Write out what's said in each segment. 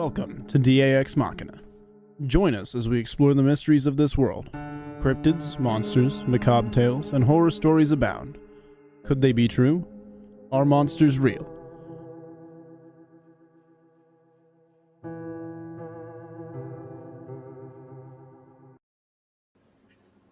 Welcome to DAExMachiNation. Join us as we explore the mysteries of this world. Cryptids, monsters, macabre tales, and horror stories abound. Could they be true? Are monsters real?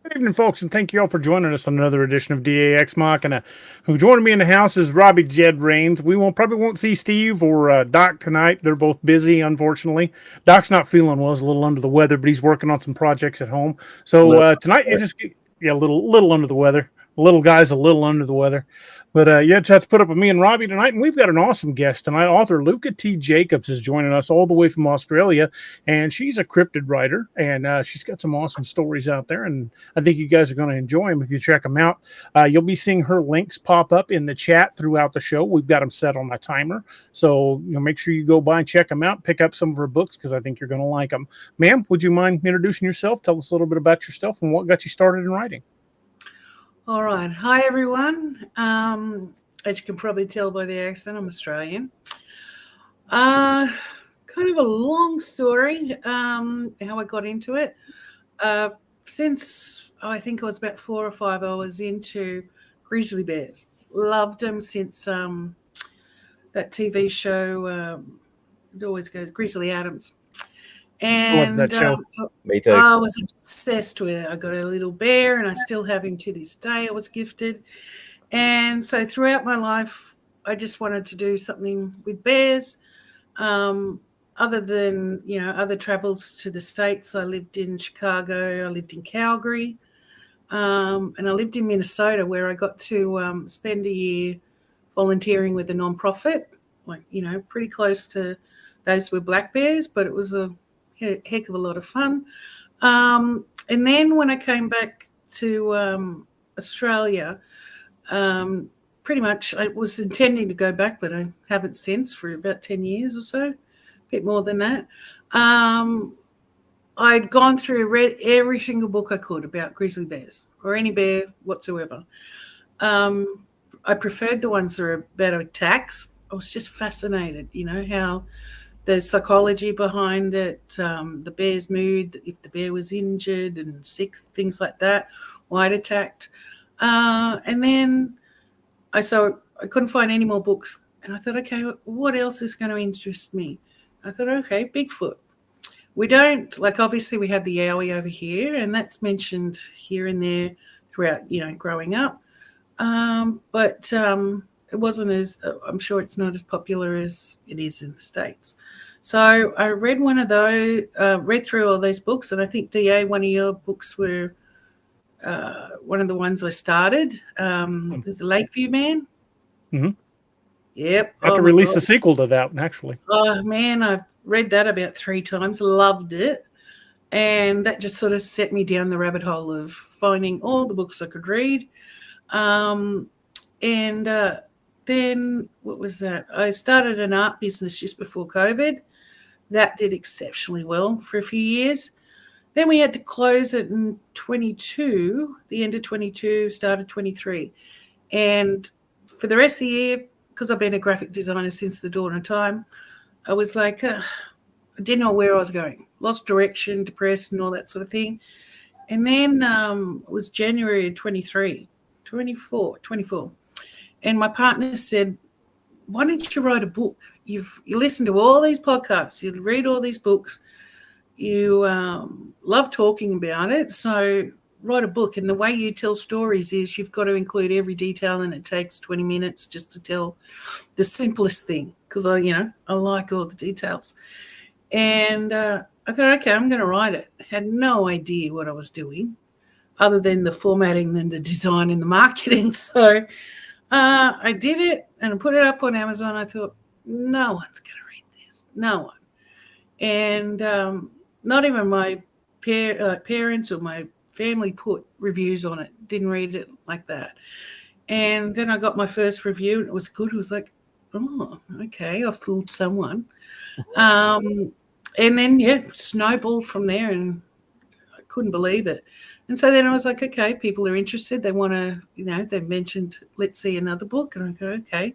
Good evening, folks, and thank you all for joining us on another edition of DAExMachiNation. Who joining me in the house is Robbie Jed Rains. We probably won't see Steve or Doc tonight. They're both busy, unfortunately. Doc's not feeling well; he's a little under the weather, but he's working on some projects at home. So tonight, you just a little under the weather. The little guy's a little under the weather. But you just have to put up with me and Robbie tonight, and we've got an awesome guest tonight. Author Luka T. Jacobs is joining us all the way from Australia, and she's a cryptid writer, and she's got some awesome stories out there, and I think you guys are going to enjoy them if you check them out. You'll be seeing her links pop up in the chat throughout the show. We've got them set on a timer, so make sure you go by and check them out, pick up some of her books, because I think you're going to like them. Ma'am, would you mind introducing yourself? Tell us a little bit about yourself and what got you started in writing. All right. Hi, everyone. As you can probably tell by the accent, I'm Australian. Kind of a long story, how I got into it. Since I think I was about 4 or 5, I was into grizzly bears. Loved them since that TV show, it always goes, Grizzly Adams. And love that show. Me too. I was obsessed with it. I got a little bear, and I still have him to this day. I was gifted. And so throughout my life, I just wanted to do something with bears. Other than, other travels to the States, I lived in Chicago, I lived in Calgary, and I lived in Minnesota, where I got to spend a year volunteering with a nonprofit, pretty close to those were black bears, but it was a heck of a lot of fun. And then when I came back to Australia, pretty much I was intending to go back, but I haven't since for about 10 years or so, a bit more than that. I'd gone through, read every single book I could about grizzly bears or any bear whatsoever. I preferred the ones that are about attacks. I was just fascinated, how the psychology behind it, the bear's mood, if the bear was injured and sick, things like that, why it attacked. And then I couldn't find any more books. And I thought, okay, what else is going to interest me? I thought, okay, Bigfoot. We don't, obviously we have the Yowie over here, and that's mentioned here and there throughout, growing up. But it wasn't as, I'm sure it's not as popular as it is in the States. So I read one of those, read through all those books, and I think, DA, one of your books were one of the ones I started. There's the Lakeview Man. Mm-hmm. Yep. I have to release a sequel to that one, actually. Oh, man, I've read that about 3 times, loved it. And that just sort of set me down the rabbit hole of finding all the books I could read. Then what was that? I started an art business just before COVID. That did exceptionally well for a few years. Then we had to close it in 22, the end of 22, started 23. And for the rest of the year, because I've been a graphic designer since the dawn of time, I was like, I didn't know where I was going. Lost direction, depressed, and all that sort of thing. And then it was January 24. And my partner said, why don't you write a book? You listen to all these podcasts, you read all these books, you love talking about it, so write a book. And the way you tell stories is you've got to include every detail, and it takes 20 minutes just to tell the simplest thing, because I like all the details. And I thought, okay, I'm going to write it. Had no idea what I was doing other than the formatting and the design and the marketing. So I did it and I put it up on Amazon. I thought, no one's going to read this. No one. And not even my parents or my family put reviews on it. Didn't read it like that. And then I got my first review and it was good. It was like, oh, okay, I fooled someone. And then, snowballed from there, and I couldn't believe it. And so then I was like, okay, people are interested. They want to, they've mentioned, let's see another book. And I go, okay.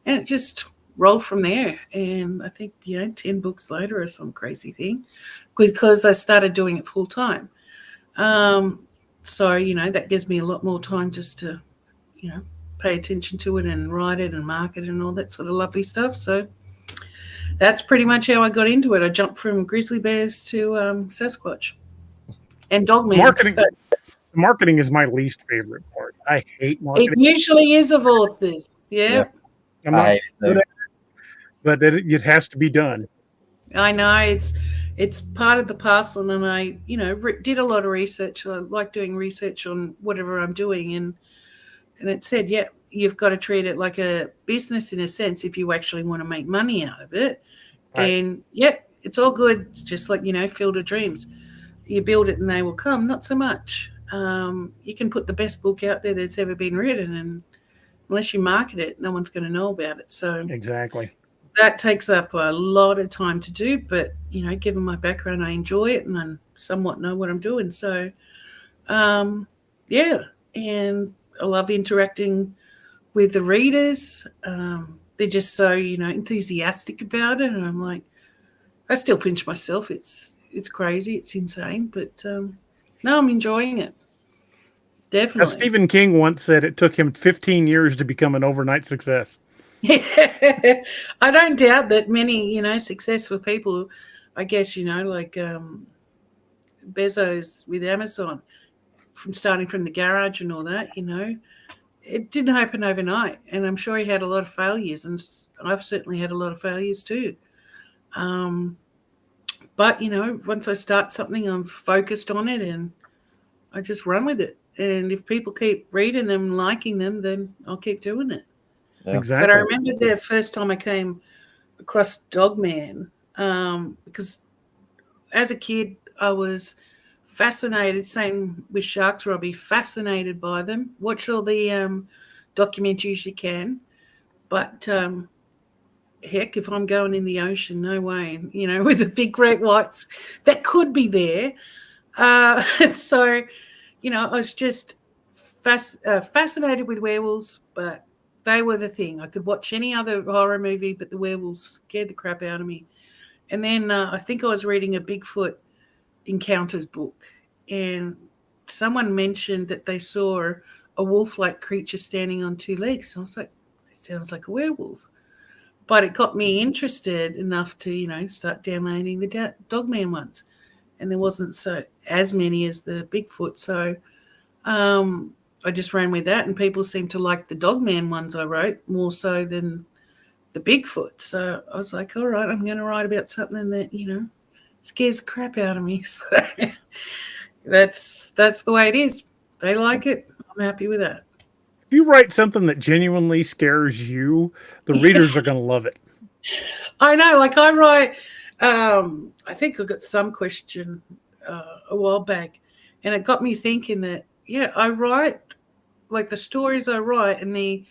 And it just rolled from there. And I think, 10 books later or some crazy thing, because I started doing it full time. So, that gives me a lot more time just to, pay attention to it and write it and market and all that sort of lovely stuff. So that's pretty much how I got into it. I jumped from grizzly bears to Sasquatch and dogman. Marketing is my least favorite part. I hate marketing. It usually is of authors. Yeah. I'm not good at it, but it has to be done. I know it's part of the parcel, and I did a lot of research. I like doing research on whatever I'm doing, and it said, yeah, you've got to treat it like a business in a sense if you actually want to make money out of it. Right. And it's all good, just like Field of Dreams. You build it and they will come. Not so much. You can put the best book out there that's ever been written, and unless you market it, no one's going to know about it. So exactly. That takes up a lot of time to do, but given my background, I enjoy it and I somewhat know what I'm doing. So, and I love interacting with the readers. They're just so enthusiastic about it, and I'm like, I still pinch myself. It's crazy, it's insane, but no, I'm enjoying it. Definitely. As Stephen King once said, it took him 15 years to become an overnight success. I don't doubt that many, successful people, I guess, like Bezos with Amazon, starting from the garage and all that, it didn't happen overnight. And I'm sure he had a lot of failures, and I've certainly had a lot of failures too. But, once I start something, I'm focused on it and I just run with it. And if people keep reading them, liking them, then I'll keep doing it. Yeah. Exactly. But I remember the first time I came across Dogman, because as a kid, I was fascinated, same with sharks, Robbie, fascinated by them. Watch all the documentaries you can. But heck, if I'm going in the ocean, no way, with the big great whites that could be there. So, I was just fascinated with werewolves, but they were the thing. I could watch any other horror movie, but the werewolves scared the crap out of me. And then I think I was reading a Bigfoot Encounters book, and someone mentioned that they saw a wolf-like creature standing on two legs. And I was like, it sounds like a werewolf. But it got me interested enough to, start downloading the Dogman ones. And there wasn't as many as the Bigfoot. So I just ran with that, and people seemed to like the Dogman ones I wrote more so than the Bigfoot. So I was like, all right, I'm going to write about something that, scares the crap out of me. So that's the way it is. They like it. I'm happy with that. If you write something that genuinely scares you, the readers are going to love it. I know. Like I write, I think I got some question a while back, and it got me thinking that, I write, like the stories I write and the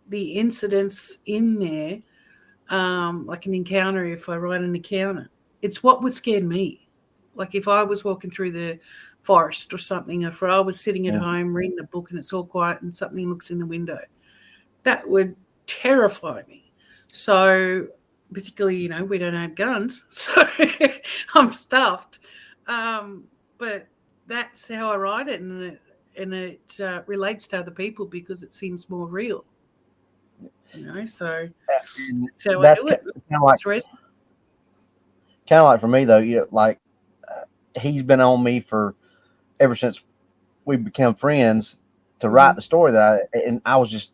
incidents in there, like an encounter, if I write an encounter, it's what would scare me. Like if I was walking through the forest or something, if I was sitting at home reading a book and it's all quiet and something looks in the window, that would terrify me. So particularly, we don't have guns, so I'm stuffed. But that's how I write it, and it relates to other people because it seems more real. So that's how I do it. Kind of like for me though, he's been on me for ever since we became friends to write the story I was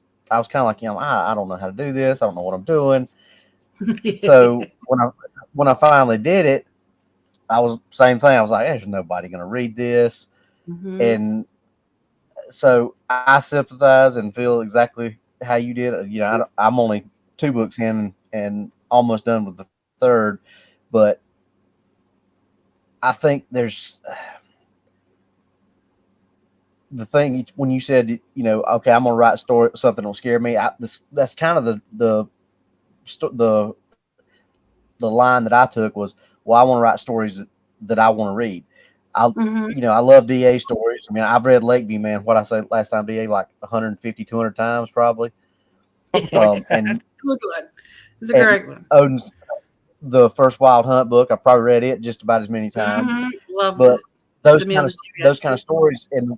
kind of like, I don't know how to do this. I don't know what I'm doing. So when I finally did it, I was same thing. I was like, there's nobody going to read this. Mm-hmm. And so I sympathize and feel exactly how you did. I'm only 2 books in and almost done with the 3rd, but I think there's the thing when you said, okay, I'm going to write something that'll scare me. That's kind of the line that I took was, well, I want to write stories that I want to read. I love DA stories. I mean, I've read Lakeview, man. What I said last time, DA, like 150, 200 times probably. And good one. It's a great one. Owns the first Wild Hunt book. I probably read it just about as many times. Loved But it. those The kind of military stories and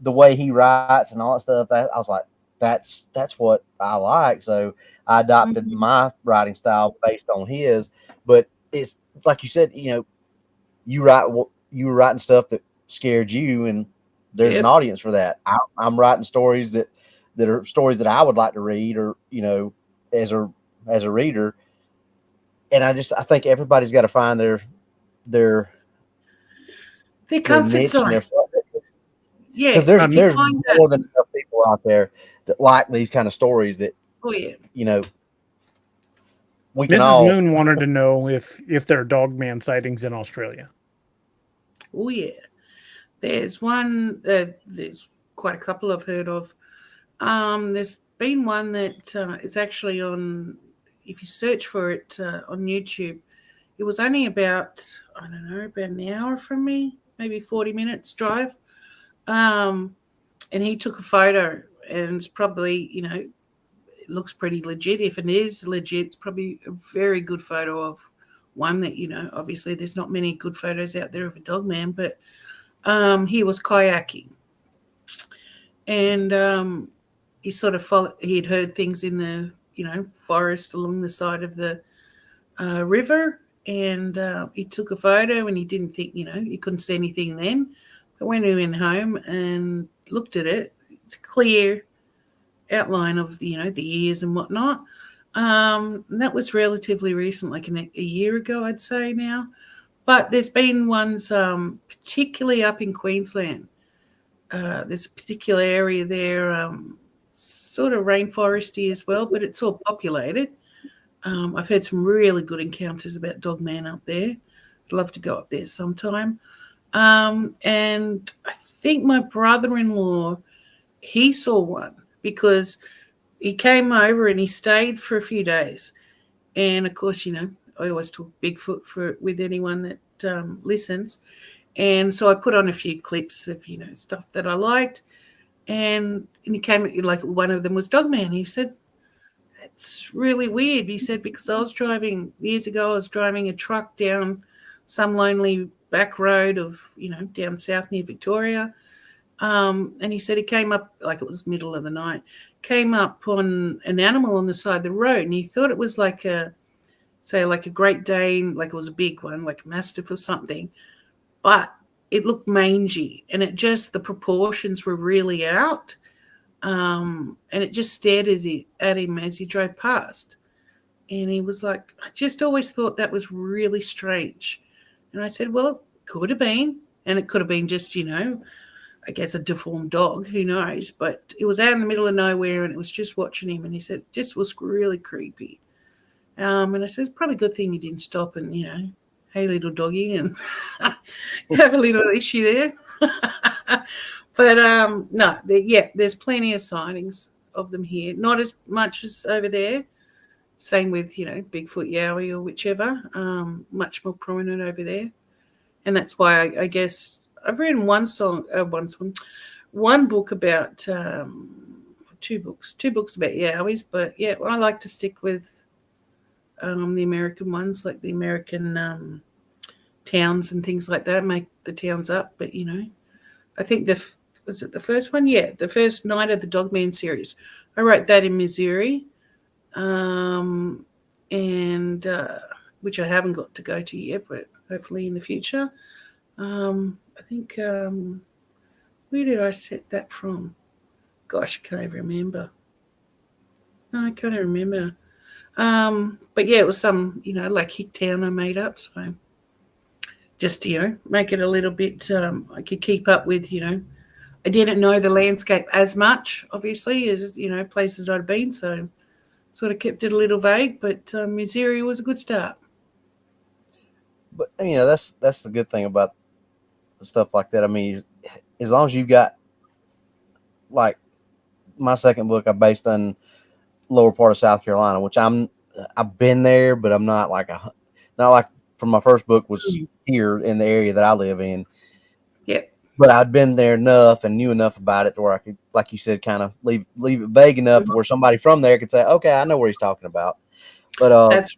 the way he writes and all that stuff, that I was like, that's what I like. So I adopted my writing style based on his. But it's like you said, you were writing stuff that scared you, and there's an audience for that. I'm writing stories that are stories that I would like to read, or as a reader. And I think everybody's got to find their comfort niche zone. and their Yeah, because there's more than enough people out there that like these kind of stories that we can Mrs. Moon wanted to know if there are Dogman sightings in Australia. Oh yeah, there's one. There's quite a couple I've heard of. There's been one that it's actually on. If you search for it on YouTube, it was only about about an hour from me, maybe 40 minutes drive. And he took a photo, and it's probably it looks pretty legit. If it is legit, it's probably a very good photo of one that obviously there's not many good photos out there of a dog man, but he was kayaking, and he sort of followed. He had heard things in the forest along the side of the river, and he took a photo, and he didn't think he couldn't see anything then, but when he went home and looked at it, it's a clear outline of the ears and whatnot. That was relatively recent, like a year ago, I'd say now. But there's been ones particularly up in Queensland. There's a particular area there, sort of rainforesty as well, but it's all populated. I've had some really good encounters about dogman up there. I'd love to go up there sometime. And I think my brother-in-law, he saw one because he came over and he stayed for a few days. And of course, I always talk Bigfoot with anyone that listens. And so I put on a few clips of, stuff that I liked. And he came, like one of them was Dogman. He said, it's really weird. He said, because years ago, I was driving a truck down some lonely back road of, down south near Victoria. And he said he came up, like it was middle of the night, came up on an animal on the side of the road. And he thought it was like a Great Dane, like it was a big one, like a Mastiff or something. But it looked mangy, and the proportions were really out. And it just stared at him as he drove past. And he was like, I just always thought that was really strange. And I said, well, it could have been. And it could have been just, I guess a deformed dog, who knows. But it was out in the middle of nowhere, and it was just watching him. And he said, it just was really creepy. And I said, it's probably a good thing you didn't stop and, hey, little doggy, and have a little issue there. But no, there's plenty of sightings of them here. Not as much as over there. Same with, Bigfoot, Yowie, or whichever. Much more prominent over there. And that's why I guess I've written one book about two books about Yowies. But yeah, I like to stick with the American ones, like the American towns and things like that, make the towns up. But, I think was it the first one? Yeah, the first Night of the Dogman series. I wrote that in Missouri, and which I haven't got to go to yet, but hopefully in the future. I think, where did I set that from? Gosh, I can't even remember. No, I can't even remember. But yeah, it was some, like Hicktown I made up. So just, make it a little bit, I could keep up with, I didn't know the landscape as much, obviously, as, places I'd been. So sort of kept it a little vague, but Missouri was a good start. But, that's the good thing about stuff like that. I mean, as long as you've got, like, my second book I based on lower part of South Carolina, which I've been there, but I'm not like from my first book was here in the area that I live in. Yeah. But I'd been there enough and knew enough about it to where I could, like you said, kind of leave it vague enough to where somebody from there could say, okay, I know where he's talking about. But That's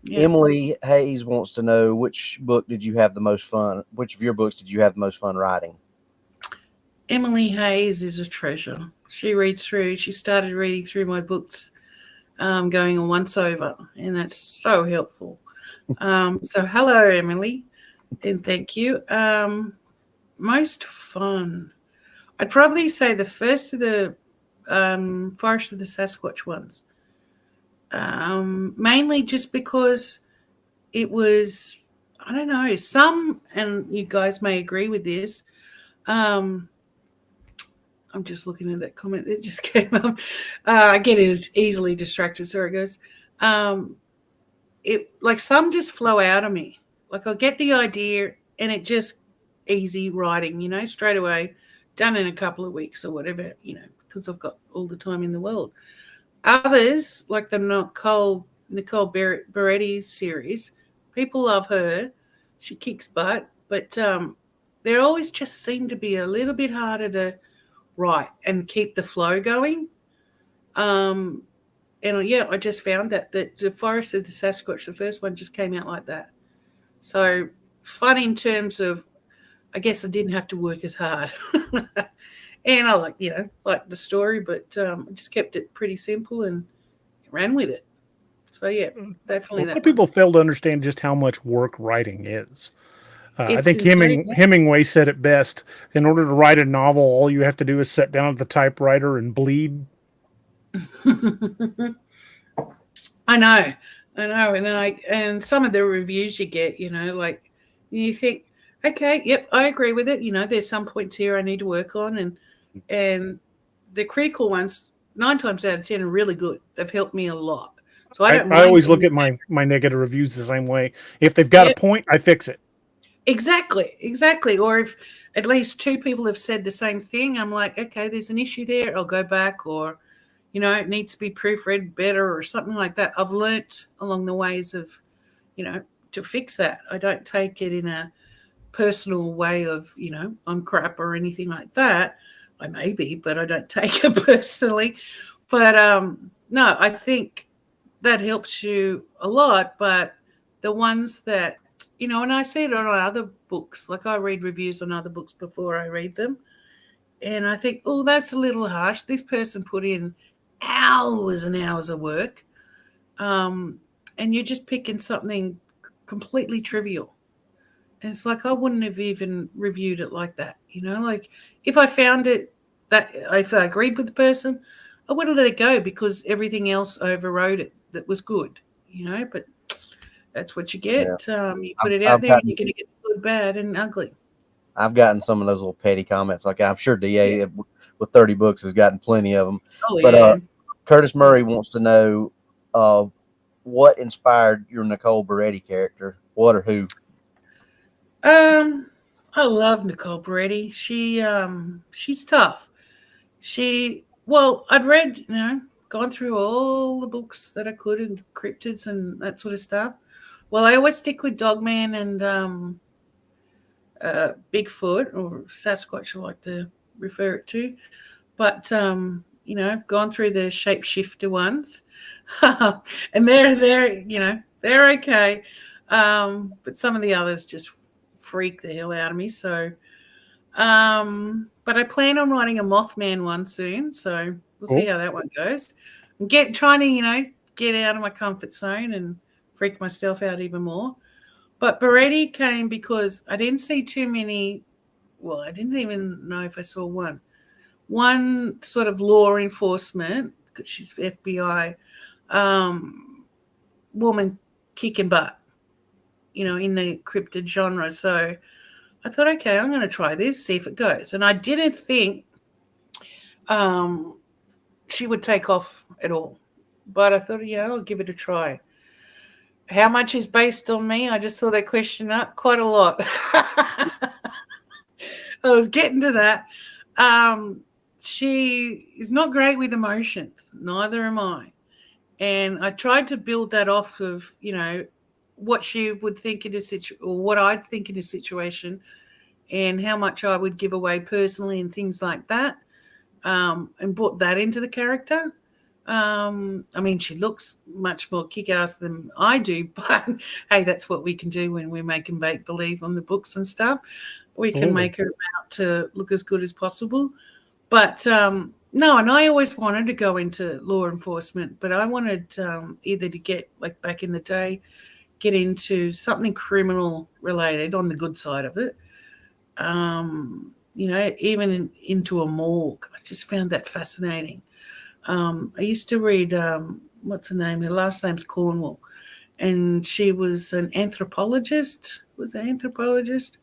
yeah. Emily Hayes wants to know, which book did you have the most fun? Which of your books did you have the most fun writing? Emily Hayes is a treasure. She started reading through my books, going a once over, and that's so helpful. So hello, Emily, and thank you. Most fun. I'd probably say the first of the Forest of the Sasquatch ones. Mainly just because it was, I don't know, and you guys may agree with this. I'm just looking at that comment that just came up. I get easily distracted. Sorry, guys. It like some just flow out of me. Like I'll get the idea and it just easy writing, straight away, done in a couple of weeks or whatever, because I've got all the time in the world. Others, like the Nicole Beretti series, people love her. She kicks butt, but they always just seem to be a little bit harder to write and keep the flow going. And yeah, I just found that the Forest of the Sasquatch, the first one, just came out like that. So fun in terms of, I guess I didn't have to work as hard. And I like the story, but I just kept it pretty simple and ran with it. So yeah, definitely A lot that of people fail to understand just how much work writing is. I It's think insane, yeah. Hemingway said it best. In order to write a novel, all you have to do is sit down at the typewriter and bleed. I know, and some of the reviews you get, like you think, okay, yep, I agree with it. There's some points here I need to work on, and the critical ones, 9 times out of 10, are really good. They've helped me a lot. So I don't mind. I always look at my negative reviews the same way. If they've got a point, I fix it. Exactly. Or if at least 2 people have said the same thing, I'm like, okay, there's an issue there. I'll go back, or it needs to be proofread better or something like that. I've learnt along the ways of, to fix that. I don't take it in a personal way of, I'm crap or anything like that. I may be, but I don't take it personally. But no, I think that helps you a lot. But the ones that, and I see it on other books, like I read reviews on other books before I read them. And I think, oh, that's a little harsh. This person put in hours and hours of work. And you're just picking something completely trivial. And it's like, I wouldn't have even reviewed it like that. Like if I found it if I agreed with the person, I would have let it go because everything else overrode it that was good, but that's what you get. Yeah. You put it out there and you're going to get good, bad, and ugly. I've gotten some of those little petty comments. Like I'm sure DA with 30 books has gotten plenty of them. Oh, but yeah. Curtis Murray wants to know what inspired your Nicole Beretti character. What or who? I love Nicole Beretti. She's tough. I'd read, gone through all the books that I could in cryptids and that sort of stuff. Well, I always stick with Dogman and Bigfoot, or Sasquatch, I like to refer it to. But I've gone through the shapeshifter ones, and they're okay. But some of the others just freak the hell out of me. So, but I plan on writing a Mothman one soon. So we'll see how that one goes. I'm trying to get out of my comfort zone and freak myself out even more. But Beretti came because I didn't see too many. Well, I didn't even know if I saw one. One sort of law enforcement, because she's FBI, woman kicking butt, in the cryptid genre. So I thought, okay, I'm going to try this, see if it goes. And I didn't think she would take off at all. But I thought, I'll give it a try. How much is based on me? I just saw that question up quite a lot. I was getting to that. She is not great with emotions. Neither am I. And I tried to build that off of, what she would think in a situation, or what I'd think in a situation, and how much I would give away personally and things like that, and brought that into the character. I mean, she looks much more kick-ass than I do, but hey, that's what we can do when we're making make-believe on the books and stuff. We can Absolutely. make her out to look as good as possible. But no, and I always wanted to go into law enforcement, but I wanted either to get, like back in the day, get into something criminal related on the good side of it. Even into a morgue. I just found that fascinating. I used to read, what's her name? Her last name's Cornwall. And she was an anthropologist. Was an anthropologist?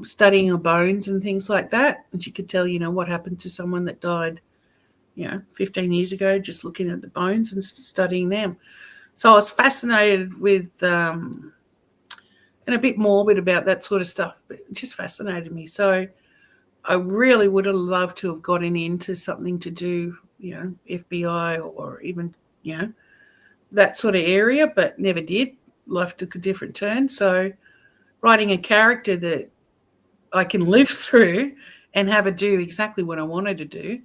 Studying her bones and things like that. And she could tell, what happened to someone that died, 15 years ago, just looking at the bones and studying them. So I was fascinated with, and a bit morbid about that sort of stuff, but it just fascinated me. So I really would have loved to have gotten into something to do, FBI or even, that sort of area, but never did. Life took a different turn. So writing a character that I can live through and have her do exactly what I wanted to do,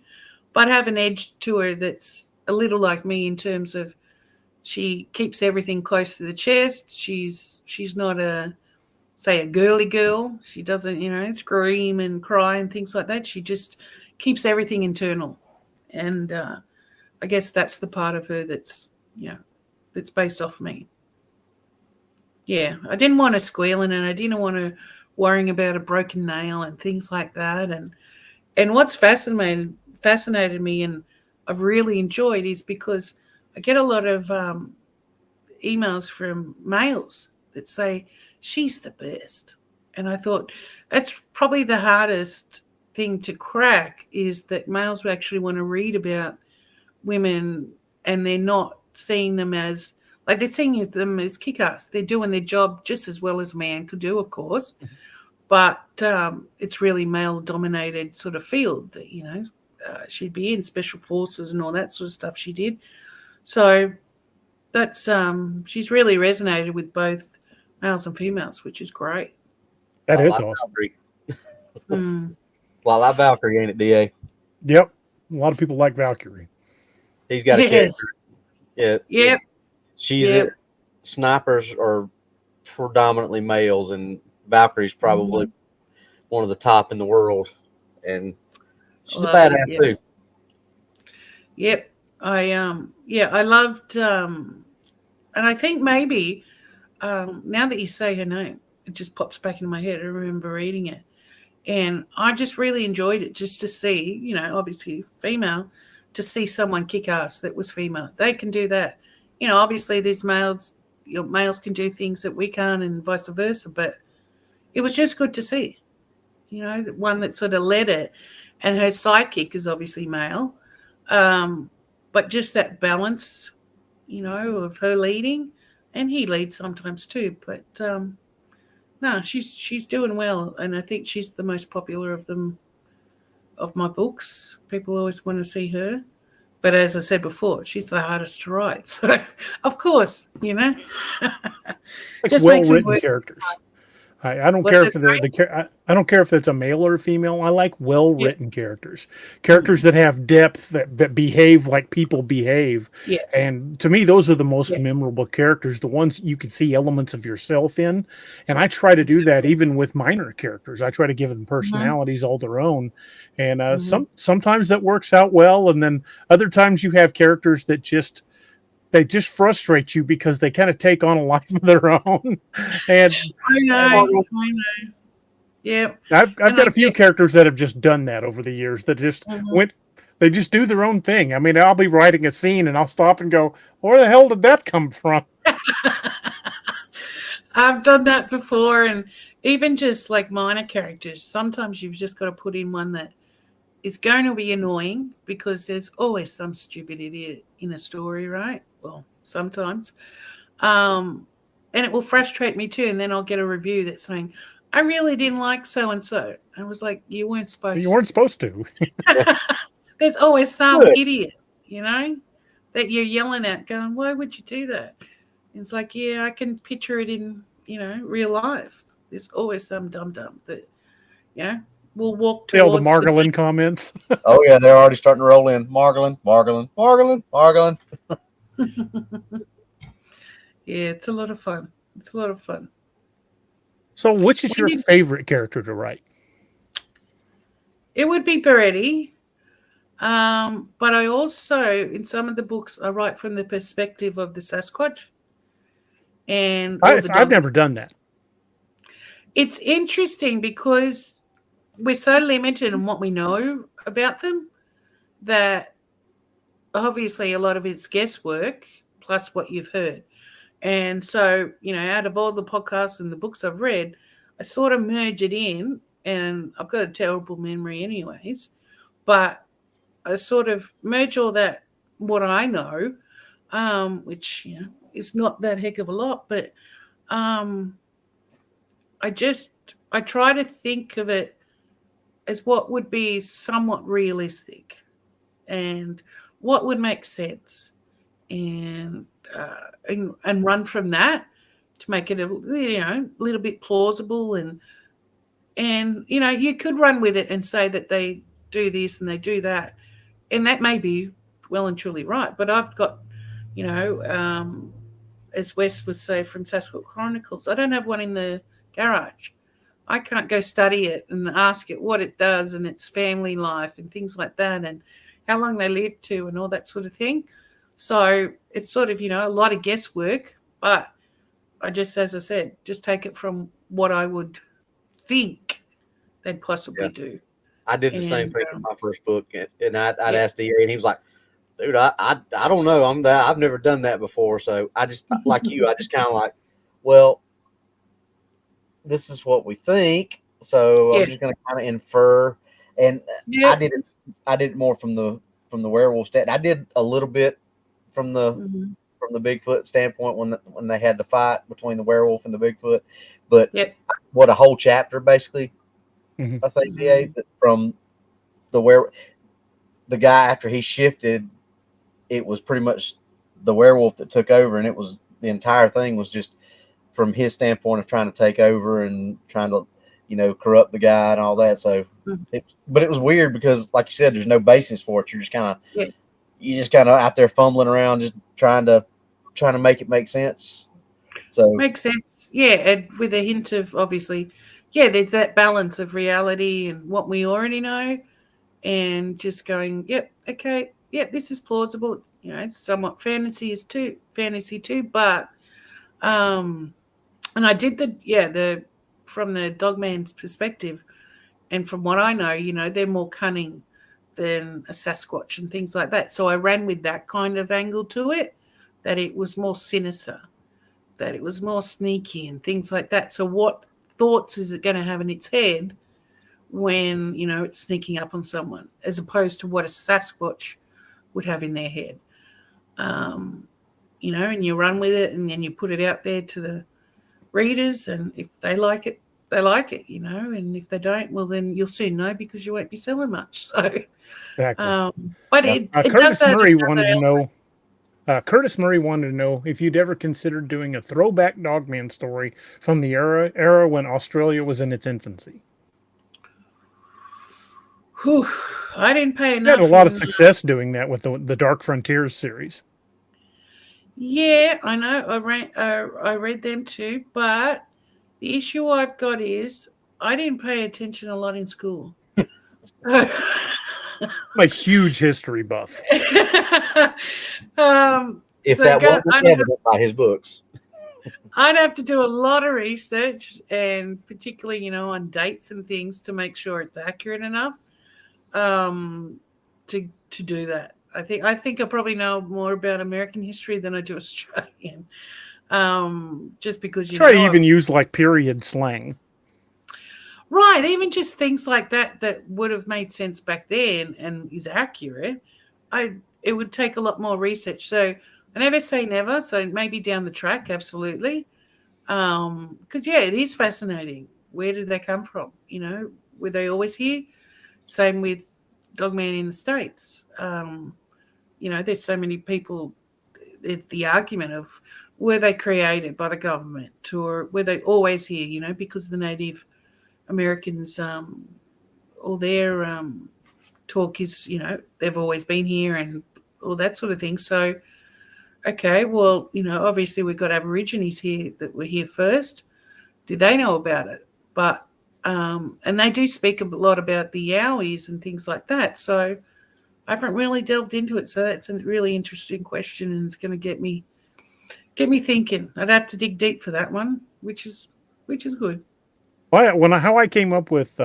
but have an edge to her that's a little like me in terms of she keeps everything close to the chest. She's not a girly girl. She doesn't, scream and cry and things like that. She just keeps everything internal. And I guess that's the part of her that's based off me. Yeah, I didn't want her squealing, and I didn't want her worrying about a broken nail and things like that. And what's fascinated me and I've really enjoyed is because I get a lot of emails from males that say, she's the best. And I thought that's probably the hardest thing to crack, is that males actually want to read about women and they're not seeing them as, like, they're seeing them as kick-ass. They're doing their job just as well as a man could do, of course. But it's really male-dominated sort of field that, she'd be in special forces and all that sort of stuff she did. So that's she's really resonated with both males and females, which is great. That I is like awesome. Valkyrie. Well, I like Valkyrie, ain't it, DA? Yep. A lot of people like Valkyrie. He's got a character. Yes. Yeah. Yep. She's Yep. snipers are predominantly males, and Valkyrie's probably one of the top in the world, and she's a badass too. Yep. I loved and I think maybe now that you say her name, it just pops back into my head. I remember reading it. And I just really enjoyed it, just to see, obviously female, to see someone kick ass that was female. They can do that. Obviously these males, males can do things that we can't and vice versa, but it was just good to see, the one that sort of led it. And her sidekick is obviously male. But just that balance, of her leading, and he leads sometimes too. But no, she's doing well, and I think she's the most popular of them, of my books. People always want to see her. But as I said before, she's the hardest to write. So, of course, Like just makes me well-written work. characters. I don't What's care that, for I don't care if it's a male or a female. I like well-written characters that have depth, that behave like people behave. Yeah. And to me, those are the most memorable characters, the ones you can see elements of yourself in. And I try to do that even with minor characters. I try to give them personalities all their own. And sometimes that works out well, and then other times you have characters that just frustrate you because they kind of take on a life of their own. And I know. Yeah. I've got a few characters that have just done that over the years, that just they just do their own thing. I mean, I'll be writing a scene and I'll stop and go, where the hell did that come from? I've done that before, and even just like minor characters, sometimes you've just got to put in one that is going to be annoying, because there's always some stupid idiot in a story, right? Well, sometimes. And it will frustrate me too, and then I'll get a review that's saying, I really didn't like so-and-so. I was like, you weren't supposed to. There's always some idiot, that you're yelling at, going, why would you do that? And it's like, yeah, I can picture it in, real life. There's always some dum-dum that, will walk See all the towards Margolin comments. Oh yeah, they're already starting to roll in. Margolin, Margolin, Margolin, Margolin. Yeah, it's a lot of fun. It's a lot of fun. So, which is We your did- favorite character to write? It would be Peretti. But I also, in some of the books, I write from the perspective of the Sasquatch and all the I've dog. never done that. It's interesting because we're so limited in what we know about them that obviously a lot of it's guesswork plus what you've heard. And so, out of all the podcasts and the books I've read, I sort of merge it in, and I've got a terrible memory anyways, but I sort of merge all that, what I know, which, is not that heck of a lot, but I try to think of it as what would be somewhat realistic and what would make sense, and run from that to make it a little bit plausible, and you could run with it and say that they do this and they do that, and that may be well and truly right, but I've got as Wes would say from Sasquatch Chronicles, I don't have one in the garage. I can't go study it and ask it what it does and its family life and things like that and how long they live to and all that sort of thing. So it's sort of, a lot of guesswork, but I just, as I said, just take it from what I would think they'd possibly do. I did the same thing in my first book, and I'd asked DA, and he was like, "Dude, I don't know. I've never done that before." So I just like you. I just kind of like, well, this is what we think. So I'm just going to kind of infer, and I did it more from the werewolf stand. I did a little bit from the Bigfoot standpoint when they had the fight between the werewolf and the Bigfoot, but what a whole chapter basically. I think from the guy after he shifted, it was pretty much the werewolf that took over, and it was the entire thing was just from his standpoint of trying to take over and trying to, corrupt the guy and all that. So, but it was weird because, like you said, there's no basis for it. You're just kind of out there fumbling around, just trying to make it make sense. So makes sense, and with a hint of obviously, there's that balance of reality and what we already know, and just going, okay, this is plausible. It's somewhat fantasy too, but and I did the from the Dogman's perspective, and from what I know, they're more cunning than a Sasquatch and things like that. So I ran with that kind of angle to it, that it was more sinister, that it was more sneaky and things like that. So what thoughts is it going to have in its head when, it's sneaking up on someone, as opposed to what a Sasquatch would have in their head? And you run with it, and then you put it out there to the readers, and if they like it, they like it, and if they don't, well, then you'll soon know because you won't be selling much. So, Exactly. But it Curtis does Murray wanted to know. Curtis Murray wanted to know if you'd ever considered doing a throwback Dogman story from the era when Australia was in its infancy. Whew, I didn't pay You enough. had a lot of success doing that with the Dark Frontiers series. Yeah, I know. I read them too, but the issue I've got is I didn't pay attention a lot in school. I'm a huge history buff. If that wasn't evident by his books, I'd have to do a lot of research, and particularly, on dates and things to make sure it's accurate enough to do that. I think I probably know more about American history than I do Australian. Just because try to even use like period slang. Right, even just things like that would have made sense back then and is accurate. It would take a lot more research. So I never say never. So maybe down the track, absolutely. Because it is fascinating. Where did they come from? Were they always here? Same with Dogman in the States. There's so many people. The argument of were they created by the government, or were they always here? Because the Native Americans all their talk is, they've always been here and all that sort of thing. So, okay, well, obviously we've got Aborigines here that were here first. Did they know about it? But and they do speak a lot about the Yowies and things like that. So I haven't really delved into it. So that's a really interesting question, and it's going to get me thinking. I'd have to dig deep for that one, which is good. Well, how I came up with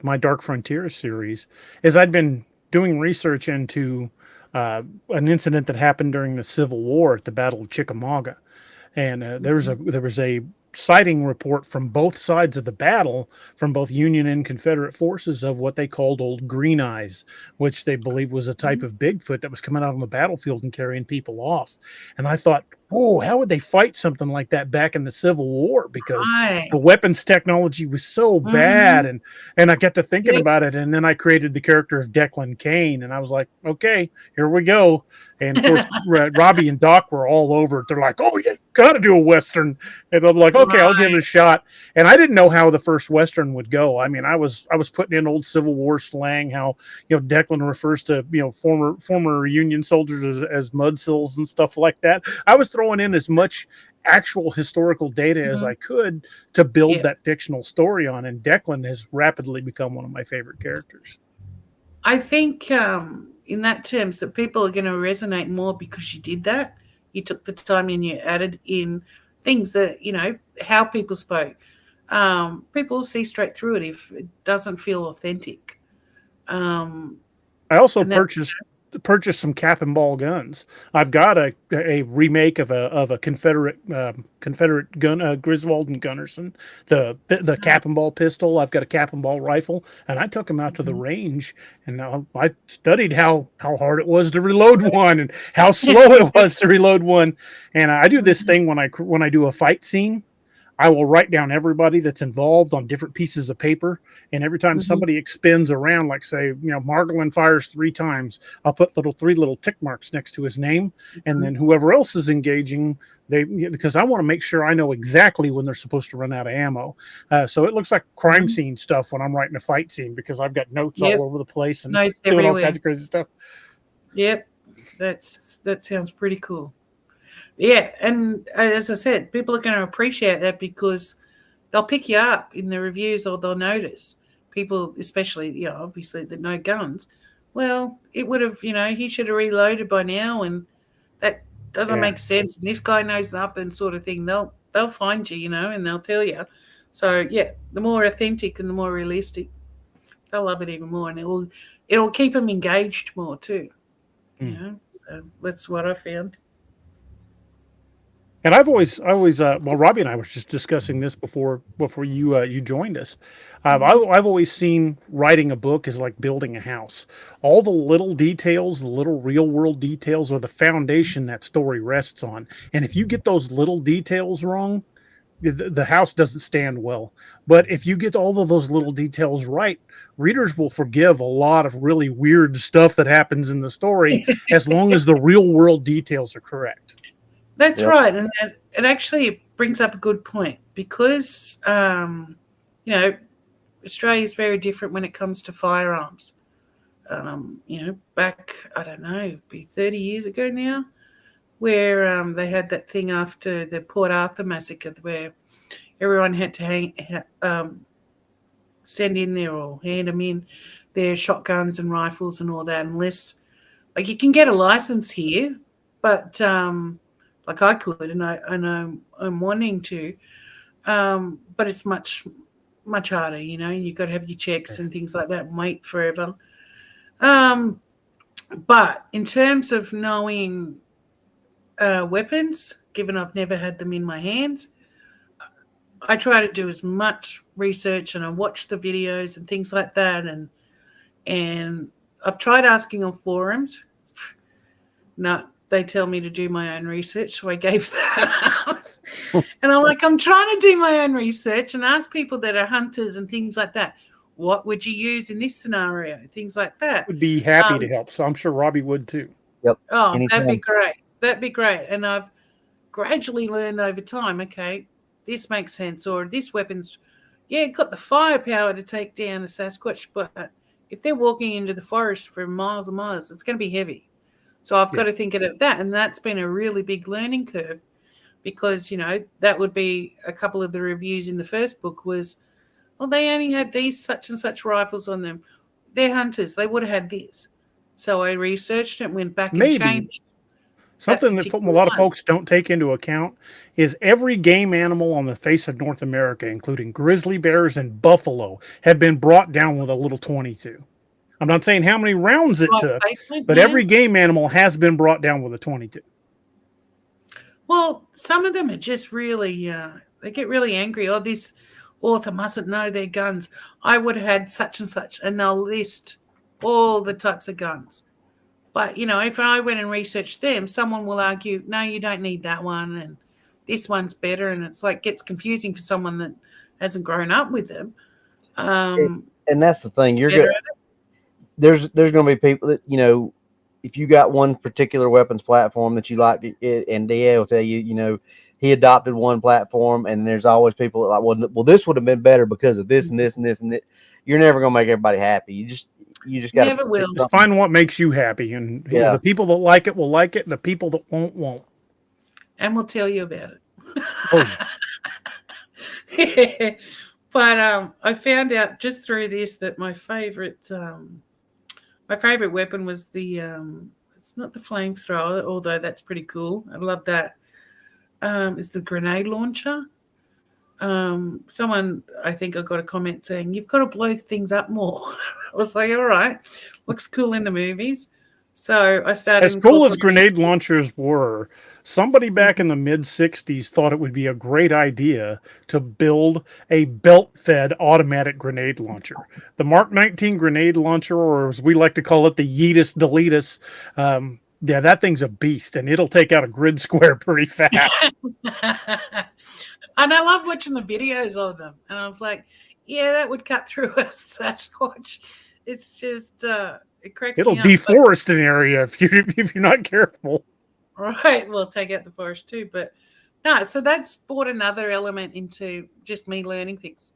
my Dark Frontier series is I'd been doing research into an incident that happened during the Civil War at the Battle of Chickamauga, and there was a sighting report from both sides of the battle, from both Union and Confederate forces, of what they called Old Green Eyes, which they believed was a type of Bigfoot that was coming out on the battlefield and carrying people off. And I thought, oh, how would they fight something like that back in the Civil War? Because the weapons technology was so bad. And I got to thinking about it. And then I created the character of Declan Kane. And I was like, okay, here we go. And of course, Robbie and Doc were all over it. They're like, oh, you got to do a Western. And I'm like, okay, I'll give it a shot. And I didn't know how the first Western would go. I mean, I was putting in old Civil War slang, how, Declan refers to, former Union soldiers as mudsills and stuff like that. I was throwing in as much actual historical data as I could to build that fictional story on. And Declan has rapidly become one of my favorite characters. I think in that terms that people are going to resonate more because you did that. You took the time and you added in things that, how people spoke. People see straight through it if it doesn't feel authentic. I also purchased some cap and ball guns. I've got a remake of a Confederate gun, Griswold and Gunnarsson, the cap and ball pistol. I've got a cap and ball rifle, and I took them out to the range, and I studied how hard it was to reload one and how slow it was to reload one. And I do this thing when I do a fight scene. I will write down everybody that's involved on different pieces of paper. And every time somebody expends around, like say, Margolin fires 3 times, I'll put three little tick marks next to his name. And then whoever else is engaging, because I want to make sure I know exactly when they're supposed to run out of ammo. So it looks like crime scene stuff when I'm writing a fight scene, because I've got notes all over the place and notes doing everywhere. all kinds of crazy stuff. Yep. That sounds pretty cool. Yeah, and as I said, people are going to appreciate that because they'll pick you up in the reviews, or they'll notice people, especially, obviously that know guns. Well, it would have, he should have reloaded by now, and that doesn't make sense. And this guy knows nothing, sort of thing. They'll find you, and they'll tell you. So yeah, the more authentic and the more realistic, they'll love it even more, and it'll keep them engaged more too. So that's what I found. And I've always, Robbie and I were just discussing this before you joined us. I've always seen writing a book is like building a house. All the little details, the little real world details, are the foundation that story rests on. And if you get those little details wrong, the house doesn't stand well. But if you get all of those little details right, readers will forgive a lot of really weird stuff that happens in the story, as long as the real world details are correct. That's right, and it actually brings up a good point, because Australia is very different when it comes to firearms. Back, I don't know, it'd be 30 years ago now, where they had that thing after the Port Arthur massacre where everyone had to send in there or hand them in their shotguns and rifles and all that, unless, like, you can get a license here, but like I could, and I'm wanting to, but it's much harder. You've got to have your checks and things like that and wait forever. But in terms of knowing weapons, given I've never had them in my hands, I try to do as much research, and I watch the videos and things like that, and I've tried asking on forums. No. They tell me to do my own research, so I gave that up. And I'm like, I'm trying to do my own research and ask people that are hunters and things like that. What would you use in this scenario? Things like that. Would be happy to help. So I'm sure Robbie would too. Yep. Oh, Anytime. That'd be great. And I've gradually learned over time, okay, this makes sense, or this weapon's, yeah, got the firepower to take down a Sasquatch, but if they're walking into the forest for miles and miles, it's going to be heavy. So I've got to think of that, and that's been a really big learning curve, because that would be a couple of the reviews in the first book was, well, they only had these such and such rifles on them. They're hunters; they would have had this. So I researched it, and went back and changed. Something that a lot of folks don't take into account is every game animal on the face of North America, including grizzly bears and buffalo, have been brought down with a little 22. I'm not saying how many rounds it took, but every game animal has been brought down with a 22. Well, some of them are just really, they get really angry. Oh, this author mustn't know their guns. I would have had such and such, and they'll list all the types of guns. But, if I went and researched them, someone will argue, no, you don't need that one, and this one's better. And it's like gets confusing for someone that hasn't grown up with them. And that's the thing. There's going to be people that, if you got one particular weapons platform that you like, and DA will tell you, he adopted one platform, and there's always people that like, well, this would have been better because of this and this and this and that. You're never going to make everybody happy. You just got to just find what makes you happy, and the people that like it will like it, and the people that won't. And we'll tell you about it. Oh. But I found out just through this that my favorite weapon was the it's not the flamethrower, although that's pretty cool. I love that. Is the grenade launcher. Someone, I think I got a comment saying, you've got to blow things up more. I was like, all right, looks cool in the movies. So I started. As cool as grenade launchers were, somebody back in the mid-'60s thought it would be a great idea to build a belt-fed automatic grenade launcher. The Mark 19 grenade launcher, or as we like to call it, the Yeetus Deletus, that thing's a beast, and it'll take out a grid square pretty fast. And I love watching the videos of them. And I was like, yeah, that would cut through a Sasquatch. It's just, it cracks me up. It'll deforest an area if you're not careful. Right. Well, take out the forest too. But no, so that's brought another element into just me learning things.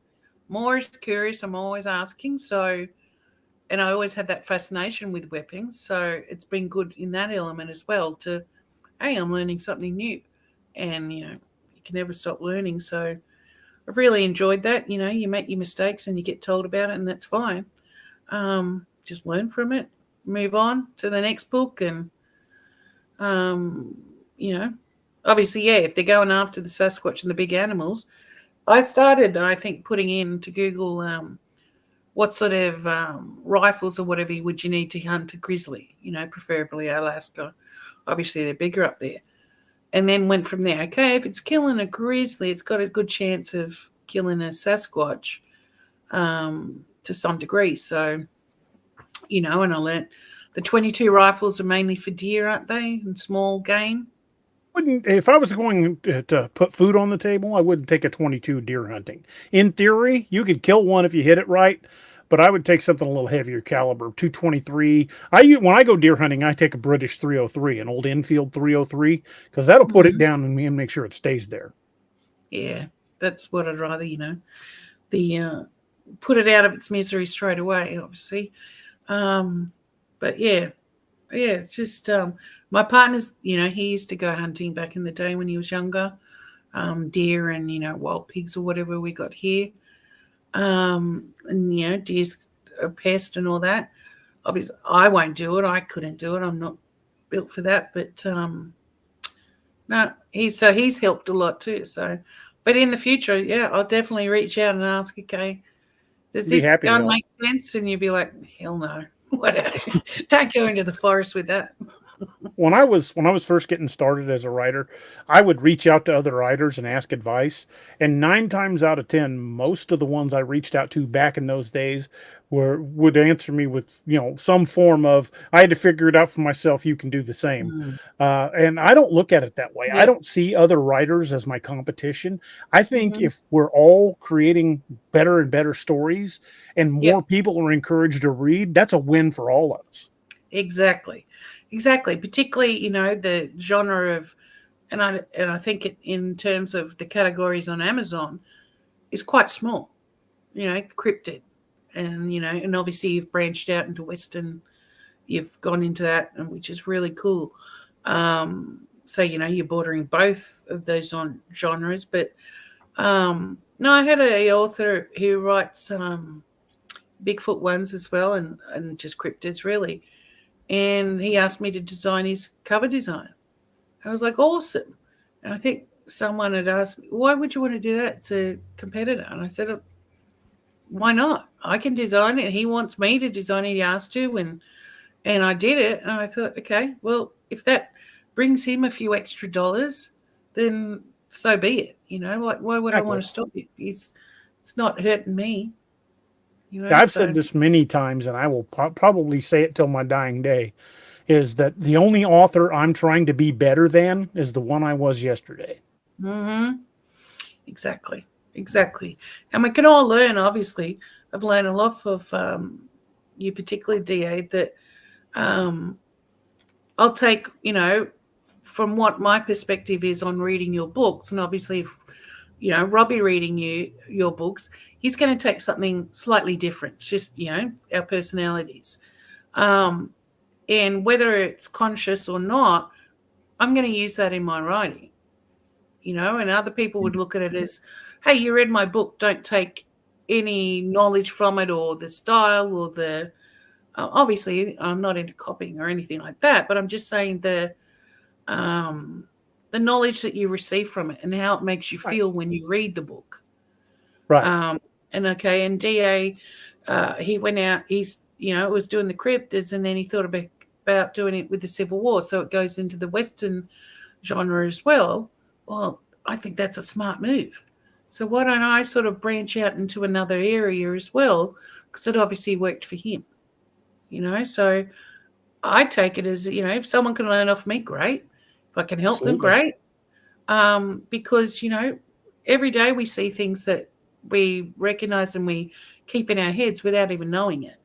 More is curious. I'm always asking. So, and I always had that fascination with weapons. So it's been good in that element as well to, hey, I'm learning something new. And, you can never stop learning. So I've really enjoyed that. You make your mistakes and you get told about it, and that's fine. Just learn from it, move on to the next book. And, obviously, if they're going after the Sasquatch and the big animals, I started, I think, putting into Google what sort of rifles or whatever would you need to hunt a grizzly, preferably Alaska. Obviously, they're bigger up there. And then went from there. Okay, if it's killing a grizzly, it's got a good chance of killing a Sasquatch to some degree. So, and I learned the 22 rifles are mainly for deer, aren't they? And small game. If I was going to put food on the table, I wouldn't take a 22 deer hunting. In theory, you could kill one if you hit it right, but I would take something a little heavier caliber, 223. When I go deer hunting, I take a British 303, an old Enfield 303, because that'll put it down and make sure it stays there. Yeah, that's what I'd rather, put it out of its misery straight away, obviously. But yeah, it's just my partner's, he used to go hunting back in the day when he was younger, deer and, wild pigs or whatever we got here. And deer's a pest and all that. Obviously, I won't do it. I couldn't do it. I'm not built for that. But no, he's helped a lot too. So, but in the future, I'll definitely reach out and ask. Okay, does this gun make sense? And you'd be like, hell no, whatever. Don't go into the forest with that. When I was first getting started as a writer, I would reach out to other writers and ask advice. And 9 times out of 10, most of the ones I reached out to back in those days would answer me with, some form of, I had to figure it out for myself. You can do the same. And I don't look at it that way. I don't see other writers as my competition. I think if we're all creating better and better stories and more people are encouraged to read, that's a win for all of us. Exactly. Particularly, the genre of, and I think it in terms of the categories on Amazon is quite small. Cryptid, and and obviously you've branched out into Western. You've gone into that, and which is really cool. So you're bordering both of those on genres, but no, I had a author who writes Bigfoot ones as well, and just cryptids really, and he asked me to design his cover design. I was like, awesome. And I think someone had asked me, why would you want to do that? It's a competitor. And I said, why not? I can design it. He wants me to design it. He asked to, and I did it. And I thought, okay, well, if that brings him a few extra dollars, then so be it. Like, why would I want to stop it? It's not hurting me. I've said this many times, and I will probably say it till my dying day, is that the only author I'm trying to be better than is the one I was yesterday. Mm-hmm. Exactly. And we can all learn, obviously. I've learned a lot of you, particularly, DA, that I'll take, from what my perspective is on reading your books. And obviously, if, Robbie reading your books, he's going to take something slightly different. It's just, our personalities. And whether it's conscious or not, I'm going to use that in my writing, and other people would look at it as, hey, you read my book, don't take any knowledge from it or the style or the, obviously I'm not into copying or anything like that, but I'm just saying the knowledge that you receive from it and how it makes you feel when you read the book. Right. And DA, he went out, was doing the cryptids, and then he thought about doing it with the Civil War. So it goes into the Western genre as well. Well, I think that's a smart move. So why don't I sort of branch out into another area as well? Because it obviously worked for him, So I take it as, if someone can learn off me, great. If I can help them, great. Because, every day we see things that we recognize and we keep in our heads without even knowing it.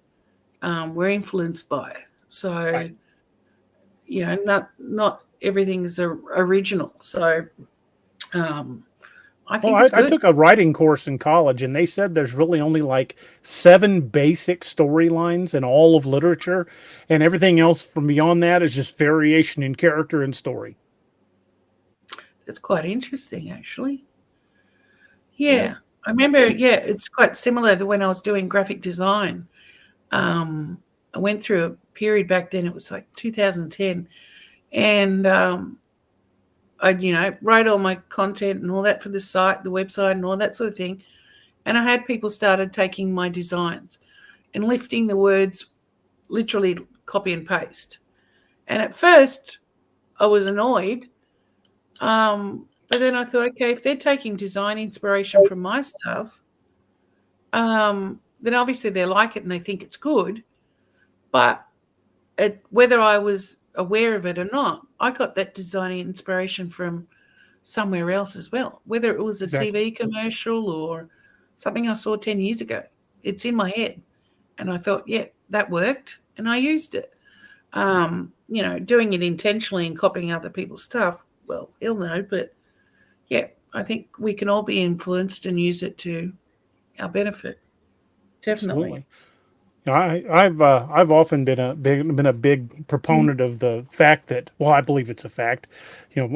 We're influenced by it. So, not everything is original. So, I think it's good. I took a writing course in college, and they said there's really only like 7 basic storylines in all of literature, and everything else from beyond that is just variation in character and story. That's quite interesting, actually. Yeah. I remember, it's quite similar to when I was doing graphic design. I went through a period back then, it was like 2010, and I'd, write all my content and all that for the site, the website and all that sort of thing. And I had people started taking my designs and lifting the words, literally copy and paste. And at first I was annoyed. But then I thought, okay, if they're taking design inspiration from my stuff, then obviously they like it and they think it's good. But whether I was aware of it or not, I got that design inspiration from somewhere else as well, whether it was a TV commercial or something I saw 10 years ago. It's in my head. And I thought, yeah, that worked. And I used it. Doing it intentionally and copying other people's stuff, well, he'll know. But, yeah, I think we can all be influenced and use it to our benefit. Definitely. Absolutely. I've often been a big proponent of the fact that, well, I believe it's a fact.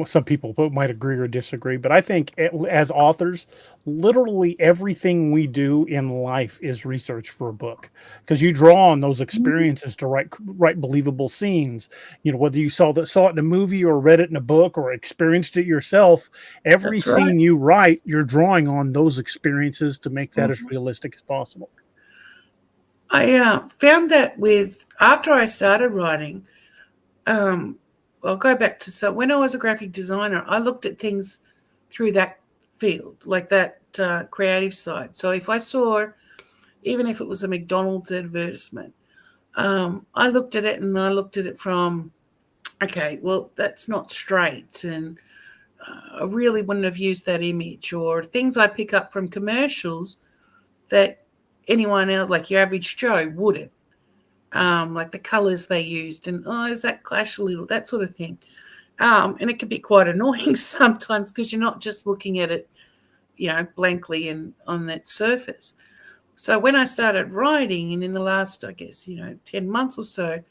Some people might agree or disagree, but I think as authors, literally everything we do in life is research for a book, because you draw on those experiences to write believable scenes. Whether you saw it in a movie or read it in a book or experienced it yourself, every scene you write, you're drawing on those experiences to make that as realistic as possible. I found that after I started writing, I'll go back to when I was a graphic designer, I looked at things through that field, like that creative side. So if I saw, even if it was a McDonald's advertisement, I looked at it and I looked at it from, okay, well, that's not straight. And I really wouldn't have used that image, or things I pick up from commercials that anyone else, like your average Joe, wouldn't. Like the colors they used, and does that clash a little, that sort of thing. And it can be quite annoying sometimes because you're not just looking at it, blankly and on that surface. So when I started writing, and in the last, I guess, 10 months or so,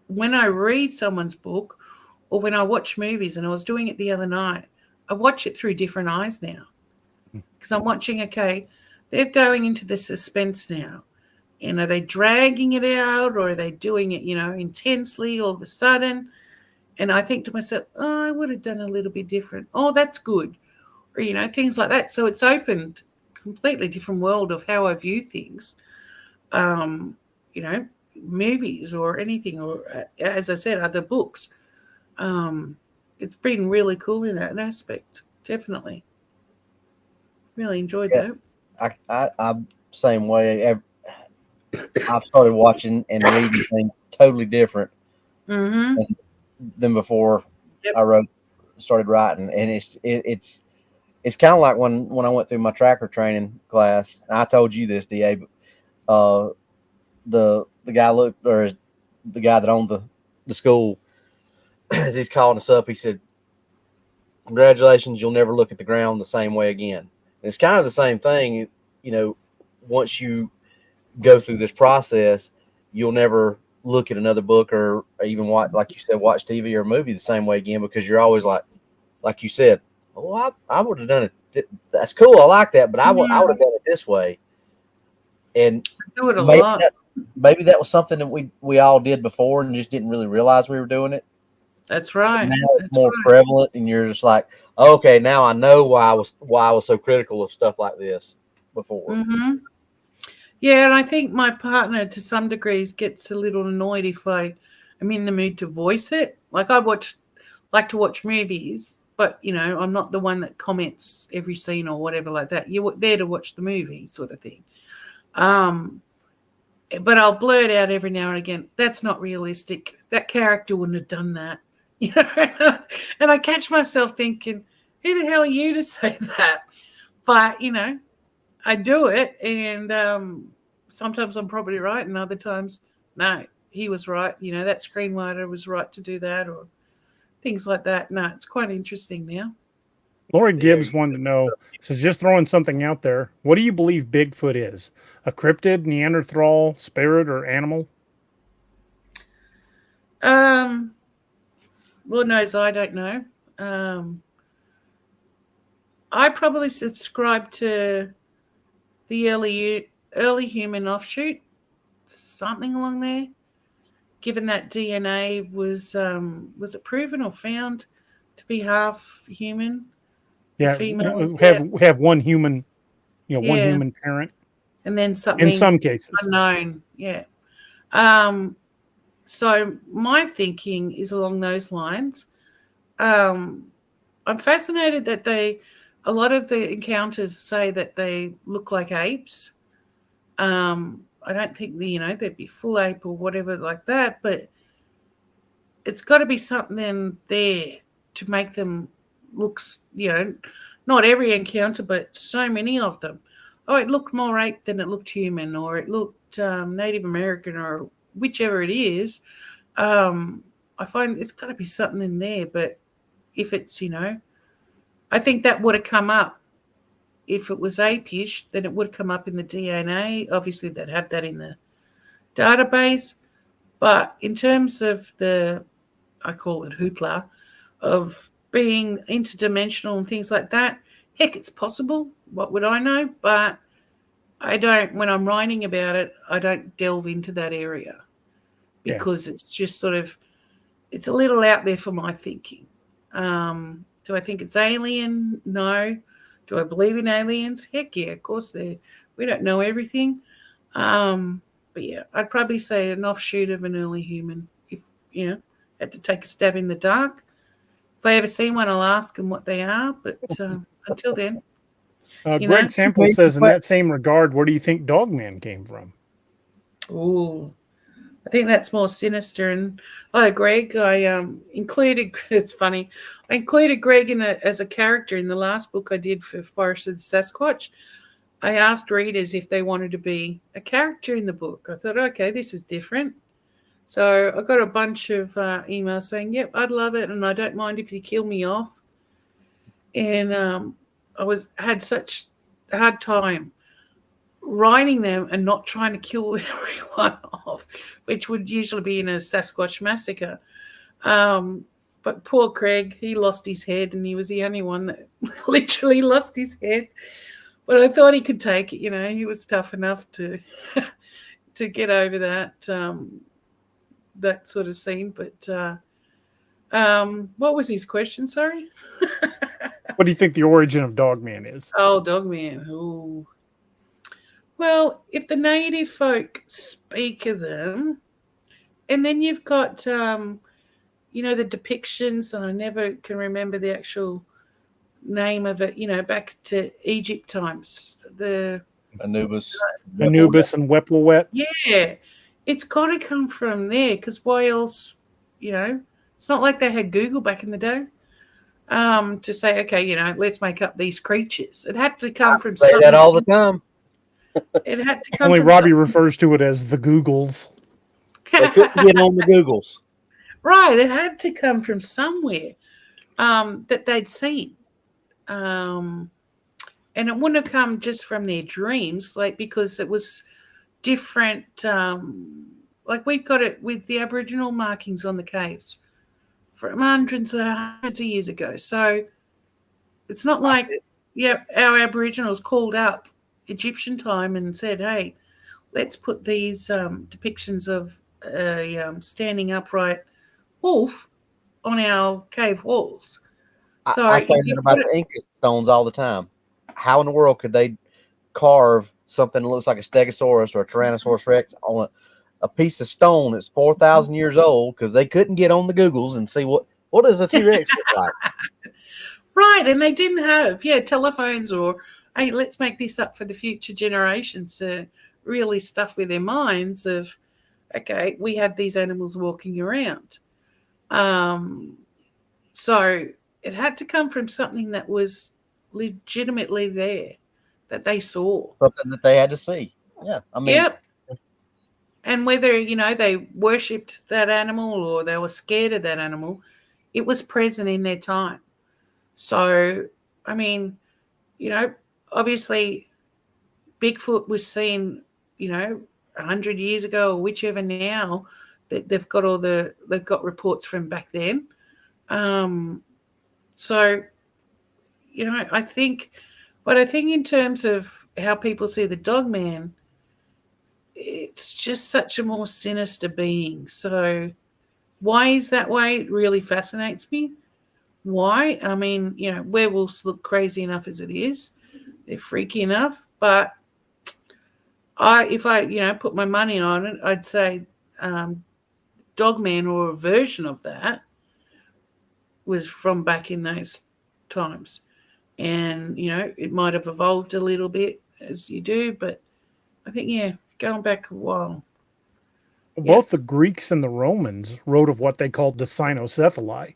when I read someone's book or when I watch movies, and I was doing it the other night, I watch it through different eyes now. Because I'm watching, okay, they're going into the suspense now. And are they dragging it out, or are they doing it, intensely all of a sudden? And I think to myself, oh, I would have done a little bit different. Oh, that's good. Or, things like that. So it's opened a completely different world of how I view things. Movies or anything, or as I said, other books. It's been really cool in that aspect. Definitely. Really enjoyed that. I'm same way. I've started watching and reading things totally different than before. Yep. I started writing, and it's kind of like when I went through my tracker training class. I told you this, DA, but the guy the guy that owned the school, as he's calling us up, he said, "Congratulations, you'll never look at the ground the same way again." And it's kind of the same thing, once you go through this process, you'll never look at another book or even watch, like you said, watch TV or a movie the same way again, because you're always like you said, oh, I would have done it. That's cool. I like that, but I would have done it this way. And do it a lot. Maybe that was something that we all did before and just didn't really realize we were doing it. That's right. Now it's more prevalent, and you're just like, okay, now I know why I was so critical of stuff like this before. Mm-hmm. Yeah, and I think my partner, to some degrees, gets a little annoyed if I'm in the mood to voice it. Like I like to watch movies, but I'm not the one that comments every scene or whatever like that. You're there to watch the movie, sort of thing. But I'll blurt out every now and again, that's not realistic. That character wouldn't have done that. And I catch myself thinking, who the hell are you to say that? But, I do it, and sometimes I'm probably right, and other times, no, he was right. That screenwriter was right to do that, or things like that. No, it's quite interesting now. Lori Gibbs wanted to know, so just throwing something out there, what do you believe Bigfoot is? A cryptid, Neanderthal, spirit, or animal? Lord knows I don't know. I probably subscribe to the early human offshoot, something along there. Given that DNA was it proven or found to be half human? Yeah, have one human, one human parent, and then something in some cases unknown. Yeah. So my thinking is along those lines. I'm fascinated that a lot of the encounters say that they look like apes. I don't think they'd be full ape or whatever like that, but it's got to be something there to make them look, not every encounter, but so many of them. Oh, it looked more ape than it looked human, or it looked Native American, or whichever it is. I find it's got to be something in there, but if it's, I think that would have come up. If it was apish, then it would come up in the DNA. Obviously, they'd have that in the database. But in terms of I call it hoopla, of being interdimensional and things like that, heck, it's possible. What would I know? But I don't, when I'm writing about it, I don't delve into that area because it's just sort of, it's a little out there for my thinking. Do I think it's alien? No. Do I believe in aliens? Heck yeah, of course we don't know everything. But yeah, I'd probably say an offshoot of an early human. If had to take a stab in the dark. If I ever see one, I'll ask them what they are. But until then, Greg Sample says, in that same regard, where do you think Dogman came from? Oh, I think that's more sinister. And Greg, I included. It's funny. I included Greg as a character in the last book I did for Forest of the Sasquatch. I asked readers if they wanted to be a character in the book. I thought, okay, this is different. So I got a bunch of emails saying, yep, I'd love it, and I don't mind if you kill me off. And I had hard time riding them and not trying to kill everyone off, which would usually be in a Sasquatch massacre. But poor Craig, he lost his head, and he was the only one that literally lost his head. But I thought he could take it. He was tough enough to to get over that sort of scene. But what was his question? Sorry. What do you think the origin of Dogman is? Oh, Dogman. Oh. Well, if the native folk speak of them, and then you've got, the depictions, and I never can remember the actual name of it, back to Egypt times. The Anubis and Weppelwet. Yeah, it's got to come from there, because why else, it's not like they had Google back in the day. To say, okay, let's make up these creatures. It had to come from say that all the time. It had to come Only from Robbie refers to it as the Googles. They couldn't get on the Googles. Right, it had to come from somewhere that they'd seen. And it wouldn't have come just from their dreams, because it was different. We've got it with the Aboriginal markings on the caves from hundreds of years ago. So it's not like, our Aboriginals called up Egyptian time and said, hey, let's put these depictions of a standing upright wolf on our cave walls. So I say that about the Inca stones all the time. How in the world could they carve something that looks like a Stegosaurus or a Tyrannosaurus Rex on a piece of stone that's 4,000 years old, because they couldn't get on the Googles and see what does a T-Rex look like? Right, and they didn't have telephones or, hey, let's make this up for the future generations to really stuff with their minds of, okay, we had these animals walking around. So it had to come from something that was legitimately there, that they saw. Something that they had to see. Yeah, I mean. Yep. And whether, they worshipped that animal or they were scared of that animal, it was present in their time. So, I mean, obviously Bigfoot was seen, 100 years ago or whichever now, that they've got reports from back then. So, I think in terms of how people see the Dogman, it's just such a more sinister being. So why is that way? It really fascinates me. Why? I mean, werewolves look crazy enough as it is. They're freaky enough. But if I put my money on it, I'd say Dogman, or a version of that, was from back in those times. And, it might have evolved a little bit, as you do, but I think, going back a while. Both the Greeks and the Romans wrote of what they called the cynocephali,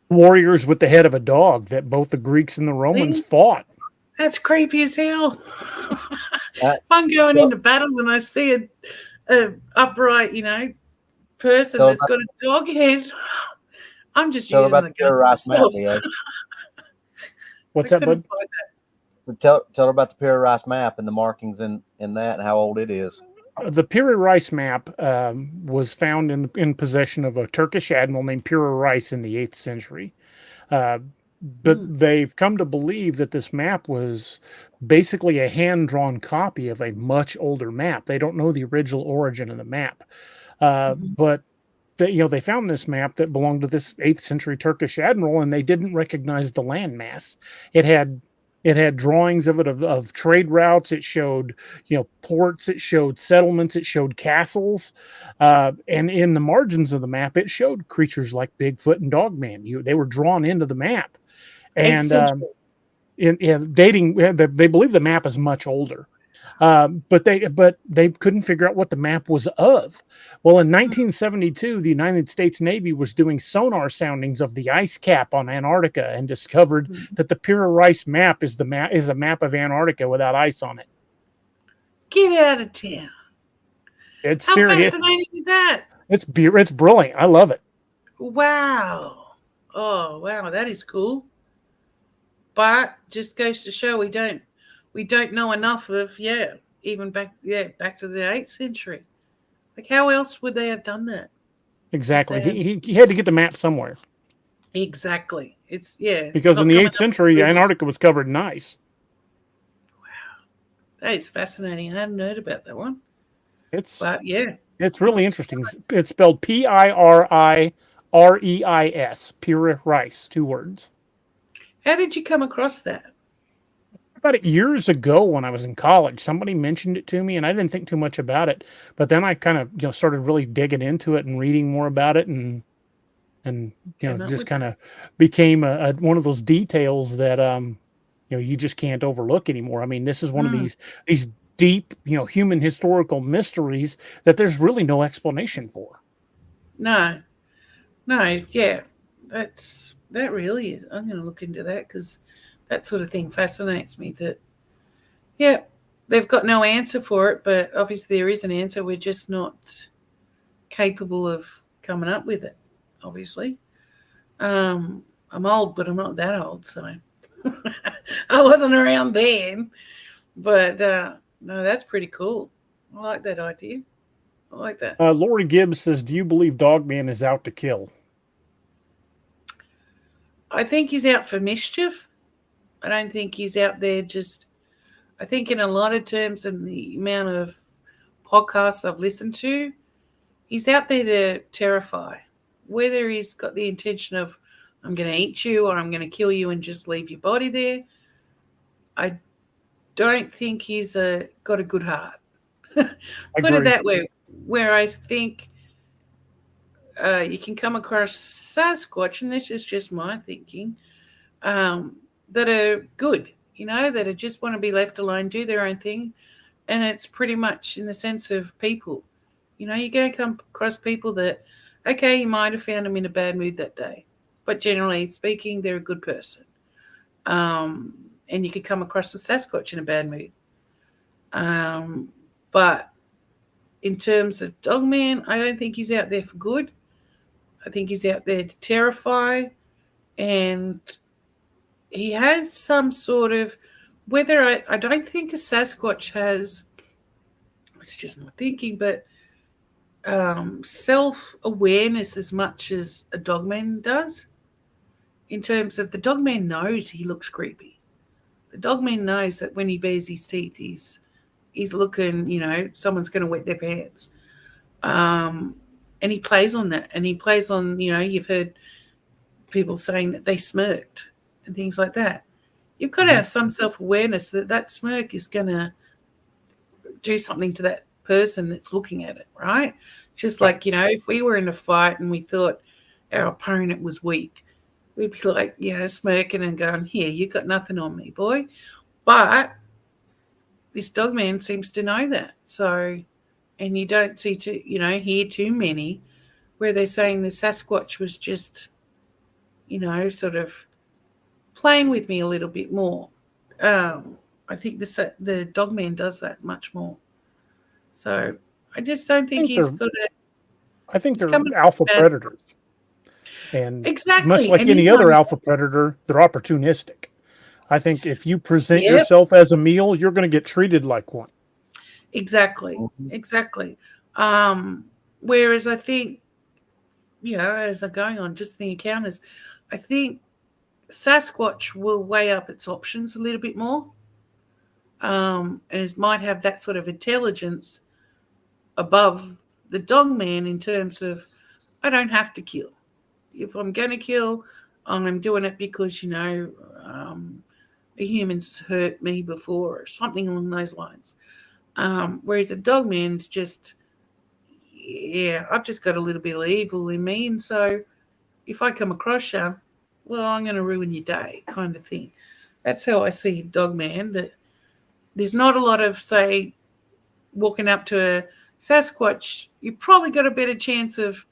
warriors with the head of a dog, that both the Greeks and the Romans fought. That's creepy as hell. If I'm going into battle and I see a upright, person that's got a dog head, I'm just using the gun. What's that, bud? So tell her about the Piri Rice map and the markings in that and how old it is. The Piri Rice map was found in possession of a Turkish admiral named Piri Rice in the 8th century. But they've come to believe that this map was basically a hand-drawn copy of a much older map. They don't know the original origin of the map. But they found this map that belonged to this 8th century Turkish admiral, and they didn't recognize the landmass. It had drawings of it of trade routes. It showed, ports. It showed settlements. It showed castles. And in the margins of the map, it showed creatures like Bigfoot and Dogman. They were drawn into the map. And they believe the map is much older. But they couldn't figure out what the map was of. Well, in 1972, the United States Navy was doing sonar soundings of the ice cap on Antarctica and discovered that the Piri Rice map is a map of Antarctica without ice on it. Get out of town! It's How serious. fascinating is that? It's brilliant. I love it. Wow! Oh, wow! That is cool. But just goes to show we don't we don't know enough of, even back to the 8th century. Like, how else would they have done that? Exactly. Then, He had to get the map somewhere. exactly. It's Because in not the coming 8th up century, with Antarctica was covered in ice. that is fascinating. I hadn't heard about that one. It's It's really interesting. It's spelled Pirireis, Pirireis, 2 words. How did you come across that? About years ago when I was in college, somebody mentioned it to me, and I didn't think too much about it. But then I kind of started really digging into it and reading more about it, and just kind of became one of those details that you just can't overlook anymore. I mean, this is one of these deep human historical mysteries that there's really no explanation for. No, that really is. I'm going to look into that because that sort of thing fascinates me. That they've got no answer for it, but obviously there is an answer. We're just not capable of coming up with it. Obviously, I'm old, but I'm not that old, so I wasn't around then. But no, that's pretty cool. I like that idea. I like that. Lori Gibbs says, "Do you believe Dogman is out to kill?" I think he's out for mischief. I don't think he's out there just. I think in a lot of terms, and the amount of podcasts I've listened to, he's out there to terrify. Whether he's got the intention of, I'm going to eat you or I'm going to kill you and just leave your body there, I don't think he's got a good heart. Put it that way. Where I think you can come across Sasquatch, and this is just my thinking, that are good, that are just want to be left alone, do their own thing. And it's pretty much in the sense of people. You're going to come across people that, okay, you might have found them in a bad mood that day, but generally speaking, they're a good person. And you could come across a Sasquatch in a bad mood. But in terms of Dogman, I don't think he's out there for good. I think he's out there to terrify. And he has some sort of, I don't think a Sasquatch has, it's just my thinking, but self-awareness as much as a Dogman does. In terms of the Dogman knows he looks creepy. The Dogman knows that when he bares his teeth, he's looking, someone's going to wet their pants. And he plays on that. And he plays on, you've heard people saying that they smirked and things like that. You've got to have some self-awareness that smirk is going to do something to that person that's looking at it, right? Just like, if we were in a fight and we thought our opponent was weak, we'd be like, smirking and going, here, you got nothing on me, boy. But this Dogman seems to know that. So, and you don't hear too many where they're saying the Sasquatch was just, sort of playing with me a little bit more. I think the Dogman does that much more. So I just don't think he's got a... I think they're alpha predators. And exactly. Much like any other alpha predator, they're opportunistic. I think if you present yourself as a meal, you're going to get treated like one. Exactly. Whereas I think, as I'm going on, just the encounters, I think Sasquatch will weigh up its options a little bit more. And it might have that sort of intelligence above the Dogman in terms of, I don't have to kill. If I'm going to kill, I'm doing it because, a human's hurt me before or something along those lines. Whereas a Dogman's just, I've just got a little bit of evil in me. And so if I come across you, well, I'm going to ruin your day kind of thing. That's how I see Dogman, that there's not a lot of, say, walking up to a Sasquatch, you probably got a better chance of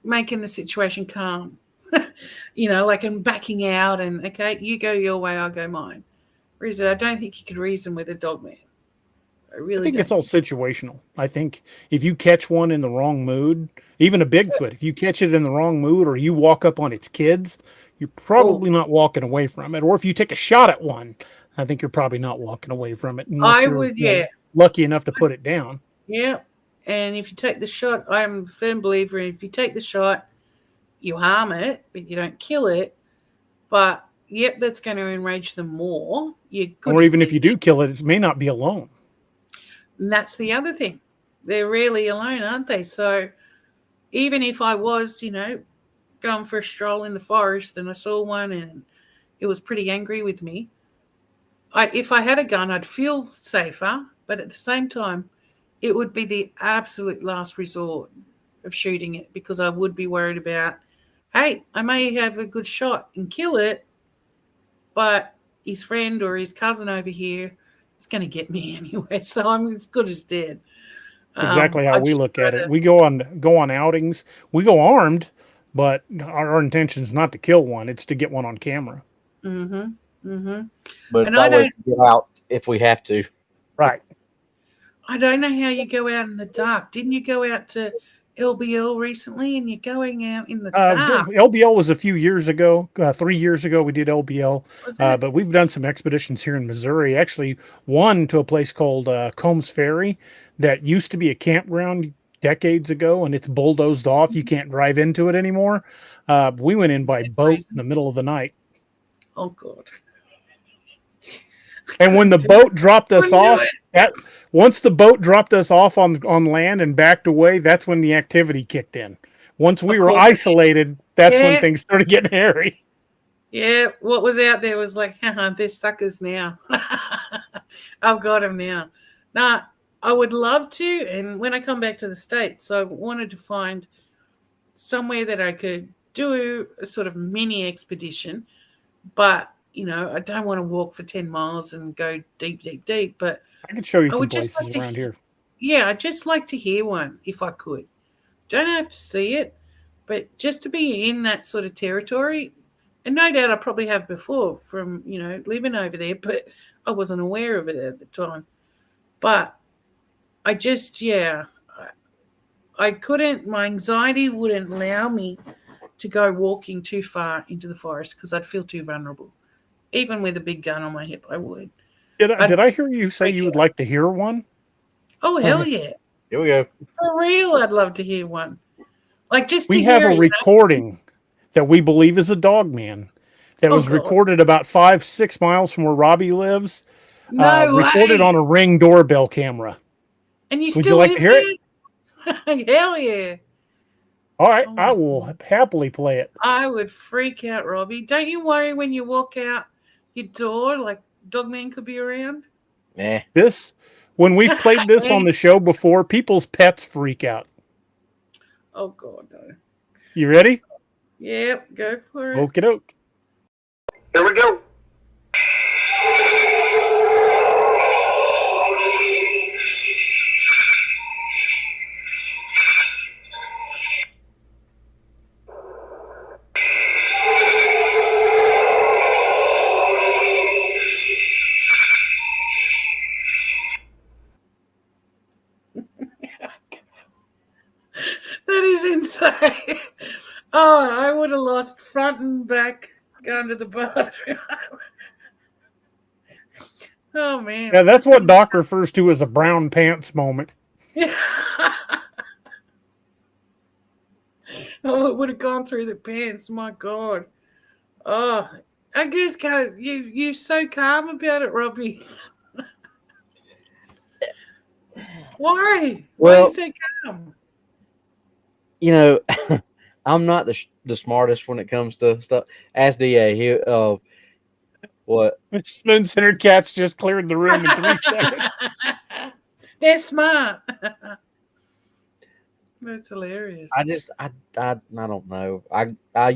making the situation calm. Like I'm backing out and, okay, you go your way, I'll go mine. Whereas I don't think you could reason with a Dogman. I think it's all situational. I think if you catch one in the wrong mood, even a Bigfoot, if you catch it in the wrong mood or you walk up on its kids, you're probably not walking away from it. Or if you take a shot at one, I think you're probably not walking away from it unless I you're would, yeah. lucky enough to put it down. Yeah. And if you take the shot, I'm a firm believer if you take the shot, you harm it, but you don't kill it. But, yep, that's going to enrage them more. Or even if you do kill it, it may not be alone. And that's the other thing. They're rarely alone, aren't they? So even if I was, going for a stroll in the forest and I saw one and it was pretty angry with me, if I had a gun, I'd feel safer. But at the same time, it would be the absolute last resort of shooting it because I would be worried about, hey, I may have a good shot and kill it, but his friend or his cousin over here is going to get me anyway. So I'm as good as dead. That's exactly how we look at it. We go on outings. We go armed, but our intention is not to kill one. It's to get one on camera. Mm-hmm. Mm-hmm. But it's always to get out if we have to. Right. I don't know how you go out in the dark. Didn't you go out to LBL recently and you're going out in the dark? LBL was a few years ago. 3 years ago we did LBL. But we've done some expeditions here in Missouri. Actually, one to a place called Combs Ferry that used to be a campground decades ago, and it's bulldozed off. You can't drive into it anymore. We went in by boat in the middle of the night. Oh, God. And when the boat dropped us off, once the boat dropped us off on land and backed away, that's when the activity kicked in. Once we were isolated, that's when things started getting hairy. Yeah, what was out there was like, they're suckers now. I've got them now. Nah, I would love to, and when I come back to the States, I wanted to find somewhere that I could do a sort of mini expedition, but I don't want to walk for 10 miles and go deep, deep, deep. But I could show you some places around here. Yeah, I'd just like to hear one if I could. Don't have to see it, but just to be in that sort of territory. And no doubt I probably have before from, living over there, but I wasn't aware of it at the time. But I just, I couldn't, my anxiety wouldn't allow me to go walking too far into the forest because I'd feel too vulnerable. Even with a big gun on my hip, I would. Did I hear you say you would like to hear one? Oh, hell yeah. Here we go. For real, I'd love to hear one. Like just we have a recording that we believe is a dog man that was recorded about 5-6 miles from where Robbie lives. Recorded on a Ring doorbell camera. And you would still you like to hear it? Hell yeah. All right, I will happily play it. I would freak out, Robbie. Don't you worry when you walk out your door, like Dogman could be around? Nah. When we've played this on the show before, people's pets freak out. Oh, God, no. You ready? Yep, go for it. Okie doke. Here we go. That is insane. Oh, I would have lost front and back going to the bathroom. Oh, man. Yeah, that's what Doc refers to as a brown pants moment. Yeah. Oh, it would have gone through the pants. My God. Oh, I just can't. You're so calm about it, Robbie. Why? Why are you so calm? I'm not the smartest when it comes to stuff. Ask DA. What? Spoon-centered cats just cleared the room in 3 seconds. They're smart. That's hilarious. I don't know. I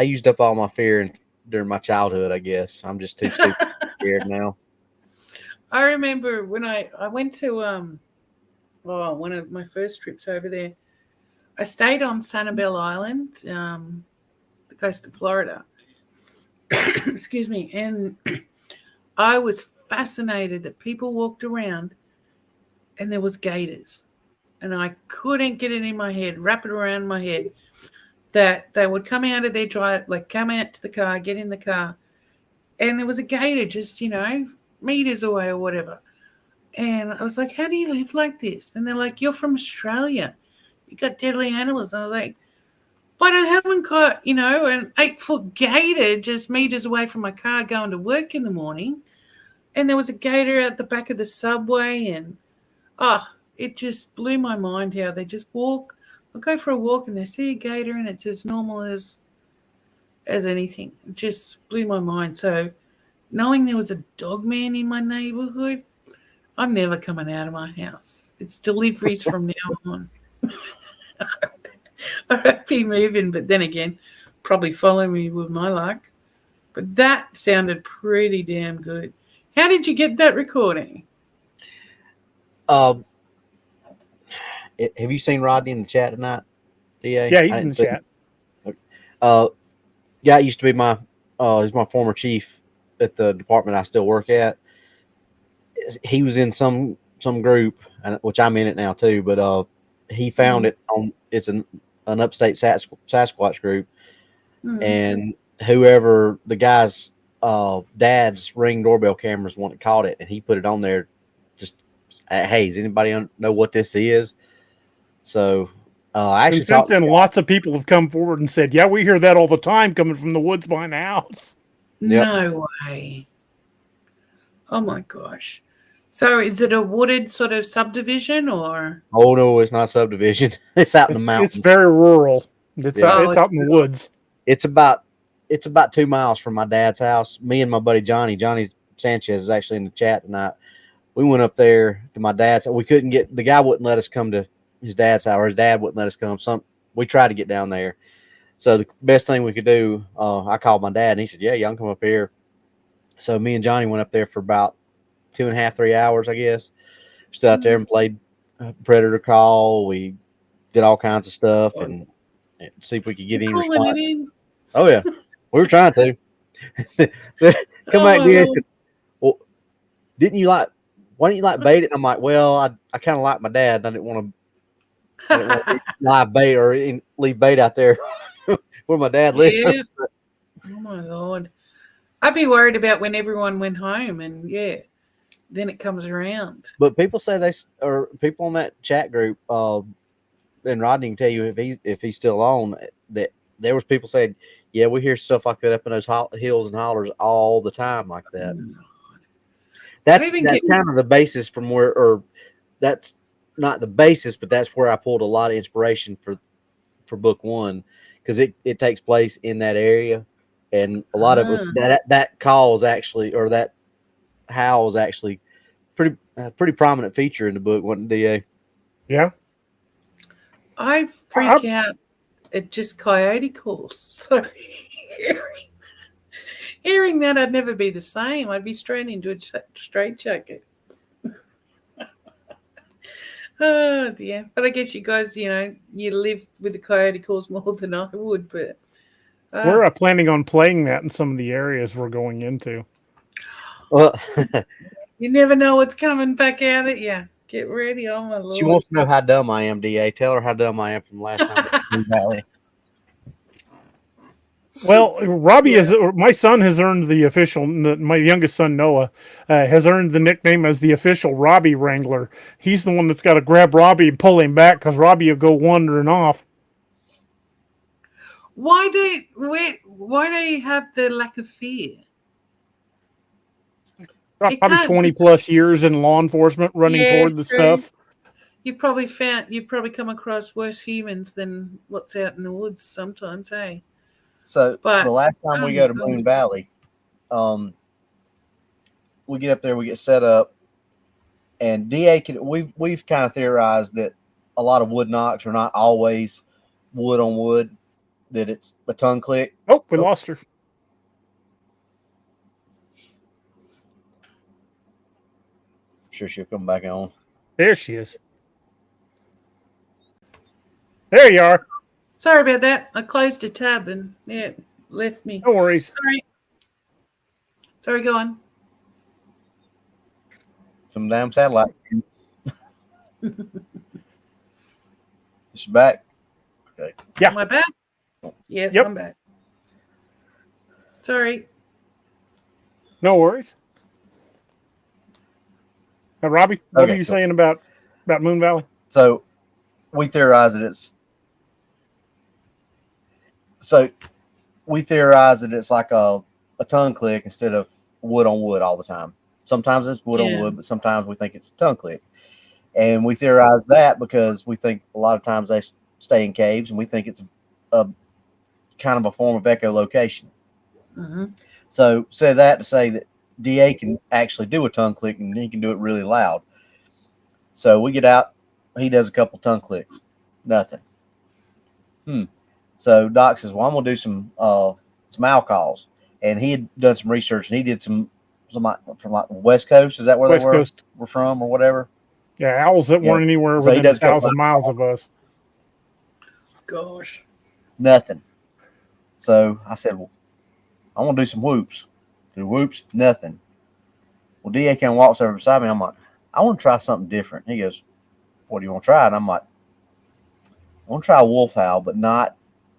used up all my fear during my childhood. I guess I'm just too stupid scared now. I remember when I went to one of my first trips over there. I stayed on Sanibel Island, the coast of Florida. Excuse me. And I was fascinated that people walked around and there was gators. And I couldn't get it in my head, wrap it around my head, that they would come out of their drive, like come out to the car, get in the car, and there was a gator just, meters away or whatever. And I was like, how do you live like this? And they're like, you're from Australia. You got deadly animals. And I was like, but I haven't got, an 8-foot gator just meters away from my car going to work in the morning. And there was a gator at the back of the subway. And, it just blew my mind how they just walk. I'll go for a walk and they see a gator and it's as normal as anything. It just blew my mind. So knowing there was a dog man in my neighborhood, I'm never coming out of my house. It's deliveries from now on. I hope he moving, but then again, probably follow me with my luck. But that sounded pretty damn good. How did you get that recording? Have you seen Rodney in the chat tonight, DA? Yeah, he's in the chat. Guy used to be he's my former chief at the department I still work at. He was in some group, which I'm in it now too, but he found it on, it's an upstate Sasquatch group, and whoever the guy's dad's Ring doorbell cameras one that caught it, and he put it on there. Just, hey, does anybody know what this is? So actually, and since then, lots of people have come forward and said, yeah, we hear that all the time coming from the woods behind the house. Yep. No way. Oh my gosh. So is it a wooded sort of subdivision or? Oh no, it's not a subdivision. It's out in the mountains. It's very rural. It's out in the woods. It's about 2 miles from my dad's house. Me and my buddy Johnny Sanchez is actually in the chat tonight. We went up there to my dad's. We couldn't get, the guy wouldn't let us come to his dad's house, or his dad wouldn't let us come. We tried to get down there. So the best thing we could do, I called my dad and he said, yeah, y'all can come up here. So me and Johnny went up there for about 2.5, 3 hours, I guess. Stood out there and played Predator Call. We did all kinds of stuff and see if we could get any response. Oh yeah, we were trying to. Come back to us. Well, why didn't you like bait it? And I'm like, well, I kind of like my dad. I didn't want to live bait or leave bait out there where my dad lived. Yeah. Oh my Lord. I'd be worried about when everyone went home and then it comes around. But people say people on that chat group, and Rodney can tell you if he's still on, that there was people saying, yeah, we hear stuff like that up in those hills and hollers all the time like that. That's kind of the basis from where, or that's not the basis, but that's where I pulled a lot of inspiration for book one, because it takes place in that area, and a lot of it was that call is actually, or that howl is actually pretty prominent feature in the book, wasn't it, DA? Yeah. I freak out at just coyote calls. So hearing that, I'd never be the same. I'd be straight into a straight jacket. Oh dear. But I guess you guys, you live with the coyote calls more than I would. But we're planning on playing that in some of the areas we're going into. Well, you never know what's coming back at it. Yeah. Get ready. Oh my Lord. She wants to know how dumb I am, DA. Tell her how dumb I am from last time. Well, Robbie my son has earned the official, my youngest son, Noah, has earned the nickname as the official Robbie Wrangler. He's the one that's got to grab Robbie and pull him back because Robbie will go wandering off. Why do you have the lack of fear? Probably 20 plus years in law enforcement running toward the stuff. You've probably come across worse humans than what's out in the woods sometimes, hey? So the last time we go to Moon Valley, we get up there, we get set up, and DA we've kind of theorized that a lot of wood knocks are not always wood on wood, that it's a tongue click. Oh, we lost her. Sure she'll come back on. There she is. There you are. Sorry about that. I closed a tab and it left me. No worries. Sorry, go on. Some damn satellites. She's back. Okay. Yeah. Am I back? Yeah, Yep. I'm back. Sorry. No worries. Now, Robbie, what Okay, are you cool. saying about Moon Valley? So we theorize that it's like a tongue click instead of wood on wood all the time. Sometimes it's wood on Yeah. wood, but sometimes we think it's a tongue click. And we theorize that because we think a lot of times they stay in caves, and we think it's a kind of a form of echolocation. Mm-hmm. So say that to say that DA can actually do a tongue click, and he can do it really loud. So we get out, he does a couple tongue clicks, nothing. So Doc says, "Well, I'm gonna do some owl calls," and he had done some research, and he did some from like the West Coast. Is that where West they Coast. were from, or whatever? Yeah, owls that Yeah. weren't anywhere So he within does a couple 1,000 miles of us. Gosh. Nothing. So I said, "Well, I want to do some whoops." Do whoops, nothing. Well, DA kind of walks over beside me. I'm like, "I want to try something different." He goes, "What do you want to try?" And I'm like, "I want to try a wolf howl, but not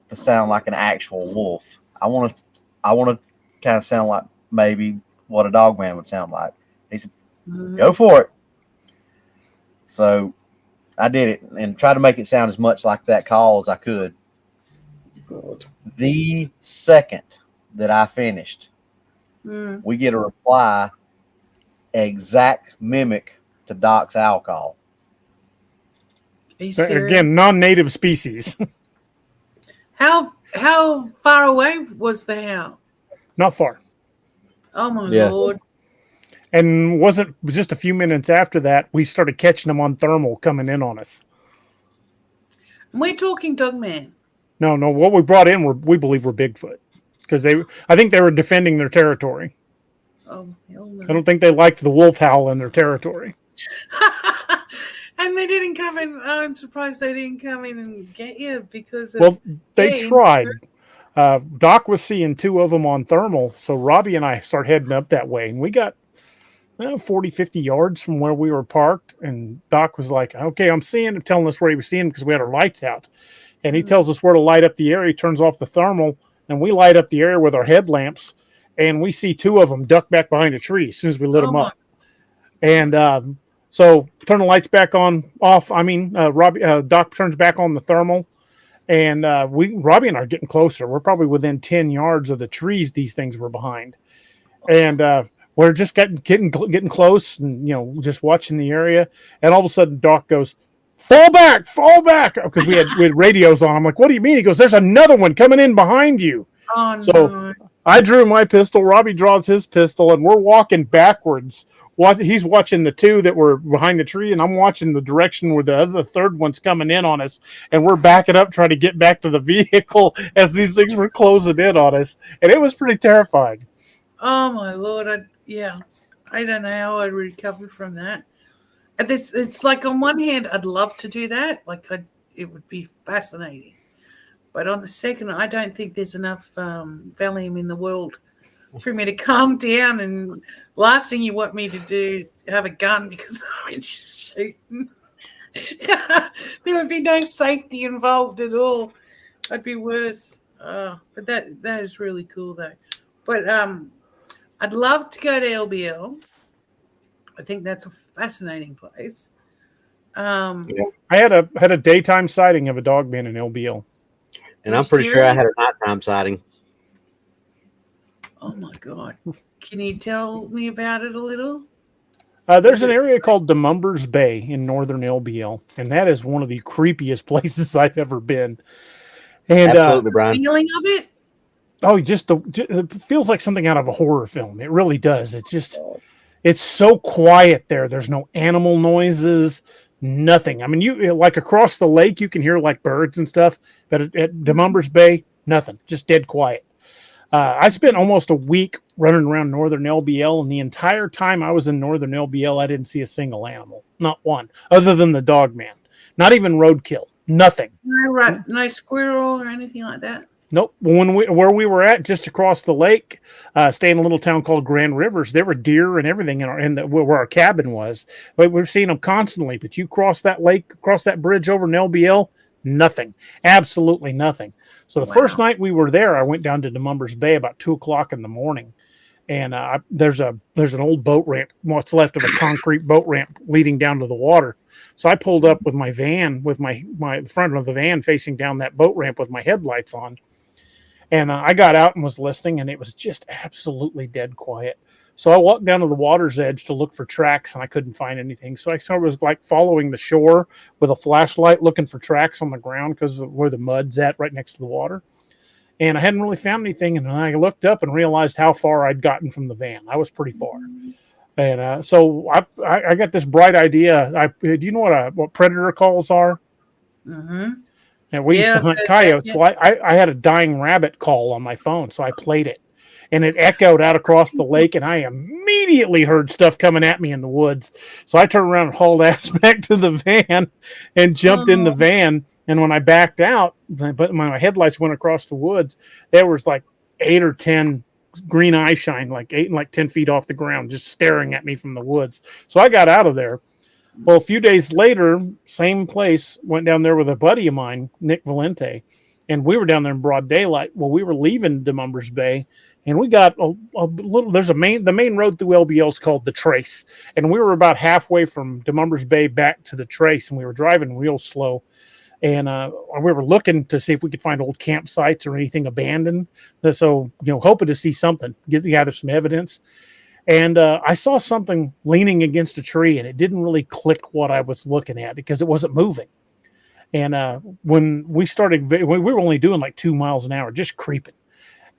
to sound like an actual wolf. I want to kind of sound like maybe what a dog man would sound like." He said, Mhm. "Go for it." So I did it and tried to make it sound as much like that call as I could. God. The second that I finished, Mm. we get a reply exact mimic to Doc's owl call. Are you So, serious? again, non-native species. How far away was the howl? Not far. Oh my Yeah. Lord. And wasn't just a few minutes after that, we started catching them on thermal coming in on us. And we're talking Dogman. No, what we brought in we believe were Bigfoot. Because I think they were defending their territory. Oh hell no. I don't think they liked the wolf howl in their territory. And they didn't come in. I'm surprised they didn't come in and get you because of Well, they Yeah, tried. Doc was seeing two of them on thermal, so Robbie and I start heading up that way, and we got 40, 50 yards from where we were parked, and Doc was like, "Okay, I'm seeing him," telling us where he was seeing him because we had our lights out, and he tells us where to light up the area. He turns off the thermal, and we light up the area with our headlamps, and we see two of them duck back behind a tree as soon as we lit them my- up. And so turn the lights back off. Doc turns back on the thermal, and Robbie and I are getting closer. We're probably within 10 yards of the trees these things were behind, and we're just getting close, and just watching the area. And all of a sudden, Doc goes, fall back!" Because we had radios on. I'm like, "What do you mean?" He goes, "There's another one coming in behind you." Oh So no. I drew my pistol. Robbie draws his pistol, and we're walking backwards. He's watching the two that were behind the tree, and I'm watching the direction where the third one's coming in on us. And we're backing up, trying to get back to the vehicle as these things were closing in on us. And it was pretty terrifying. Oh my Lord. I don't know how I'd recover from that. And it's like on one hand, I'd love to do that. It would be fascinating. But on the second, I don't think there's enough Valium in the world for me to calm down. And last thing you want me to do is have a gun because I'm in shooting. There would be no safety involved at all. I'd be worse. But that is really cool though. But I'd love to go to LBL. I think that's a fascinating place. I had a daytime sighting of a dog man in LBL. And I'm pretty sure I had a nighttime sighting. Oh my God. Can you tell me about it a little? There's an area called Demumbers Bay in northern LBL, and that is one of the creepiest places I've ever been. And Absolutely, Brian. Feeling of it? it feels like something out of a horror film. It really does. It's so quiet there. There's no animal noises, nothing. I mean, you like across the lake, you can hear like birds and stuff, but at Demumbers Bay, nothing. Just dead quiet. I spent almost a week running around northern LBL, and the entire time I was in northern LBL, I didn't see a single animal, not one, other than the dog man. Not even roadkill, nothing. No squirrel or anything like that? Nope. Where we were at, just across the lake, staying in a little town called Grand Rivers, there were deer and everything where our cabin was. But we're seeing them constantly. But you cross that lake, cross that bridge over in LBL, nothing. Absolutely nothing. So the first night we were there, I went down to Demumbers Bay about 2:00 in the morning, and there's an old boat ramp, what's left of a concrete boat ramp leading down to the water. So I pulled up with my van, with my front of the van facing down that boat ramp with my headlights on. And I got out and was listening, and it was just absolutely dead quiet. So I walked down to the water's edge to look for tracks, and I couldn't find anything. So I sort of was like following the shore with a flashlight, looking for tracks on the ground because of where the mud's at right next to the water. And I hadn't really found anything. And then I looked up and realized how far I'd gotten from the van. I was pretty far. And so I got this bright idea. Do you know what predator calls are? Mm-hmm. And we used to hunt coyotes. Yeah. Well, I had a dying rabbit call on my phone, so I played it. And it echoed out across the lake, and I immediately heard stuff coming at me in the woods. So I turned around and hauled ass back to the van and jumped in the van. And when I backed out, but my headlights went across the woods, there was like 8 or 10 green eye shine, like 10 feet off the ground, just staring at me from the woods. So I got out of there. Well, a few days later, same place, went down there with a buddy of mine, Nick Valente, and we were down there in broad daylight. Well, we were leaving Demumbers Bay, and we got a little. There's the main road through LBL is called the Trace, and we were about halfway from Demumbers Bay back to the Trace, and we were driving real slow, and we were looking to see if we could find old campsites or anything abandoned. So hoping to see something, gather some evidence. And I saw something leaning against a tree, and it didn't really click what I was looking at because it wasn't moving. And when we started, we were only doing like 2 miles an hour, just creeping.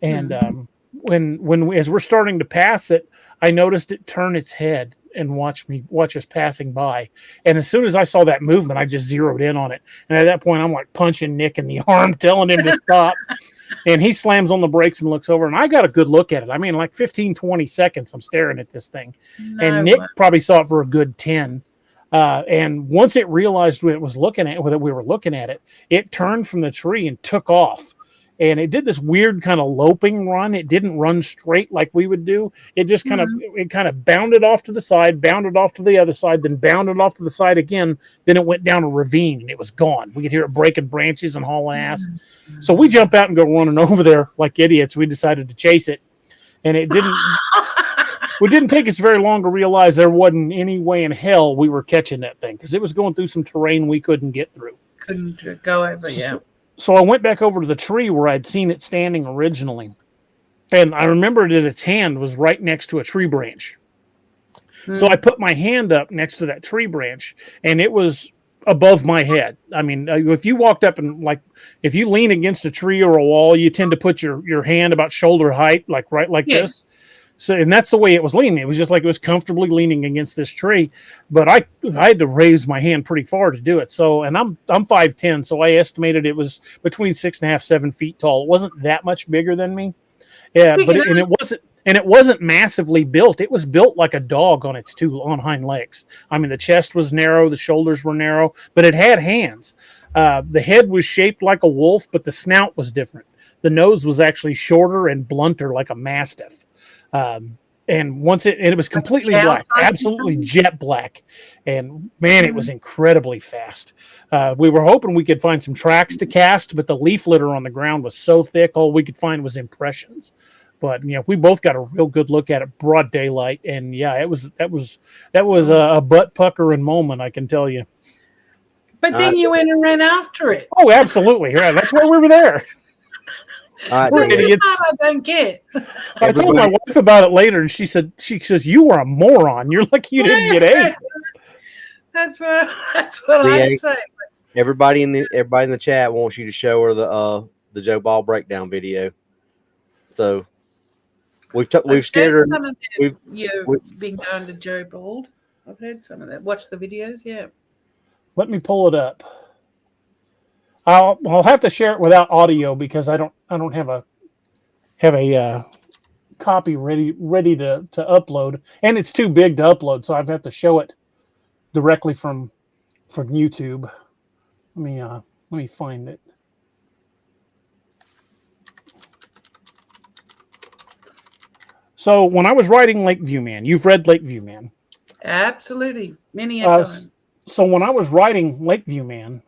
And as we're starting to pass it, I noticed it turn its head and watch us passing by. And as soon as I saw that movement, I just zeroed in on it. And at that point, I'm like punching Nick in the arm, telling him to stop. And he slams on the brakes and looks over, and I got a good look at it. I mean, like 15, 20 seconds, I'm staring at this thing. And Nick probably saw it for a good 10. And once it realized we were looking at it, it turned from the tree and took off. And it did this weird kind of loping run. It didn't run straight like we would do. It just kind of bounded off to the side, bounded off to the other side, then bounded off to the side again. Then it went down a ravine and it was gone. We could hear it breaking branches and hauling ass. So we jump out and go running over there like idiots. We decided to chase it, and it didn't. It didn't take us very long to realize there wasn't any way in hell we were catching that thing because it was going through some terrain we couldn't get through. Couldn't go over, yeah. So I went back over to the tree where I'd seen it standing originally. And I remembered that its hand was right next to a tree branch. So I put my hand up next to that tree branch, and it was above my head. I mean, if you walked up and if you lean against a tree or a wall, you tend to put your hand about shoulder height, like this. So, and that's the way it was leaning. It was just like it was comfortably leaning against this tree, but I had to raise my hand pretty far to do it. So, and I'm 5'10", so I estimated it was between 6.5, 7 feet tall. It wasn't that much bigger than me. Yeah, but it wasn't massively built. It was built like a dog on its on hind legs. I mean, the chest was narrow, the shoulders were narrow, but it had hands. The head was shaped like a wolf, but the snout was different. The nose was actually shorter and blunter, like a mastiff. And once it was completely black, absolutely jet black. And man, it was incredibly fast. We were hoping we could find some tracks to cast, but the leaf litter on the ground was so thick, all we could find was impressions. But we both got a real good look at it, broad daylight, and that was a butt puckering moment, I can tell you. But then you went and ran after it. Oh, absolutely, yeah. That's why we were there. We're idiots. I don't get. I told my wife about it later, and she says you were a moron. You're lucky you didn't get eight. That's what I'd say. Everybody in the chat wants you to show her the Joe Ball breakdown video. So we've scared her. Some of that, you've been going to Joe Bald. I've heard some of that. Watch the videos, yeah. Let me pull it up. I'll have to share it without audio because I don't have a copy ready to upload, and it's too big to upload, so I have to show it directly from YouTube. Let me find it. So when I was writing Lakeview Man, you've read Lakeview Man. Absolutely, many a time. So when I was writing Lakeview Man,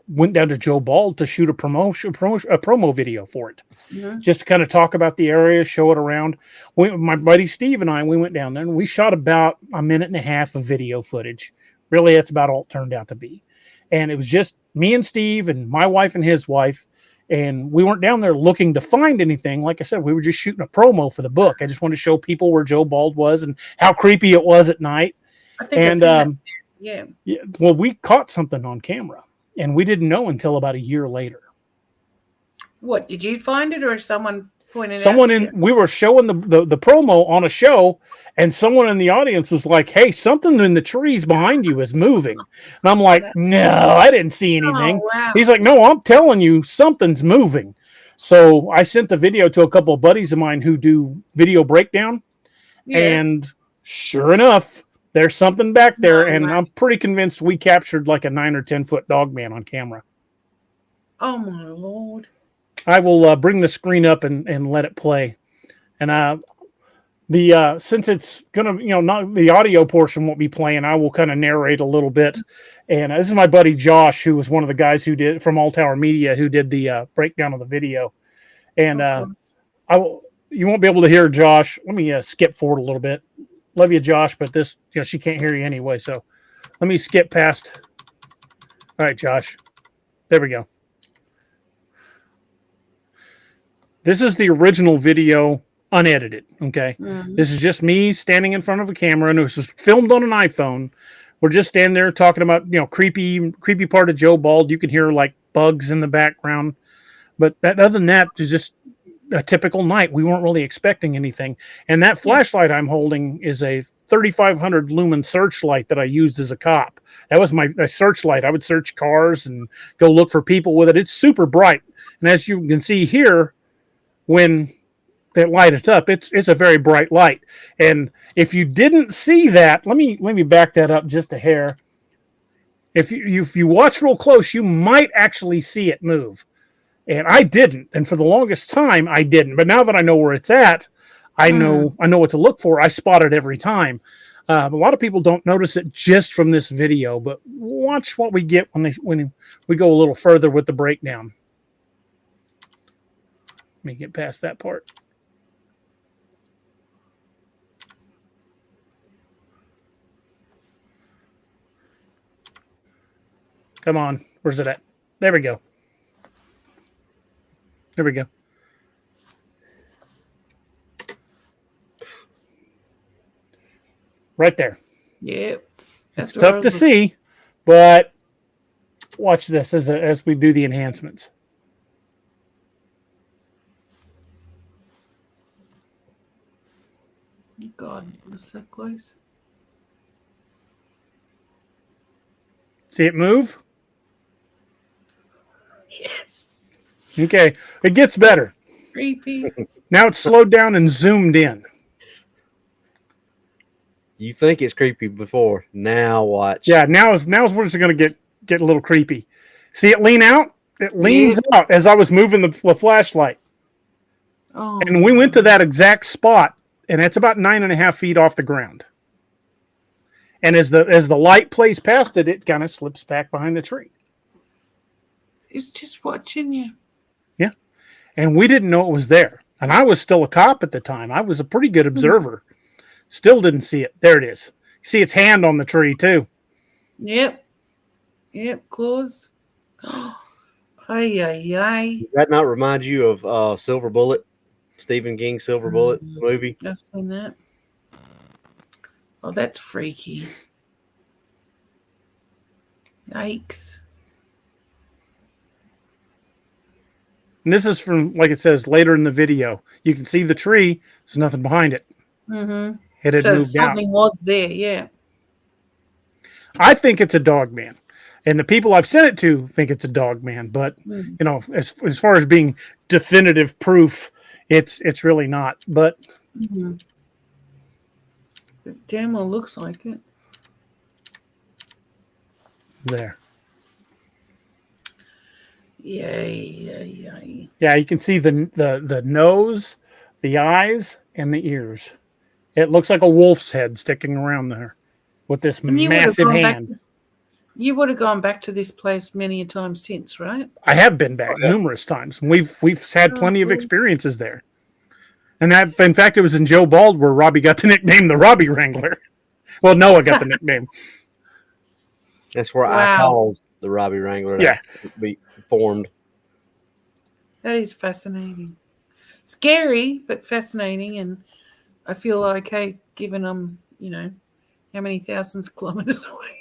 went down to Joe Bald to shoot a promo video for it. Mhm. Just to kind of talk about the area, show it around. My buddy Steve and I, we went down there and we shot about a minute and a half of video footage. Really, that's about all it turned out to be. And it was just me and Steve and my wife and his wife. And we weren't down there looking to find anything. Like I said, we were just shooting a promo for the book. I just wanted to show people where Joe Bald was and how creepy it was at night. I think And I've seen it. Yeah. well, we caught something on camera and we didn't know until about a year later. What, did you find it or someone pointed Someone out? in we were showing the promo on a show, and someone in the audience was like, "Hey, something in the trees behind you is moving." And I'm like, "No, I didn't see anything." Oh, wow. He's like, "No, I'm telling you, something's moving." So I sent the video to a couple of buddies of mine who do video breakdown, Yeah. and sure enough, there's something back there, Oh, and wow. I'm pretty convinced we captured like a 9 or 10 foot dog man on camera. Oh my Lord. I will bring the screen up and let it play. And since it's gonna, not the audio portion won't be playing, I will kind of narrate a little bit. And this is my buddy Josh, who was one of the guys who did from All Tower Media, who did the breakdown of the video. And Okay. you won't be able to hear Josh. Let me skip forward a little bit. Love you, Josh, but this, she can't hear you anyway. So let me skip past. All right, Josh. There we go. This is the original video, unedited. Okay. Mhm. This is just me standing in front of a camera, and it was just filmed on an iPhone. We're just standing there talking about, creepy part of Joe Bald. You can hear like bugs in the background, but other than that, it's just a typical night. We weren't really expecting anything. And that flashlight I'm holding is a 3,500 lumen searchlight that I used as a cop. That was my searchlight. I would search cars and go look for people with it. It's super bright. And as you can see here, when they light it up, it's a very bright light. And if you didn't see that, let me back that up just a hair. If you watch real close, you might actually see it move. And I didn't. And for the longest time, I didn't. But now that I know where it's at, I know what to look for. I spot it every time. A lot of people don't notice it just from this video, but watch what we get when we go a little further with the breakdown. Let me get past that part. Come on. Where's it at? There we go. There we go. Right there. Yep. It's tough to see, but watch this as we do the enhancements. God, was so close. See it move? Yes. Okay. It gets better. Creepy. Now it's slowed down and zoomed in. You think it's creepy before. Now watch. Yeah, now is where it's going to get a little creepy. See it lean out? It leans out as I was moving the flashlight. Oh. And we went to that exact spot, and it's about 9.5 feet off the ground. And as the light plays past it, it kind of slips back behind the tree. It's just watching you. Yeah. And we didn't know it was there. And I was still a cop at the time. I was a pretty good observer. Still didn't see it. There it is. You see its hand on the tree, too. Yep. Yep. Claws. Ay, ay, ay. Does that not remind you of Silver Bullet? Stephen King's Silver Bullet movie? I've seen that. Oh, that's freaky. Yikes. And this is from, like it says, later in the video. You can see the tree. There's nothing behind it. Mm-hmm. It had So moved out. something was there, yeah. I think it's a dog man. And the people I've sent it to think it's a dog man. But, as far as being definitive proof, it's really not. But It damn well looks like it. there. Yay, yay, yay. Yeah, you can see the nose, the eyes, and the ears. It looks like a wolf's head sticking around there with this And you would have massive gone back- hand. You would have gone back to this place many a time since, right? I have been back numerous times. We've had plenty of experiences there. And that, in fact, it was in Joe Bald where Robbie got the nickname the Robbie Wrangler. Well, Noah got the nickname. That's where I caused the Robbie Wrangler to be formed. That is fascinating. Scary, but fascinating. And I feel okay given I'm, how many thousands of kilometers away.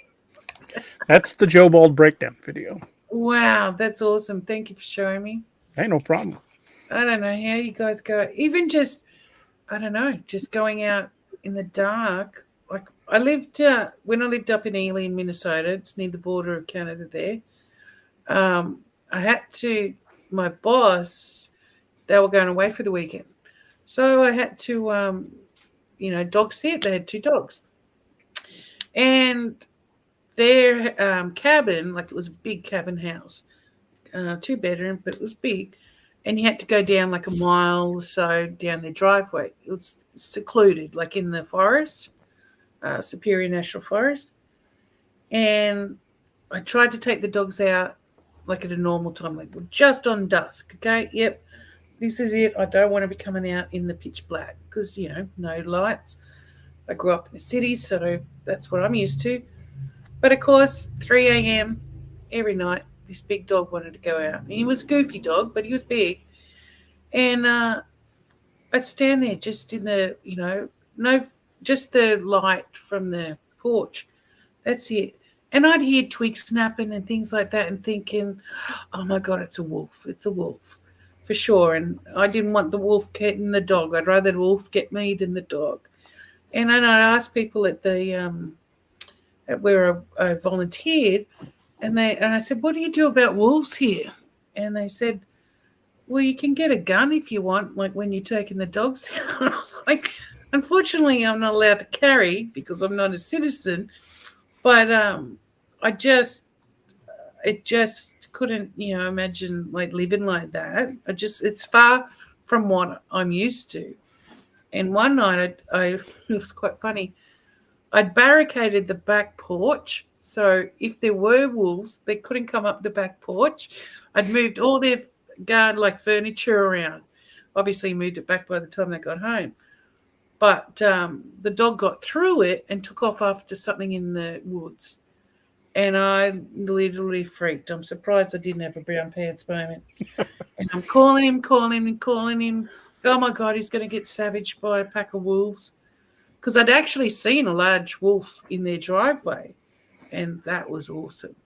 That's the Joe Bald breakdown video. Wow, that's awesome. Thank you for showing me. Ain't no problem. I don't know how you guys go. Even just, I don't know, just going out in the dark. Like I lived, when I lived up in Ely in Minnesota, it's near the border of Canada there. I had to, my boss, they were going away for the weekend. So I had to, dog sit. They had 2 dogs. And their cabin, like it was a big cabin house, 2-bedroom, but it was big. And you had to go down like a mile or so down their driveway. It was secluded, like in the forest, Superior National Forest. And I tried to take the dogs out like at a normal time, like just on dusk. Okay, yep, this is it. I don't want to be coming out in the pitch black because, no lights. I grew up in the city, so that's what I'm used to. But, of course, 3 a.m. every night, this big dog wanted to go out. And he was a goofy dog, but he was big. And I'd stand there just in the, just the light from the porch. That's it. And I'd hear twigs snapping and things like that and thinking, oh, my God, it's a wolf. It's a wolf for sure. And I didn't want the wolf getting the dog. I'd rather the wolf get me than the dog. And then I'd ask people at the where I volunteered, and I said, what do you do about wolves here? And they said, well, you can get a gun if you want, like when you're taking the dogs out. I was like, unfortunately, I'm not allowed to carry because I'm not a citizen. But I just couldn't, imagine like living like that. It's far from what I'm used to. And one night, it was quite funny. I'd barricaded the back porch, so if there were wolves, they couldn't come up the back porch. I'd moved all their garden furniture around. Obviously, moved it back by the time they got home. But the dog got through it and took off after something in the woods. And I literally freaked. I'm surprised I didn't have a brown pants moment. And I'm calling him. Oh, my God, he's going to get savaged by a pack of wolves. Because I'd actually seen a large wolf in their driveway, and that was awesome.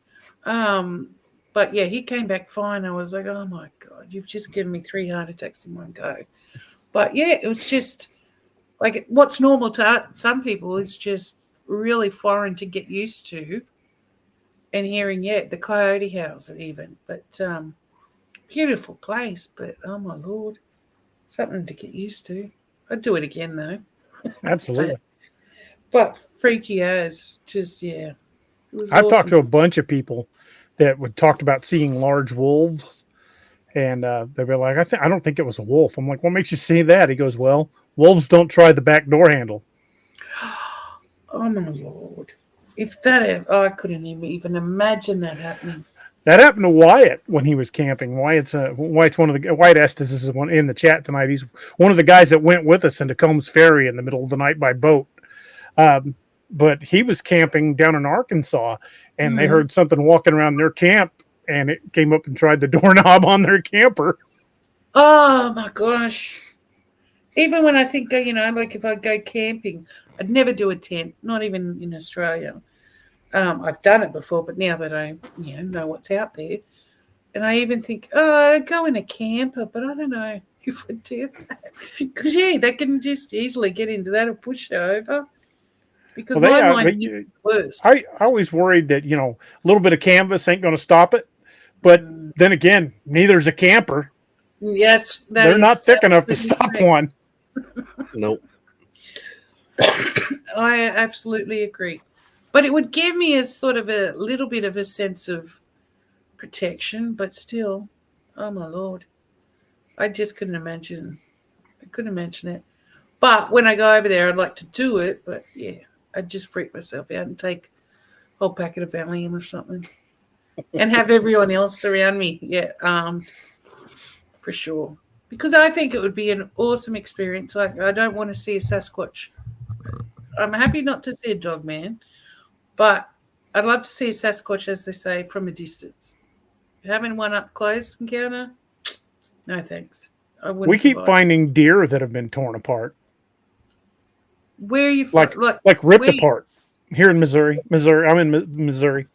But, yeah, he came back fine. I was like, oh, my God, you've just given me 3 heart attacks in one go. But, yeah, it was just like what's normal to some people is just really foreign to get used to. And hearing, the coyote howls even. But beautiful place, but, oh, my Lord, something to get used to. I'd do it again, though. Absolutely. But freaky as, just, It was I've awesome. talked to a bunch of people that would talked about seeing large wolves, and they were like, I don't think it was a wolf. I'm like, what makes you say that? He goes, well, wolves don't try the back door handle. Oh, my Lord. If that, I couldn't even imagine that happening. That happened to Wyatt when he was camping. Wyatt's one of the Wyatt Estes is one in the chat tonight. He's one of the guys that went with us into Combs Ferry in the middle of the night by boat. But he was camping down in Arkansas, and they heard something walking around their camp, and it came up and tried the doorknob on their camper. Oh my gosh! Even when I think, like if I go camping, I'd never do a tent, not even in Australia. I've done it before, but now that I know what's out there, and I even think, I'd go in a camper, but I don't know if I'd do that because they can just easily get into that or push it over. Because my mind is the worst. I always worried that a little bit of canvas ain't going to stop it, but then again, neither's a camper. Yeah, they're not thick enough to stop one. Nope. I absolutely agree. But it would give me a sort of a little bit of a sense of protection, but still, oh my Lord. I just couldn't imagine. I couldn't imagine it. But when I go over there, I'd like to do it, but I'd just freak myself out and take whole packet of Valium or something, and have everyone else around me, armed, for sure. Because I think it would be an awesome experience. Like, I don't want to see a Sasquatch. I'm happy not to see a dog man, but I'd love to see a Sasquatch, as they say, from a distance. Having one up close encounter, no thanks. I wouldn't. We keep survive. finding deer that have been torn apart, Where are you like ripped apart. Here in Missouri. I'm in Missouri.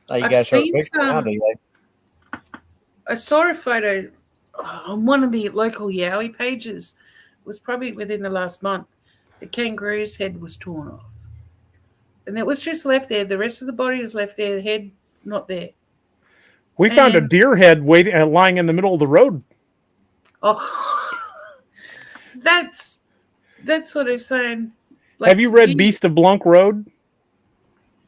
Oh, you I've guys show seen pictures now, some. do you? I saw a photo on one of the local Yowie pages. It was probably within the last month. The kangaroo's head was torn off. And it was just left there. The rest of the body was left there, the head not there. We found a deer head lying in the middle of the road. Oh, that's what I'm saying. Like, have you read Beast of Blanc Road?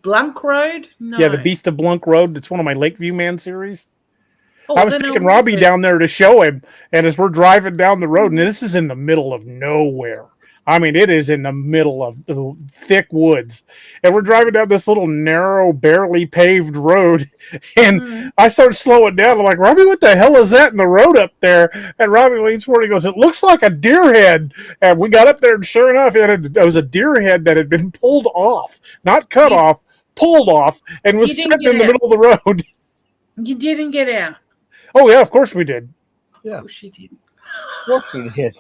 Blanc Road? No. Yeah, the Beast of Blanc Road. It's one of my Lakeview Man series. Oh, I was taking Robbie down there to show him, and as we're driving down the road, and this is in the middle of nowhere. I mean, it is in the middle of the thick woods, and we're driving down this little narrow, barely paved road, and I start slowing down. I'm like, Robbie, what the hell is that in the road up there? And Robbie leans forward and goes, it looks like a deer head. And we got up there, and sure enough, it was a deer head that had been pulled off, not cut off, pulled off, and was sitting in the middle of the road. You didn't get out. Oh, yeah, of course we did. Yeah. Oh, she did. Of course we did.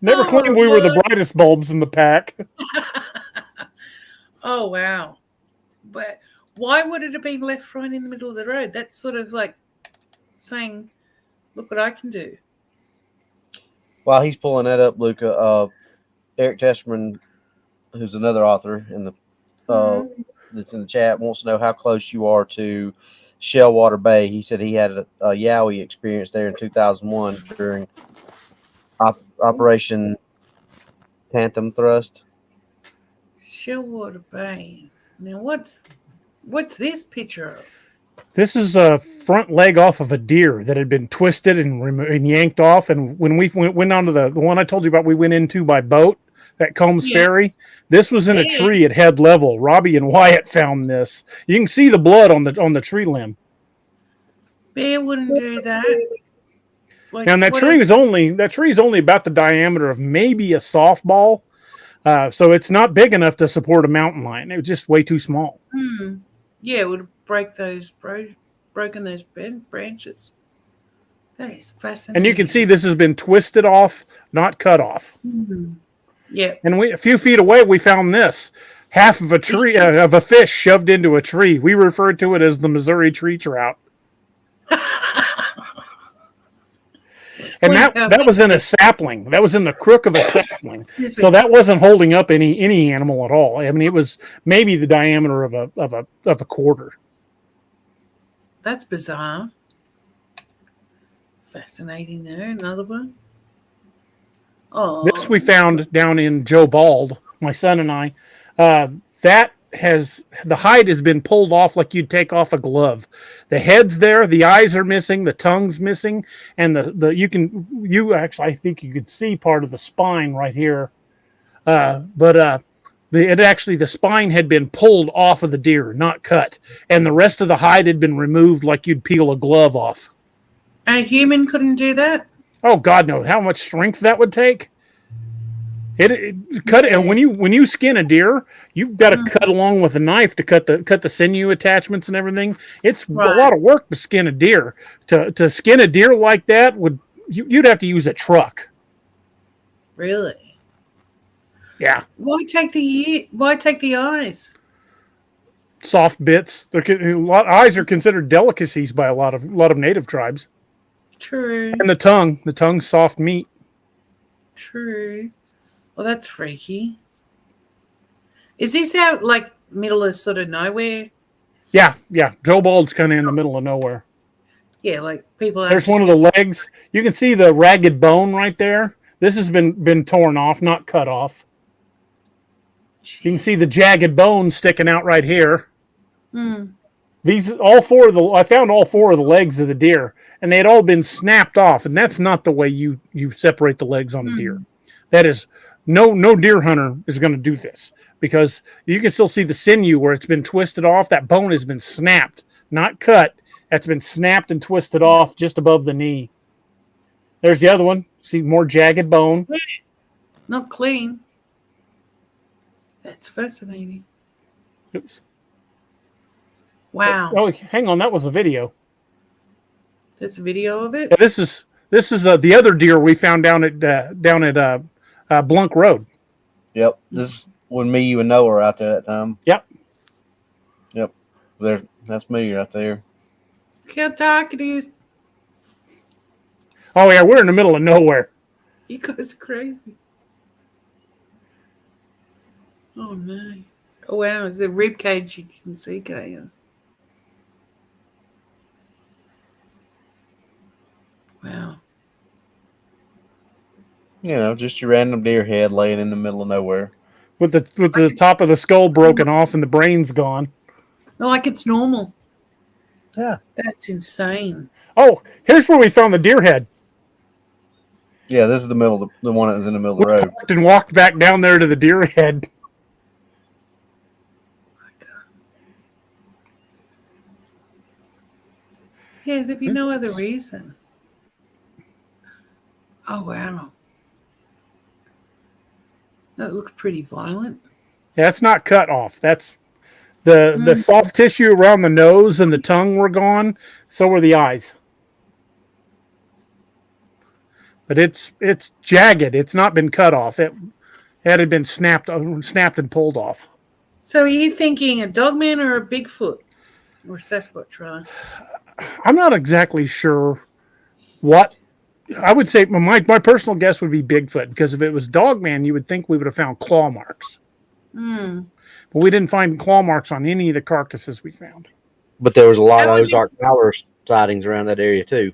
Never claimed we were the brightest bulbs in the pack. Oh, wow. But why would it have been left right in the middle of the road? That's sort of like saying, look what I can do. While he's pulling that up, Luka, Eric Chesterman, who's another author in the that's in the chat, wants to know how close you are to Shellwater Bay. He said he had a Yowie experience there in 2001 during Operation Tantum Thrust. Shellwater Bay. Now, what's this picture of? This is a front leg off of a deer that had been twisted and yanked off. And when we went on to the one I told you about, we went into by boat, that Combs Ferry. This was in a tree at head level. Robbie and Wyatt found this. You can see the blood on the tree limb. Bear wouldn't do that. Like, and that tree is only about the diameter of maybe a softball. So it's not big enough to support a mountain lion. It was just way too small. Yeah, it would have broken those branches. That is fascinating. And you can see this has been twisted off, not cut off. Yeah. And a few feet away, we found this. Half of a tree of a fish shoved into a tree. We referred to it as the Missouri tree trout. And that was in a sapling. That was in the crook of a sapling. So that wasn't holding up any animal at all. I mean, it was maybe the diameter of a quarter. That's bizarre. Fascinating there. Another one. Oh, this we found down in Joe Bald, my son and I. The hide has been pulled off like you'd take off a glove. The head's there, the eyes are missing, the tongue's missing, and I think you could see part of the spine right here. The spine had been pulled off of the deer, not cut, and the rest of the hide had been removed like you'd peel a glove off. And a human couldn't do that? Oh God, no! How much strength that would take? And when you skin a deer, you've got to cut along with a knife to cut the sinew attachments and everything. It's a lot of work to skin a deer. To skin a deer like that you'd have to use a truck. Really? Yeah. Why take the eyes? Soft bits. Eyes are considered delicacies by a lot of native tribes. True. And the tongue's soft meat. True. Well, that's freaky. Is this out like middle of sort of nowhere? Yeah. Joe Bald's kind of in the middle of nowhere. Yeah, like people. There's one of the legs. You can see the ragged bone right there. This has been torn off, not cut off. Jeez. You can see the jagged bone sticking out right here. I found all four of the legs of the deer, and they had all been snapped off. And that's not the way you separate the legs on a deer. That is no deer hunter is going to do this because you can still see the sinew where it's been twisted off. That bone has been snapped, not cut. That's been snapped and twisted off just above the knee. There's the other one. See, more jagged bone. Not clean. That's fascinating. Oops. Wow. Oh, hang on. That was a video. There's a video of it? Yeah, this is the other deer we found down at Blunk Road. Yep. This is when me, you, and Noah were out there that time. Yep. That's me right there. Look how dark it is. Oh yeah, we're in the middle of nowhere. You guys are crazy. Oh no. Oh wow, it's a rib cage you can see, can't you? Wow. Just your random deer head laying in the middle of nowhere. With the top of the skull broken off and the brain's gone. Like it's normal. Yeah. That's insane. Oh, here's where we found the deer head. Yeah, this is the one that was in the middle of the road. And walked back down there to the deer head. Yeah, there'd be no other reason. Oh wow. That looked pretty violent. Yeah, it's not cut off. That's the soft tissue around the nose and the tongue were gone. So were the eyes. But it's jagged. It's not been cut off. It had been snapped and pulled off. So are you thinking a dogman or a Bigfoot? Or Sasquatch, rather? I'm not exactly sure what. I would say my personal guess would be Bigfoot, because if it was Dogman, you would think we would have found claw marks. But we didn't find claw marks on any of the carcasses we found. But there was a lot of Ozark Prowler sightings around that area too.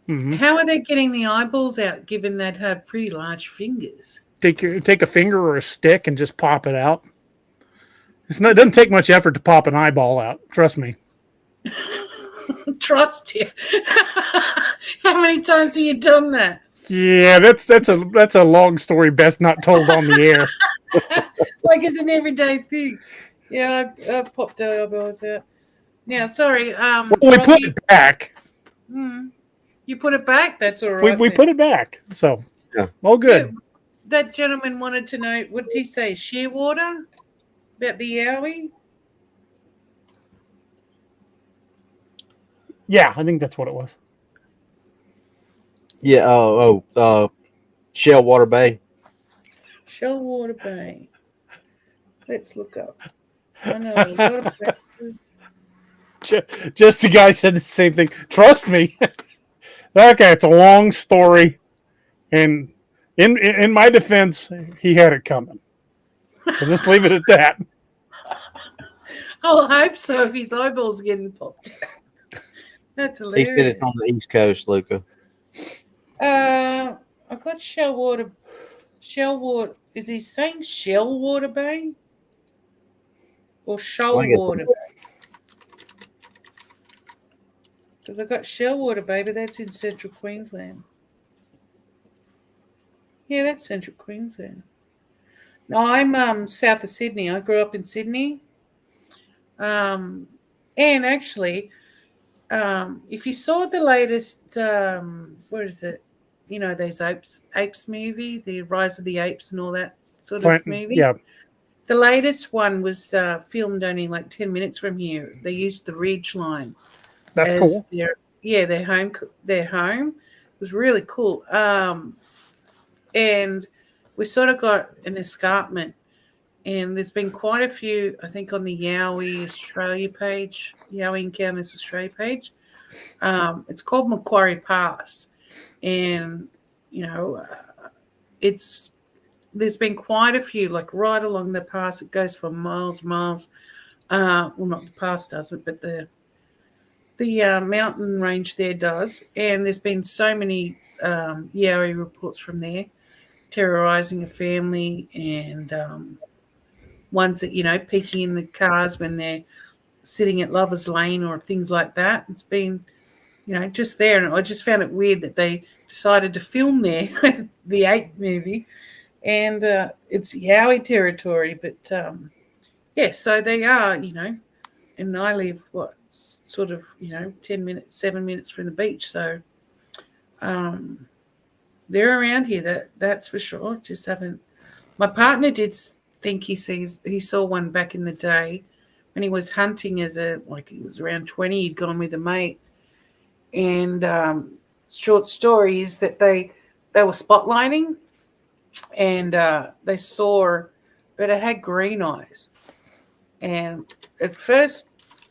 Mm-hmm. How are they getting the eyeballs out, given they'd have pretty large fingers? Take a finger or a stick and just pop it out. It doesn't take much effort to pop an eyeball out. Trust me. Trust you. How many times have you done that? Yeah, that's a long story best not told on the air. Like it's an everyday thing. Yeah, I popped the eyeballs out. Yeah, sorry. We put it back. You put it back? That's all right. We put it back. So, yeah. All good. Yeah, that gentleman wanted to know, what did he say? Shearwater? About the yowie? Yeah, I think that's what it was. Yeah. Shellwater Bay. Shellwater Bay. Let's look up. I know a lot of places. Just the guy said the same thing. Trust me. Okay, it's a long story, and in my defense, he had it coming. I'll just leave it at that. I hope so. If his eyeballs getting popped out. That's hilarious. He said it's on the East Coast, Luka. I got Shellwater. Is he saying Shellwater Bay or Shoalwater Bay? Because I got Shellwater Bay, but that's in central Queensland. Yeah, that's central Queensland. No, I'm south of Sydney. I grew up in Sydney. And actually, if you saw the latest, what is it? You know, those apes movie, the Rise of the Apes and all that sort of movie. Yeah. The latest one was filmed only like 10 minutes from here. They used the Ridge Line. That's cool. Their home. It was really cool. And we sort of got an escarpment. And there's been quite a few, I think, on the Yowie Australia page, Yowie Encounters Australia page. It's called Macquarie Pass. And, you know, there's been quite a few, like right along the pass. It goes for miles and miles. Well, not the pass does it, but the mountain range there does. And there's been so many Yowie reports from there, terrorizing a family and ones that, you know, peeking in the cars when they're sitting at Lover's Lane or things like that. It's been, you know, just there. And I just found it weird that they decided to film there, the 8 movie, and it's Yowie territory. But yeah, so they are, and I live sort of 10 minutes, 7 minutes from the beach, so they're around here. That's for sure. Just haven't. My partner did think he saw one back in the day when he was hunting he was around 20. He'd gone with a mate, and short story is that they were spotlighting, and they saw, but it had green eyes. And at first,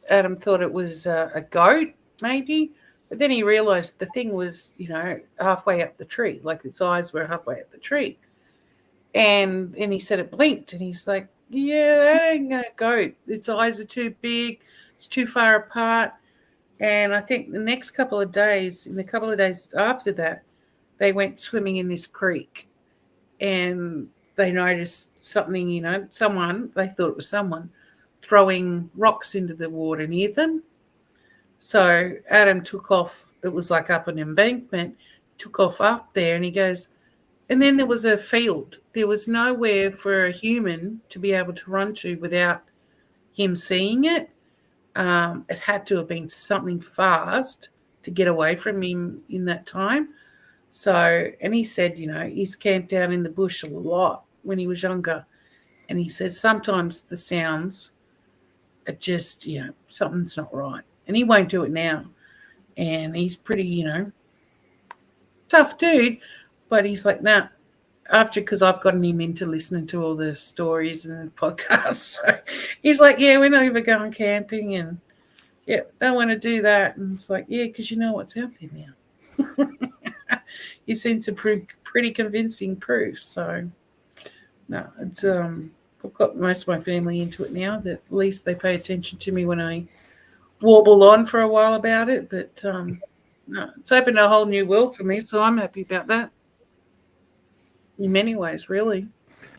Adam thought it was a goat, maybe, but then he realized the thing was, halfway up the tree, like its eyes were halfway up the tree. And he said it blinked, and he's like, yeah, that ain't going to go. Its eyes are too big. It's too far apart. And I think in the couple of days after that, they went swimming in this creek, and they noticed something, they thought it was someone throwing rocks into the water near them. So Adam took off. It was like up an embankment, took off up there, and he goes, and then there was a field. There was nowhere for a human to be able to run to without him seeing it. It had to have been something fast to get away from him in that time. So, and he said, he's camped out in the bush a lot when he was younger. And he said sometimes the sounds are just, something's not right. And he won't do it now. And he's pretty, tough dude. But he's like, nah, because I've gotten him into listening to all the stories and podcasts. So he's like, yeah, we're not even going camping, and yeah, don't want to do that. And it's like, yeah, because you know what's out there now. You seem to prove pretty convincing proof. So no, it's I've got most of my family into it now. That at least they pay attention to me when I warble on for a while about it. But no, it's opened a whole new world for me, so I'm happy about that. In many ways, really.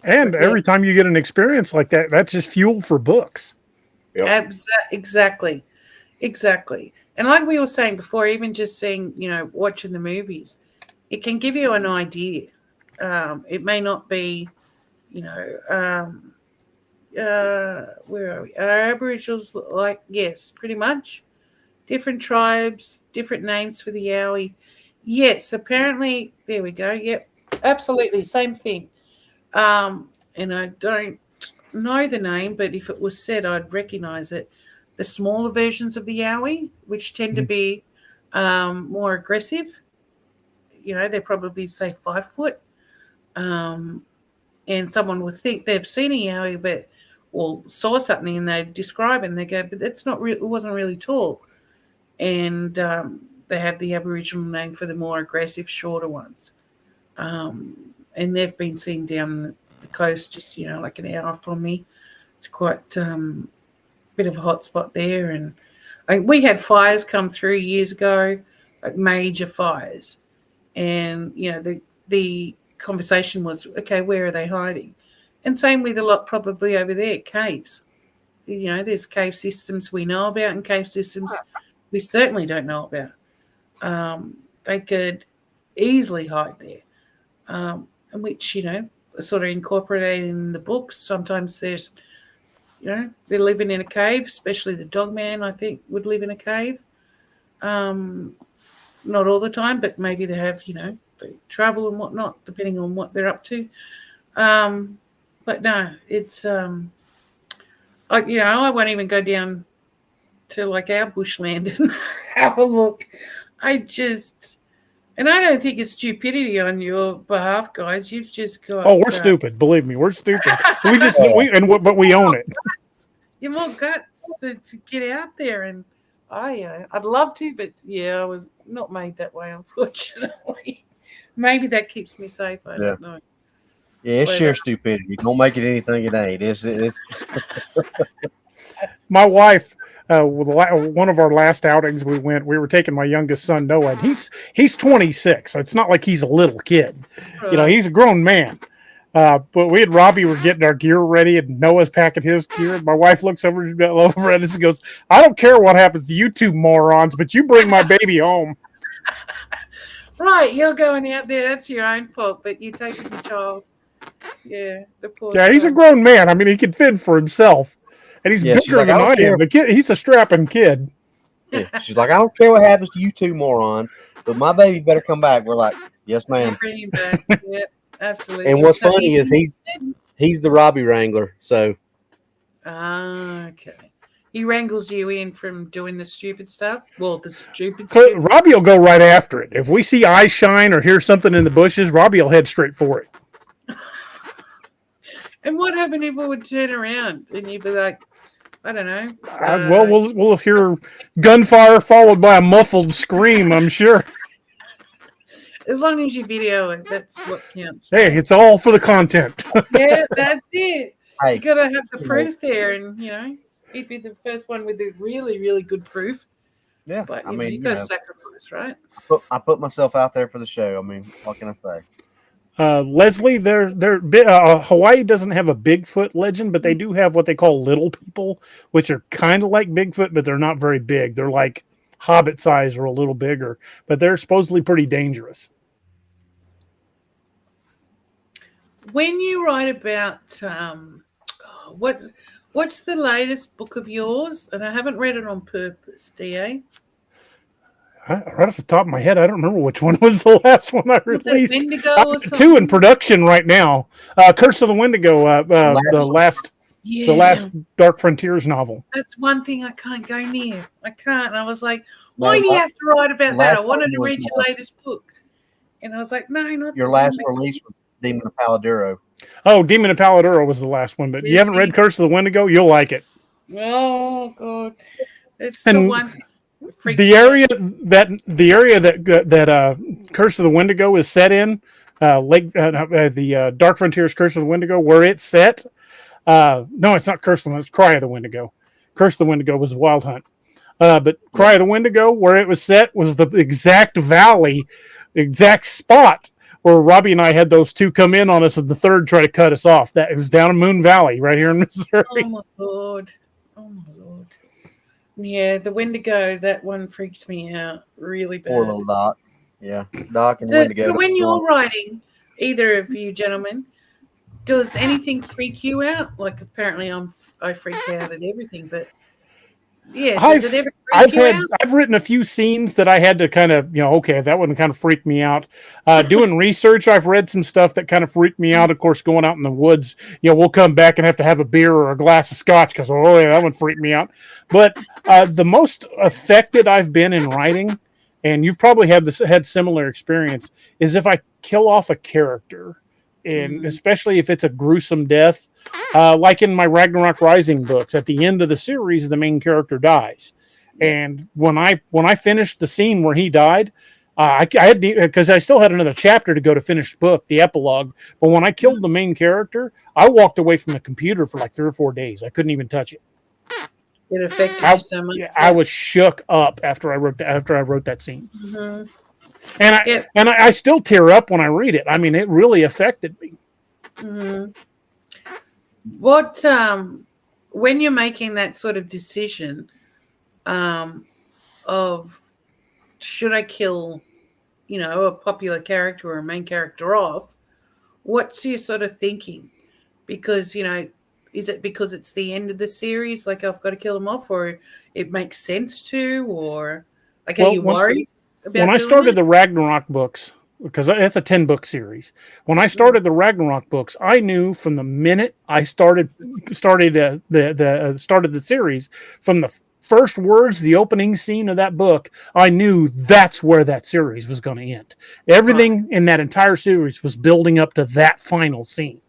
And every time you get an experience like that, that's just fuel for books. Yep. Exactly. And like we were saying before, even just seeing, watching the movies, it can give you an idea. It may not be, where are we? Are Aboriginals yes, pretty much. Different tribes, different names for the Yowie. Yes, apparently, there we go. Yep. Absolutely, same thing. And I don't know the name, but if it was said, I'd recognize it. The smaller versions of the Yowie, which tend to be more aggressive, they're probably, say, 5 foot. And someone would think they've seen a Yowie, or saw something, and they describe it, and they go, but that's not real. It wasn't really tall. And they have the Aboriginal name for the more aggressive, shorter ones. And they've been seen down the coast, just like an hour from me. It's quite a bit of a hot spot there. And we had fires come through years ago, like major fires, and the conversation was, okay, where are they hiding? And same with a lot probably over there, caves. There's cave systems we know about, and cave systems we certainly don't know about. They could easily hide there. Which, are sort of incorporated in the books. Sometimes there's, they're living in a cave, especially the dog man, I think, would live in a cave. Not all the time, but maybe they have, they travel and whatnot, depending on what they're up to. But no, it's, I won't even go down to like our bushland and have a look. And I don't think it's stupidity on your behalf, guys. You've just got. Oh, we're stupid. Believe me, we're stupid. But we own it. You're more guts to get out there, and I'd love to, but I was not made that way, unfortunately. Maybe that keeps me safe. I don't know. Yeah, it's sheer stupidity. Don't make it anything it ain't. It's My wife. One of our last outings we were taking my youngest son Noah, and he's 26, so it's not like he's a little kid. Right. He's a grown man. But we and Robbie were getting our gear ready, and Noah's packing his gear. And my wife looks over at us and goes, "I don't care what happens to you two morons, but you bring my baby home." Right, you're going out there. That's your own fault, but you're taking the child. Yeah, the poor Yeah, he's a son. grown man. I mean, he can fend for himself, and he's Yeah, she's bigger like, than I I don't care. am. The kid, he's a strapping kid. Yeah. She's like, I don't care what happens to you two morons, but my baby better come back. We're like, yes, Yeah, ma'am. bring him back. Yeah, absolutely. And what's So funny is he's the Robbie Wrangler. So okay. He wrangles you in from doing the stupid stuff. Well, the stupid So stuff. Robbie will go right after it. If we see eyes shine or hear something in the bushes, Robbie will head straight for it. And what happened if it would turn around and you'd be like, I don't know. Well, we'll hear gunfire followed by a muffled scream, I'm sure. As long as you video it, that's what counts. Hey, it's all for the content. Yeah, that's it. Hey, You gotta have the you know. proof there, and he'd be the first one with the really, really good proof. Yeah, But I you mean, gotta sacrifice, right? I put myself out there for the show. I mean, what can I say? Leslie, Hawaii doesn't have a Bigfoot legend, but they do have what they call little people, which are kind of like Bigfoot, but they're not very big. They're like Hobbit size or a little bigger, but they're supposedly pretty dangerous. When you write about what's the latest book of yours? And I haven't read it on purpose, DA. Right off the top of my head, I don't remember which one was the last one I Was it released. Wendigo I've or got something? two in production right now. Curse of the Wendigo, the last Dark Frontiers novel. That's one thing I can't go near. I can't. I was like, why No, do you have to write about that? I last wanted one to was read your latest book. And I was like, no, not Your the last one that- release was Demon of Paladuro. Oh, Demon of Paladuro was the last one, but you Yes, haven't read Curse of the Wendigo? You'll like it. Oh God. It's And the one thing that freaks The me out. area that Curse of the Wendigo is set in, the Dark Frontiers Curse of the Wendigo, where it's set. No, it's not Curse of the Wendigo, it's Cry of the Wendigo. Curse of the Wendigo was Wild Hunt. But Cry of the Wendigo, where it was set, was the exact valley, exact spot where Robbie and I had those two come in on us, and the third try to cut us off. That it was down in Moon Valley, right here in Missouri. Oh my Lord. Oh my Lord. Yeah, the Wendigo, that one freaks me out really bad. Poor little Doc. Yeah, Doc and So Wendigo. when you're writing, either of you gentlemen, does anything freak you out? Like apparently I freak out at everything, but yeah, does it ever freak you out? I've written a few scenes that I had to kind of, okay, that one kind of freaked me out. Doing research, I've read some stuff that kind of freaked me out. Of course, going out in the woods, we'll come back and have to have a beer or a glass of scotch because, oh yeah, that one freaked me out. But the most affected I've been in writing, and you've probably had similar experience, is if I kill off a character, and especially if it's a gruesome death, like in my Ragnarok Rising books, at the end of the series, the main character dies. And when I finished the scene where he died, I had because I still had another chapter to go to finish the book, the epilogue. But when I killed the main character, I walked away from the computer for like 3 or 4 days. I couldn't even touch it. It affected you so much. I was shook up after I wrote that scene. Mm-hmm. And I still tear up when I read it. I mean, it really affected me. Mm-hmm. What when you're making that sort of decision of should I kill, a popular character or a main character off, what's your sort of thinking? Because, is it because it's the end of the series, like I've got to kill them off, or it makes sense to, or like are you worried about when I doing started it? the Ragnarok books, because it's a 10-book series. When I started the Ragnarok books, I knew from the minute I started the series, from the first words, the opening scene of that book, I knew that's where that series was going to end. Everything in that entire series was building up to that final scene.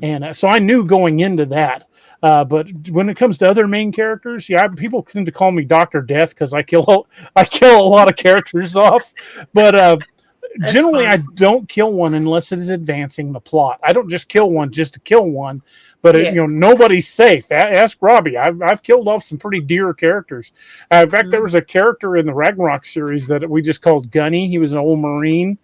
And so I knew going into that. But when it comes to other main characters, people tend to call me Dr. Death because I kill a lot of characters off. But generally, I don't kill one unless it is advancing the plot. I don't just kill one just to kill one. But nobody's safe. Ask Robbie. I've killed off some pretty dear characters. In fact, there was a character in the Ragnarok series that we just called Gunny. He was an old Marine.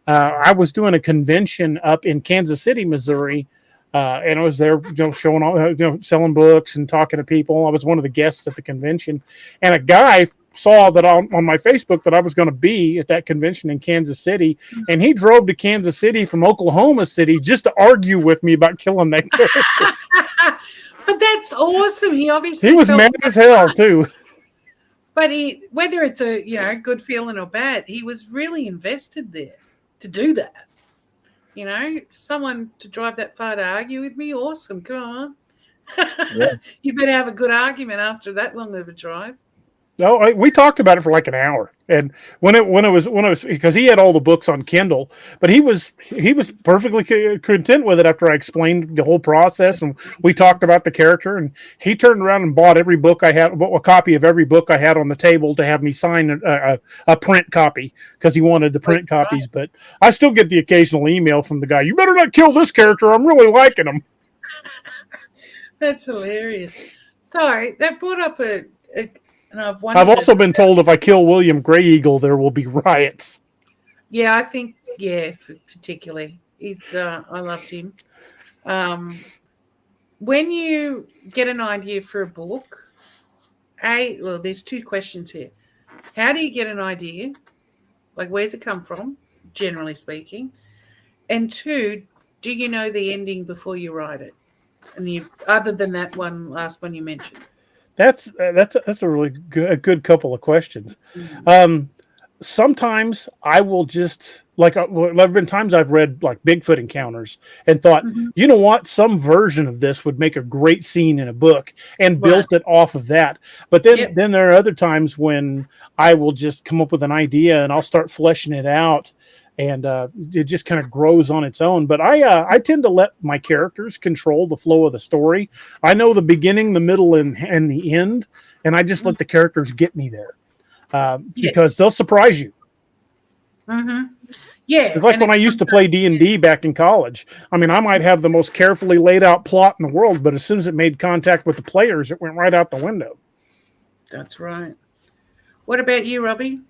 I was doing a convention up in Kansas City, Missouri, and I was there, showing all, selling books and talking to people. I was one of the guests at the convention, and a guy saw that on my Facebook that I was going to be at that convention in Kansas City, and he drove to Kansas City from Oklahoma City just to argue with me about killing that character. But that's awesome. He obviously He was mad as hell too. But whether it's a good feeling or bad, he was really invested there to do that. Someone to drive that far to argue with me, awesome. Come on. Yeah. You better have a good argument after that long of a drive. No, we talked about it for like an hour, and when it was because he had all the books on Kindle, but he was perfectly content with it after I explained the whole process, and we talked about the character, and he turned around and bought every book I had, a copy of every book I had on the table to have me sign a print copy because he wanted the print copies. But I still get the occasional email from the guy, "You better not kill this character. I'm really liking him." That's hilarious. Sorry, that brought up and I've also been told if I kill William Grey Eagle, there will be riots. Yeah, I think, particularly. I loved him. When you get an idea for a book, there's two questions here. How do you get an idea? Like, where's it come from, generally speaking? And two, do you know the ending before you write it? And other than that last one you mentioned. That's a really good couple of questions. Sometimes I will just there have been times I've read like Bigfoot encounters and thought, you know what, some version of this would make a great scene in a book, and built it off of that. But then there are other times when I will just come up with an idea and I'll start fleshing it out, and it just kind of grows on its own. But I tend to let my characters control the flow of the story. I know the beginning, the middle, and the end, and I just let the characters get me there because they'll surprise you. Yeah, it's like when I used to play D&D back in college. I mean, I might have the most carefully laid out plot in the world, but as soon as it made contact with the players, it went right out the window. That's right. What about you, Robbie?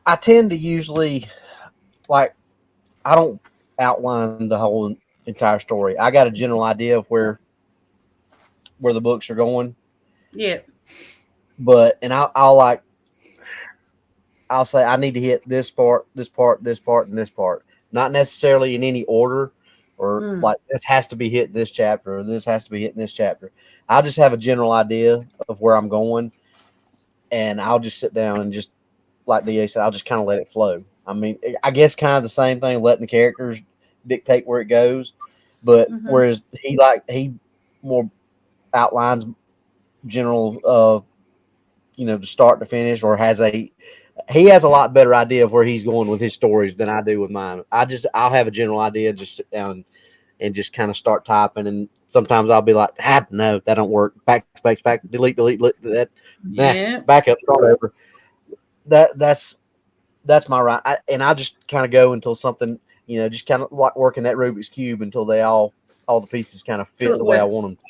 I tend to usually, I don't outline the whole entire story. I got a general idea of where the books are going. Yeah. But, and I'll say I need to hit this part, this part, this part, and this part. Not necessarily in any order, or like this has to be hit in this chapter, or this has to be hit in this chapter. I'll just have a general idea of where I'm going, and I'll just sit down and just, like DA said, I'll just kind of let it flow. I mean, I guess kind of the same thing, letting the characters dictate where it goes. But whereas he more outlines general, to start to finish, or he has a lot better idea of where he's going with his stories than I do with mine. I'll have a general idea, just sit down and just kind of start typing. And sometimes I'll be like, no, that don't work. Back, delete that. Back up, start over. That's my right. I just kind of go until something, just kind of like working that Rubik's Cube until all the pieces kind of fit the way I want them to.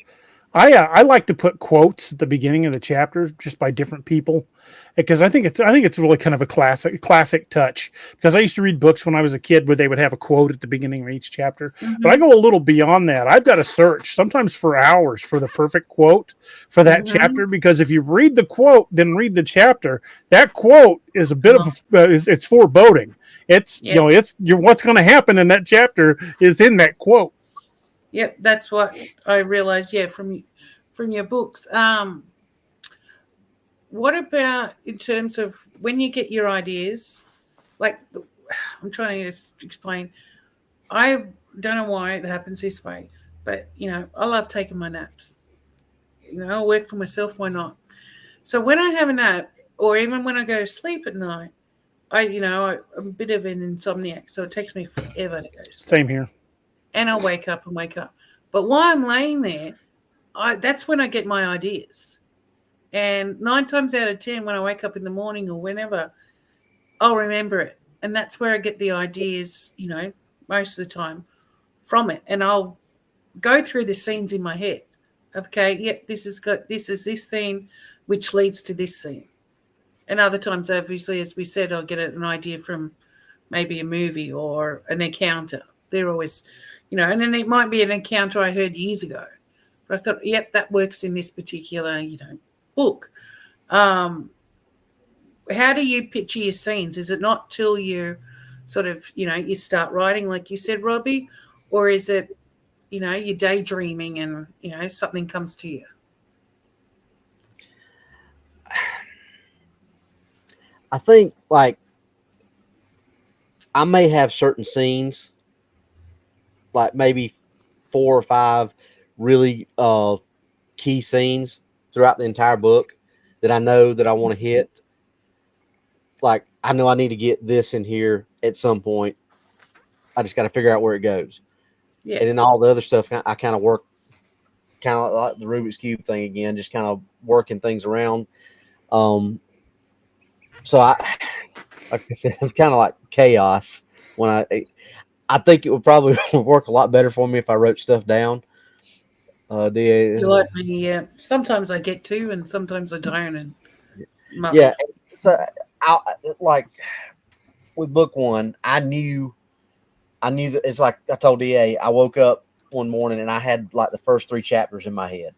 I like to put quotes at the beginning of the chapters just by different people, because I think it's really kind of a classic touch. Because I used to read books when I was a kid where they would have a quote at the beginning of each chapter, but I go a little beyond that. I've got to search sometimes for hours for the perfect quote for that chapter, because if you read the quote then read the chapter, that quote is a bit of it's foreboding. It's what's going to happen in that chapter is in that quote. Yep, that's what I realized. Yeah, from your books. What about in terms of when you get your ideas? Like, I'm trying to explain. I don't know why it happens this way, but I love taking my naps. I work for myself. Why not? So when I have a nap, or even when I go to sleep at night, I'm a bit of an insomniac, so it takes me forever to go to sleep. Same here. And I'll wake up. But while I'm laying there, that's when I get my ideas. And 9 times out of 10, when I wake up in the morning or whenever, I'll remember it. And that's where I get the ideas, most of the time from it. And I'll go through the scenes in my head. Okay, yep, this is this scene, which leads to this scene. And other times, obviously, as we said, I'll get an idea from maybe a movie or an encounter. They're always... and then it might be an encounter I heard years ago. But I thought, yep, that works in this particular, book. How do you picture your scenes? Is it not till you sort of, you start writing, like you said, Robbie, or is it, you're daydreaming and, something comes to you? I think like I may have certain scenes, like maybe 4 or 5 really key scenes throughout the entire book that I know that I want to hit. Like I know I need to get this in here at some point. I just got to figure out where it goes. Yeah. And then all the other stuff I kind of work, kind of like the Rubik's Cube thing again, just kind of working things around. So like I said, it's kind of like chaos when I think it would probably work a lot better for me if I wrote stuff down. You like me, yeah. Sometimes I get to, and sometimes I don't. And yeah, so like with book 1, I knew that it's like I told DA. I woke up one morning and I had like the first 3 chapters in my head.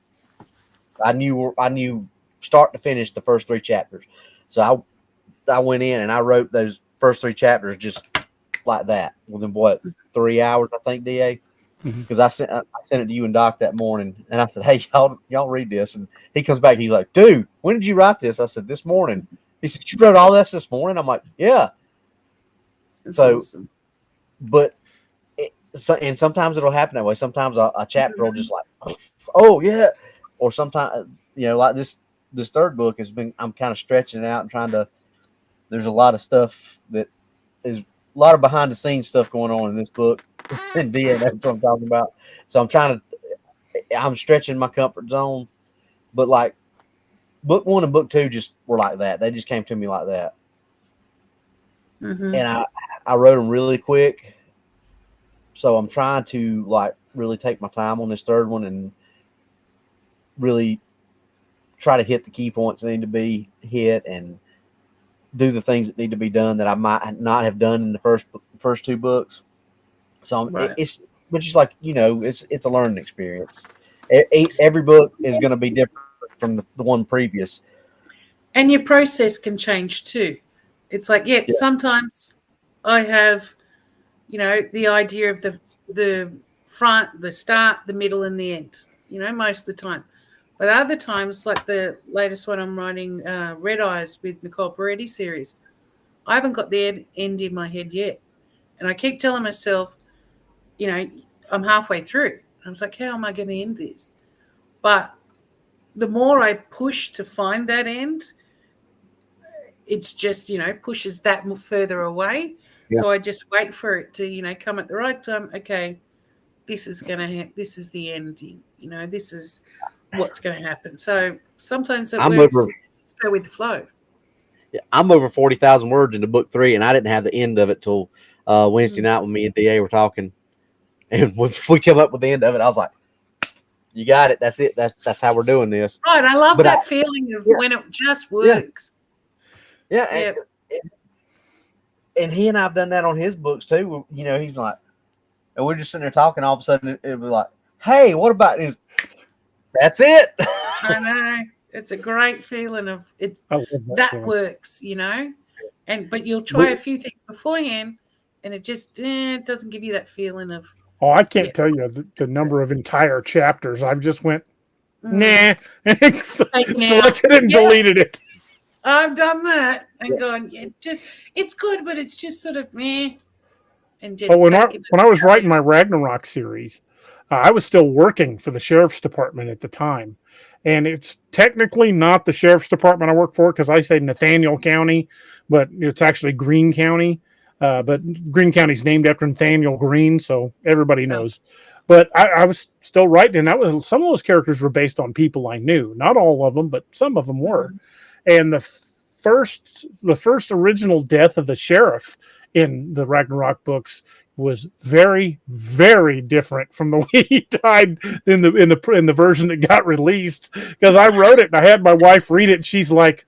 I knew start to finish the first 3 chapters. So I went in and I wrote those first 3 chapters just like that within 3 hours, I think, DA. Because I sent it to you and Doc that morning, and I said, "Hey, y'all read this." And he comes back, he's like, "Dude, when did you write this?" I said, "This morning." He said, "You wrote all this morning?" I'm like, "Yeah." That's so, awesome. But and sometimes it'll happen that way. Sometimes a chapter will just like, oh yeah, or sometimes like this 3rd book has been. I'm kind of stretching it out and trying to. There's a lot of stuff that is a lot of behind the scenes stuff going on in this book. And then that's what I'm talking about. So I'm stretching my comfort zone, but like book 1 and book 2 just were like that. They just came to me like that. Mm-hmm. And I wrote them really quick. So I'm trying to like really take my time on this 3rd one and really try to hit the key points that need to be hit and do the things that need to be done that I might not have done in the first 2 books. So it's just like, it's a learning experience. Every book is going to be different from the one previous. And your process can change too. It's like, sometimes I have, the idea of the front, the start, the middle, and the end, most of the time. But other times, like the latest one I'm writing, Red Eyes with Nicole Peretti series, I haven't got the end in my head yet. And I keep telling myself, I'm halfway through. I was like, how am I going to end this? But the more I push to find that end, it's just, pushes that further away. Yeah. So I just wait for it to, come at the right time. Okay, this is this is the ending. This is what's going to happen. So sometimes it works. Just go with the flow. Yeah, I'm over 40,000 words into book 3, and I didn't have the end of it till Wednesday night when me and DA were talking. And when we come up with the end of it, I was like, "You got it. That's it. That's how we're doing this." Right. I love that feeling of when it just works. Yeah. And he and I've done that on his books too. He's like, and we're just sitting there talking. All of a sudden, it'll be like, "Hey, what about this?" That's it. I know. It's a great feeling of it. That works, but you'll try a few things beforehand, and it just doesn't give you that feeling of. Oh, I can't tell you the number of entire chapters. I've just went, nah, selected and deleted it. I've done that and gone, it's good, but it's just sort of meh. And just when I was writing my Ragnarok series, I was still working for the sheriff's department at the time. And it's technically not the sheriff's department I work for because I say Nathaniel County, but it's actually Greene County. But Greene County is named after Nathaniel Greene, so everybody knows. But I was still writing, and some of those characters were based on people I knew. Not all of them, but some of them were. And the first original death of the sheriff in the Ragnarok books was very, very different from the way he died in the version that got released. Because I wrote it and I had my wife read it, and she's like,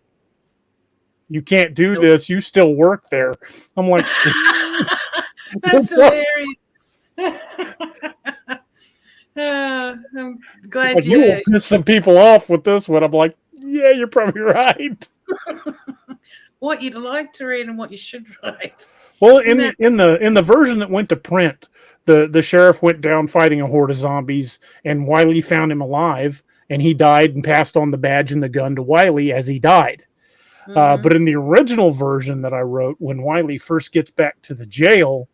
"You can't do this. You still work there." I'm like, that's hilarious. I'm glad you will piss some people off with this one. I'm like, Yeah, you're probably right. What you'd like to read and what you should write. Well, in the version that went to print, the sheriff went down fighting a horde of zombies, and Wiley found him alive, and he died and passed on the badge and the gun to Wiley as he died. But in the original version that I wrote, when Wiley first gets back to the jail,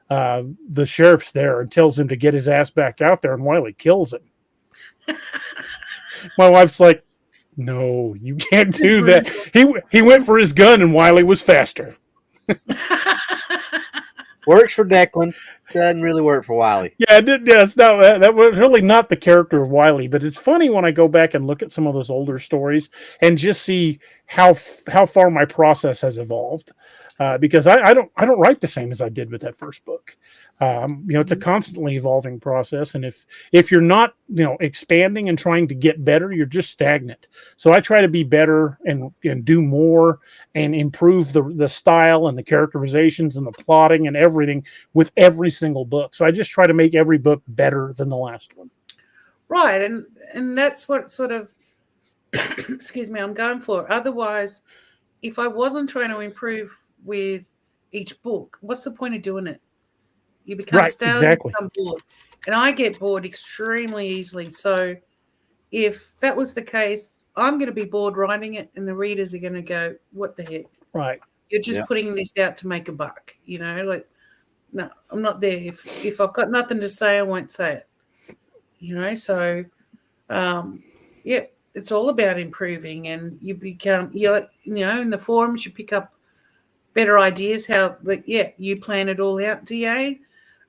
the sheriff's there and tells him to get his ass back out there, and Wiley kills him. My wife's like, "No, you can't do that." He went for his gun, and Wiley was faster. Works for Declan. Doesn't really work for Wiley. Yeah, it did. Yes, no, that was really not the character of Wiley. But it's funny when I go back and look at some of those older stories and just see how far my process has evolved. Because I don't write the same as I did with that first book. It's a constantly evolving process, and if you're not expanding and trying to get better, you're just stagnant. So I try to be better and do more and improve the style and the characterizations and the plotting and everything with every single book. So I just try to make every book better than the last one. Right, and that's what sort of excuse me, I'm going for. Otherwise, if I wasn't trying to improve with each book, what's the point of doing it? You become stale, exactly. You become bored. And I get bored extremely easily. So if that was the case, I'm going to be bored writing it, and the readers are going to go, "What the heck? Right. You're just putting this out to make a buck." Like, no, I'm not there. If I've got nothing to say, I won't say it. So it's all about improving, and you become, in the forums, you pick up better ideas how, you plan it all out, DA.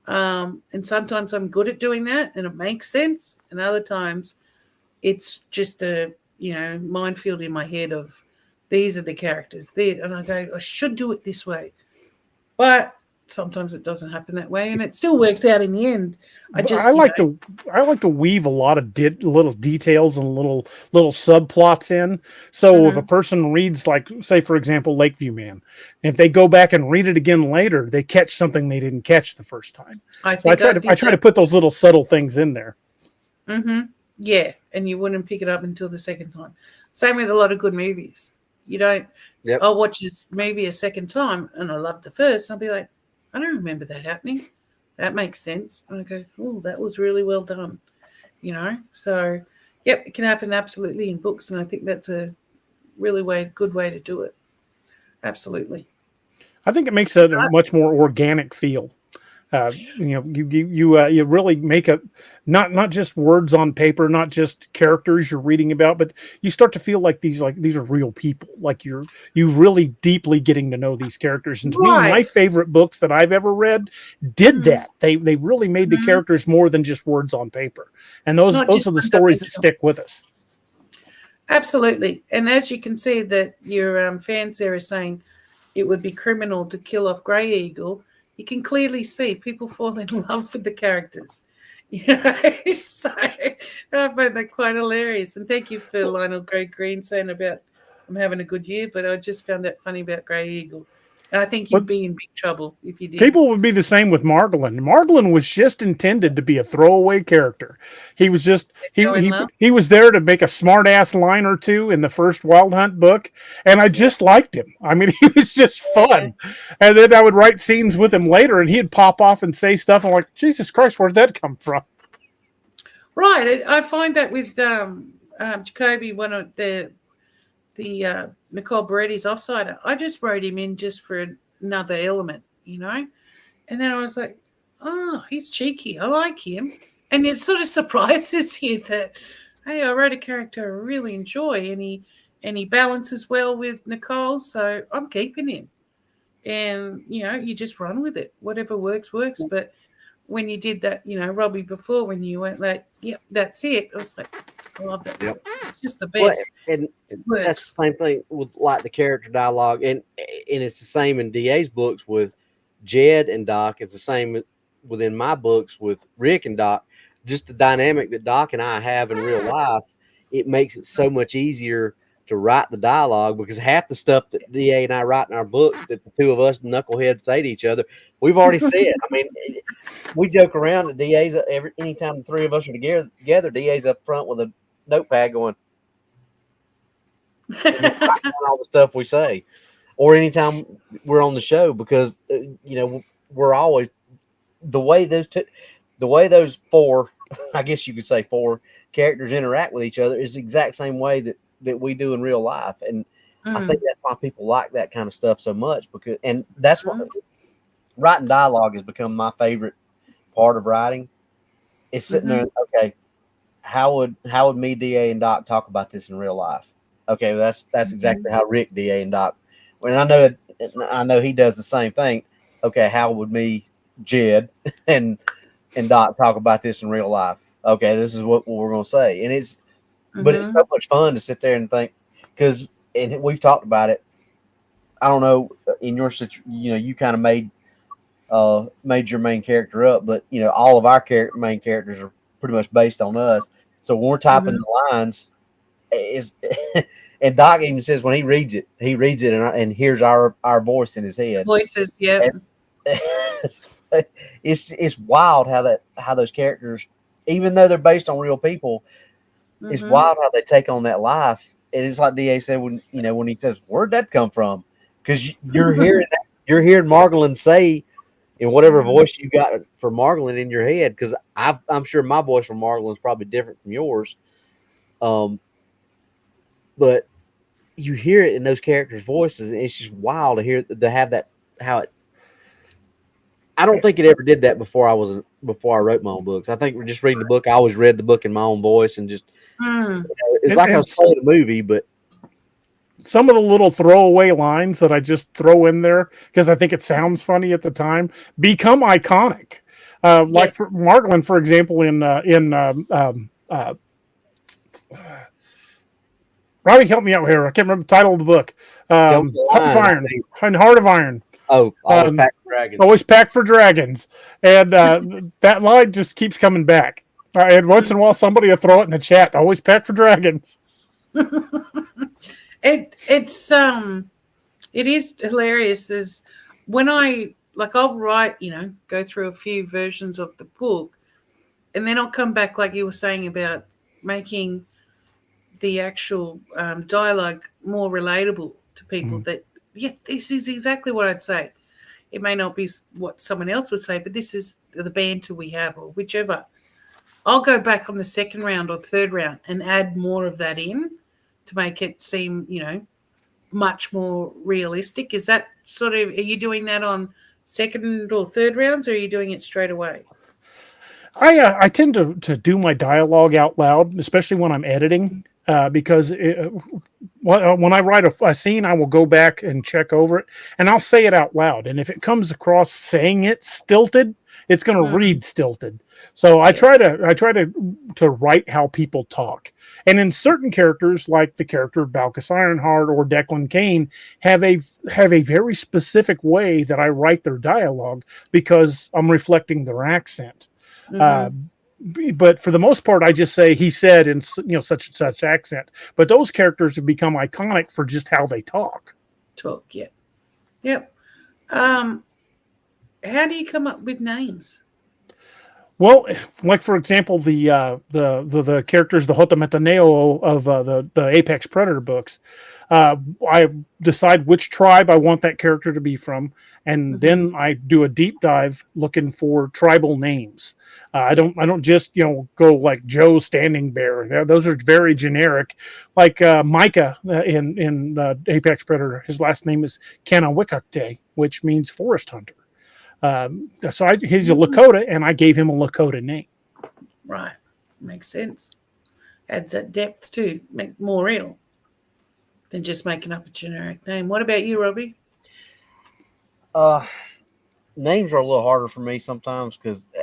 And sometimes I'm good at doing that and it makes sense. And other times it's just a, minefield in my head of these are the characters there. And I go, I should do it this way. But sometimes it doesn't happen that way, and it still works out in the end. I like to weave a lot of little details and little subplots in. So if a person reads, like, say for example, Lakeview Man, if they go back and read it again later, they catch something they didn't catch the first time. I try to put those little subtle things in there. Mm-hmm. Yeah, and you wouldn't pick it up until the second time. Same with a lot of good movies. You don't. Yep. I'll watch this movie a second time, and I love the first, and I'll be like, I don't remember that happening. That makes sense. And I go, oh, that was really well done. So, it can happen absolutely in books. And I think that's a really good way to do it. Absolutely. I think it makes a much more organic feel. You really make a not just words on paper, not just characters you're reading about, but you start to feel like these are real people. Like you really deeply getting to know these characters. And to me, my favorite books that I've ever read did that. They really made the characters more than just words on paper. And those are the stories that stick with us. Absolutely. And as you can see that your fans there are saying it would be criminal to kill off Grey Eagle, you can clearly see people fall in love with the characters. So I find that quite hilarious. And thank you for Lionel Grey Green saying about I'm having a good year, but I just found that funny about Grey Eagle. And I think you'd be in big trouble if you did. People would be the same with Margolin. Margolin was just intended to be a throwaway character. He was just he was there to make a smart ass line or two in the first Wild Hunt book, and I just liked him. I mean, he was just fun. And then I would write scenes with him later, and he'd pop off and say stuff. I'm like, Jesus Christ, where'd that come from? Right. I find that with Jacoby, one of the Nicole Beretti's Offsider, I just wrote him in just for another element, and then I was like, oh, he's cheeky, I like him. And it sort of surprises you that, hey, I wrote a character I really enjoy, and he balances well with Nicole, so I'm keeping him. And you just run with it, whatever works. But when you did that, Robbie, before, when you went like, yep, that's it, I was like, I love that. Yep. It's just the best. Well, and that's the same thing with like the character dialogue, and it's the same in DA's books with Jed and Doc. It's the same within my books with Rick and Doc. Just the dynamic that Doc and I have in real life, it makes it so much easier to write the dialogue, because half the stuff that DA and I write in our books that the two of us knuckleheads say to each other, we've already said. I mean, we joke around that DA's anytime the three of us are together, DA's up front with a notepad going, And we write down all the stuff we say, or anytime we're on the show, because we're always the way those four, I guess you could say four characters interact with each other is the exact same way that we do in real life, and I think that's why people like that kind of stuff so much, and that's why writing dialogue has become my favorite part of writing. It's sitting there, okay, how would me, DA, and Doc talk about this in real life? Okay, that's exactly how Rick, DA, and Doc. When I know he does the same thing. Okay, how would me, Jed, and Doc talk about this in real life? Okay, this is what we're gonna say, and but it's so much fun to sit there and think, and we've talked about it. I don't know in your situation, you kind of made your main character up, but all of our main characters are pretty much based on us. So when we're typing the lines, and Doc even says when he reads it and hears our voice in his head. Voices, yeah. It's wild how those characters, even though they're based on real people, it's wild how they take on that life. And it's like DA said when he says, "Where'd that come from?" Because you're hearing Margolin say in whatever voice you got for Margolin in your head. Because I'm sure my voice for Margolin is probably different from yours. But you hear it in those characters' voices, and it's just wild to have that. How it. I don't think it ever did that before I wrote my own books. I think we're just reading the book. I always read the book in my own voice, and just it's like I was playing a movie. But some of the little throwaway lines that I just throw in there because I think it sounds funny at the time become iconic. Like for Margolin, for example, in Robbie, help me out here. I can't remember the title of the book. Heart of Iron. Heart of Iron. Oh, always packed for dragons. Always packed for dragons. And that line just keeps coming back. And once in a while, somebody will throw it in the chat. Always packed for dragons. It is hilarious. There's when I'll write, go through a few versions of the book, and then I'll come back like you were saying about making the actual dialogue more relatable to people. That this is exactly what I'd say. It may not be what someone else would say, but this is the banter we have, or whichever. I'll go back on the second round or third round and add more of that in to make it seem, much more realistic. Is that are you doing that on second or third rounds, or are you doing it straight away? I tend to do my dialogue out loud, especially when I'm editing, because when I write a scene, I will go back and check over it, and I'll say it out loud. And if it comes across saying it stilted, it's going to read stilted. So I try to write how people talk. And in certain characters, like the character of Balkus Ironheart or Declan Kane, have a very specific way that I write their dialogue because I'm reflecting their accent. But for the most part, I just say he said in such and such accent. But those characters have become iconic for just how they talk. Yep. How do you come up with names? Well, like for example, the characters, the Hotametaneo of the Apex Predator books. I decide which tribe I want that character to be from, and then I do a deep dive looking for tribal names. I don't just go like Joe Standing Bear. Those are very generic. Like Micah in Apex Predator, his last name is Kanawikakte, which means forest hunter. So he's a Lakota, and I gave him a Lakota name. Right, makes sense. Adds that depth too, make more real than just making up a generic name. What about you, Robbie? Names are a little harder for me sometimes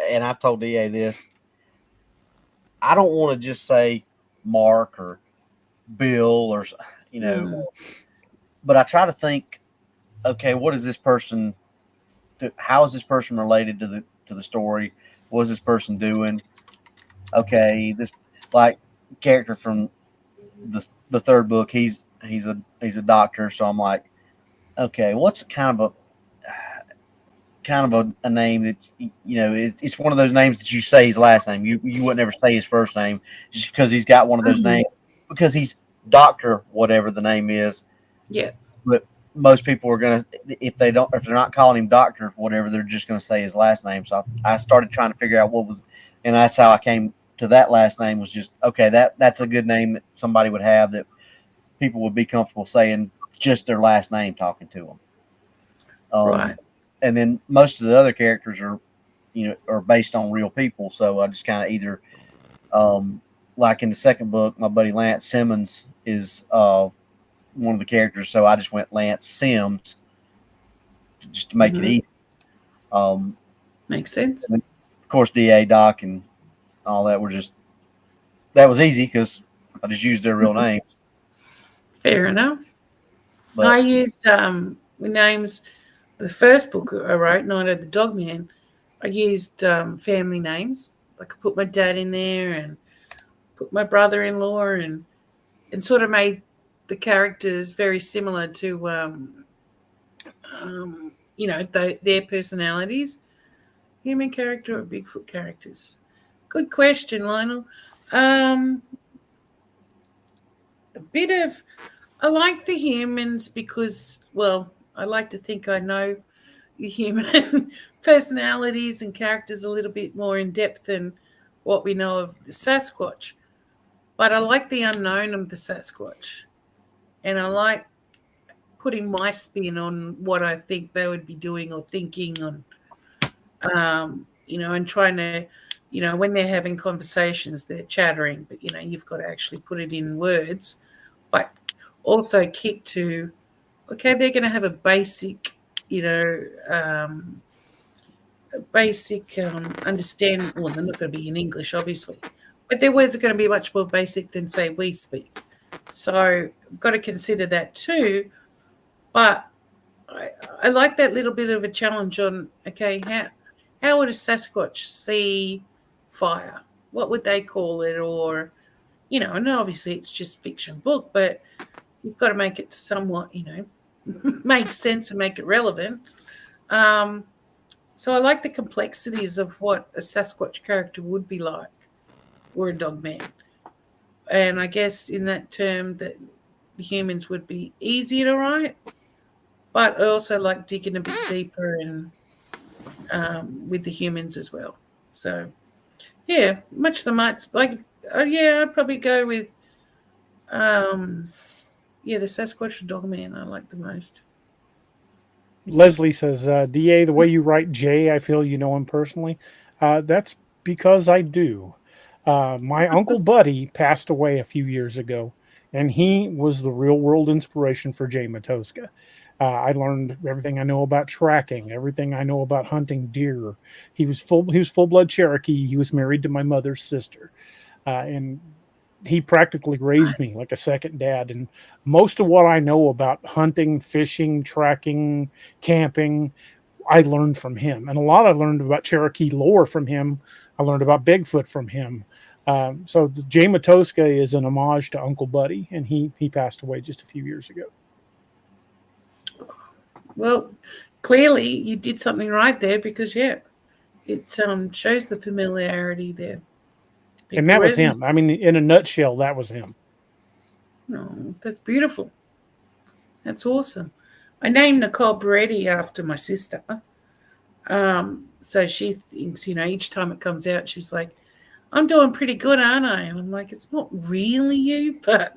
and I've told DA this. I don't want to just say Mark or Bill or but I try to think, okay, what is this person? How is this person related to the story? What is this person doing? Okay, this like character from the third book, he's a doctor, so I'm like, okay, what's kind of a name that it's one of those names that you say his last name. You wouldn't ever say his first name just because he's got one of those names, because he's Doctor, whatever the name is. Yeah. But most people are gonna, if they're not calling him Doctor, whatever, they're just gonna say his last name. So I started trying to figure out what was, and that's how I came to that last name. Was just okay. That's a good name that somebody would have that people would be comfortable saying just their last name talking to them. Right. And then most of the other characters are based on real people. So I just kind of either, like in the second book, my buddy Lance Simmons is one of the characters. So I just went Lance Sims just to make it easy. Makes sense. Of course, DA, Doc, and all that that was easy because I just used their real names. Fair enough. But I used names. The first book I wrote, Night of the Dogman, I used family names. I could put my dad in there and put my brother-in-law and sort of made the characters very similar to, their personalities. Human character or Bigfoot characters? Good question, Lionel. I like the humans because, well, I like to think I know the human personalities and characters a little bit more in depth than what we know of the Sasquatch. But I like the unknown of the Sasquatch. And I like putting my spin on what I think they would be doing or thinking on, and trying to, when they're having conversations, they're chattering, but, you've got to actually put it in words. But also keep to, okay, they're going to have a basic, understanding. Well, they're not going to be in English, obviously, but their words are going to be much more basic than, say, we speak. So I've got to consider that too. But I like that little bit of a challenge on, okay, how would a Sasquatch see fire? What would they call it? Or, and obviously it's just fiction book, but you've got to make it somewhat, make sense and make it relevant. So I like the complexities of what a Sasquatch character would be like, or a dog man. And I guess in that term that the humans would be easier to write, but I also like digging a bit deeper and with the humans as well. So, yeah, I'd probably go with, the Sasquatch and Dogman I like the most. Leslie says, DA, the way you write Jay, I feel you know him personally. That's because I do. My Uncle Buddy passed away a few years ago, and he was the real world inspiration for Jay Matoska. I learned everything I know about tracking, everything I know about hunting deer. He was full blood Cherokee. He was married to my mother's sister, and he practically raised me like a second dad. And most of what I know about hunting, fishing, tracking, camping, I learned from him. And a lot I learned about Cherokee lore from him. I learned about Bigfoot from him. So Jay Matoska is an homage to Uncle Buddy, and he passed away just a few years ago. Well, clearly you did something right there because, it shows the familiarity there. And that was him. I mean, in a nutshell, that was him. Oh, that's beautiful. That's awesome. I named Nicole Beretti after my sister. So she thinks, each time it comes out, she's like, I'm doing pretty good, aren't I? And I'm like, it's not really you, but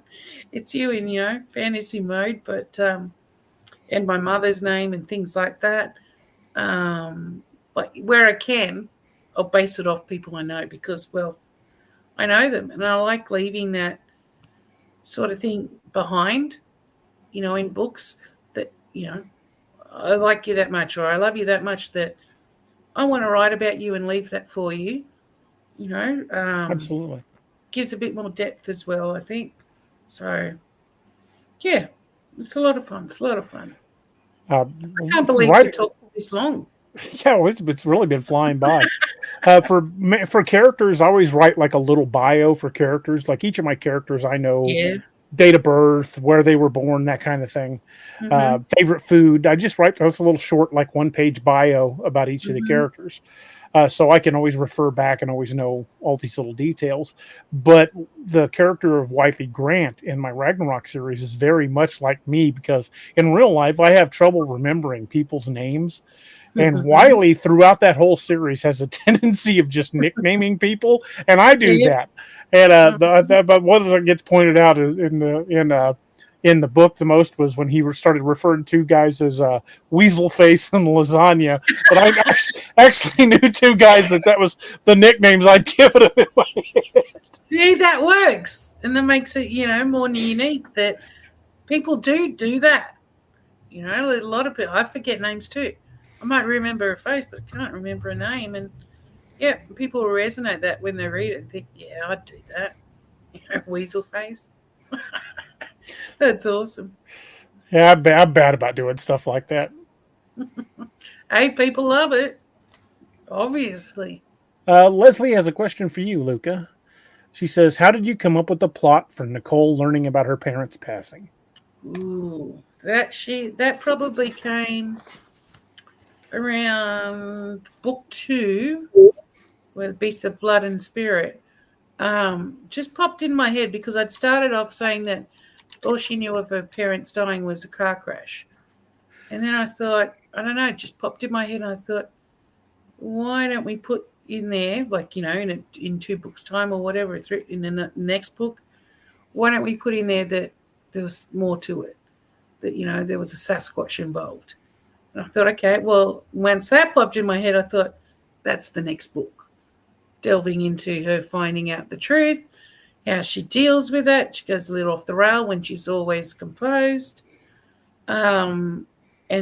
it's you in, fantasy mode. But, and my mother's name and things like that. But where I can, I'll base it off people I know because, well, I know them, and I like leaving that sort of thing behind, in books that, I like you that much, or I love you that much that I want to write about you and leave that for you, Absolutely. Gives a bit more depth as well, I think. So, yeah, it's a lot of fun. I can't believe we talked this long. Yeah, well, it's really been flying by. For characters, I always write like a little bio for characters. Like each of my characters, I know date of birth, where they were born, that kind of thing. Favorite food. I just write those a little short, like 1-page bio about each of the characters. so I can always refer back and always know all these little details. But the character of Wifey Grant in my Ragnarok series is very much like me, because in real life I have trouble remembering people's names. And Wiley, throughout that whole series, has a tendency of just nicknaming people, and I do that. And but what gets pointed out is in the book the most was when he started referring to guys as Weasel Face and Lasagna. But I actually knew two guys that was the nicknames I'd given him. See, that works, and that makes it more unique. That people do that. A lot of people. I forget names too. I might remember a face, but I can't remember a name. And yeah, people resonate that when they read it and think, yeah, I'd do that. Weasel Face. That's awesome. Yeah, I'm bad about doing stuff like that. Hey, people love it. Obviously. Leslie has a question for you, Luka. She says, how did you come up with the plot for Nicole learning about her parents passing? Ooh, that probably came around book 2 with Beast of Blood and Spirit. Just popped in my head because I'd started off saying that all she knew of her parents dying was a car crash. And then I thought, I don't know, it just popped in my head, and I thought, why don't we put in there, like, in 2 books' time or whatever, in the next book, why don't we put in there that there was more to it, that, there was a Sasquatch involved. And I thought, okay, well, once that popped in my head, I thought, that's the next book, delving into her finding out the truth, how she deals with that. She goes a little off the rail when she's always composed. And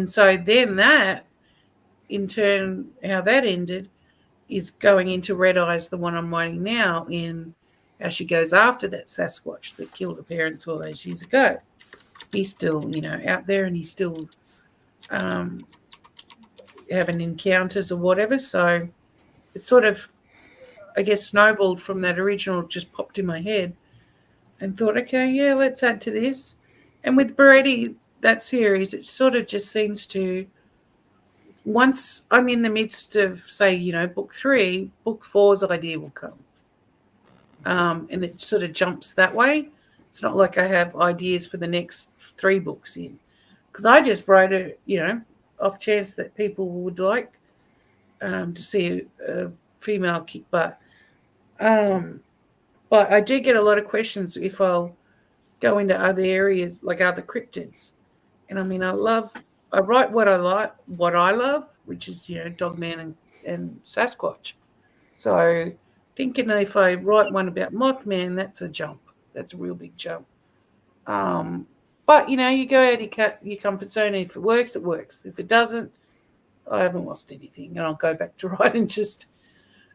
so then that, in turn, how that ended is going into Red Eyes, the one I'm writing now, in how she goes after that Sasquatch that killed her parents all those years ago. He's still, out there, and he's still having encounters or whatever. So it sort of, I guess, snowballed from that original, just popped in my head, and thought, okay, yeah, let's add to this. And with Beretti, that series, it sort of just seems to, once I'm in the midst of, say, book 3, book 4's idea will come. And it sort of jumps that way. It's not like I have ideas for the next 3 books in. Because I just wrote it, off chance that people would like to see a female kick butt. But I do get a lot of questions if I'll go into other areas, like other cryptids. And I mean, I write what I love, which is, Dogman and Sasquatch. So thinking if I write one about Mothman, that's a jump. That's a real big jump. But, you go out of your comfort zone. If it works, it works. If it doesn't, I haven't lost anything. And I'll go back to writing just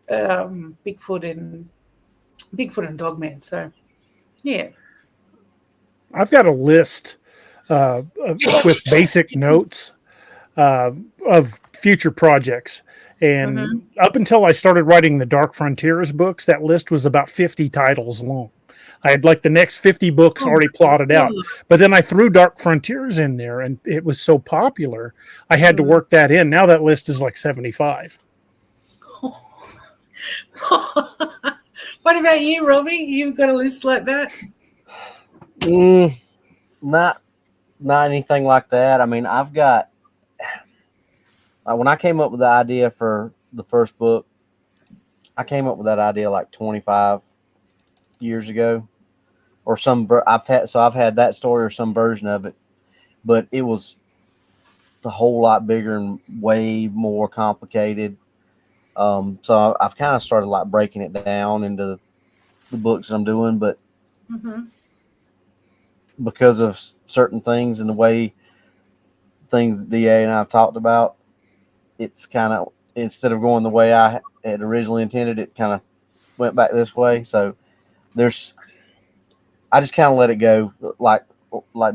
Bigfoot and Dogman. So, yeah. I've got a list with basic notes of future projects. And up until I started writing the Dark Frontiers books, that list was about 50 titles long. I had like the next 50 books already plotted out. But then I threw Dark Frontiers in there, and it was so popular, I had to work that in. Now that list is like 75. What about you, Robbie? You've got a list like that? Not anything like that. I mean, I've got, when I came up with the idea for the first book, I came up with that idea like 25 years ago, or I've had that story or some version of it, but it was a whole lot bigger and way more complicated. So I've kind of started like breaking it down into the books that I'm doing, but because of certain things and the way things that DA and I have talked about, it's kind of, instead of going the way I had originally intended, it kind of went back this way. So I just kind of let it go, like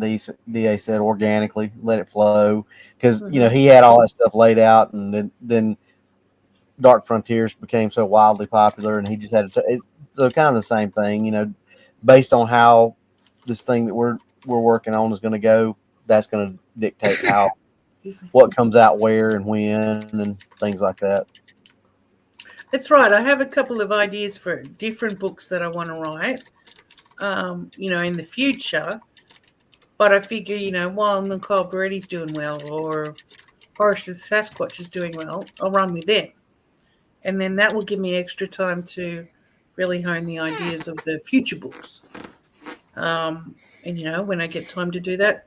DA said, organically, let it flow, because he had all that stuff laid out, and then Dark Frontiers became so wildly popular, and he just had to. So kind of the same thing, based on how this thing that we're working on is going to go. That's going to dictate how what comes out where and when and things like that. That's right. I have a couple of ideas for different books that I want to write, in the future. But I figure, while Nicole Beretti's doing well or Horace the Sasquatch is doing well, I'll run with them. And then that will give me extra time to really hone the ideas of the future books. And, when I get time to do that,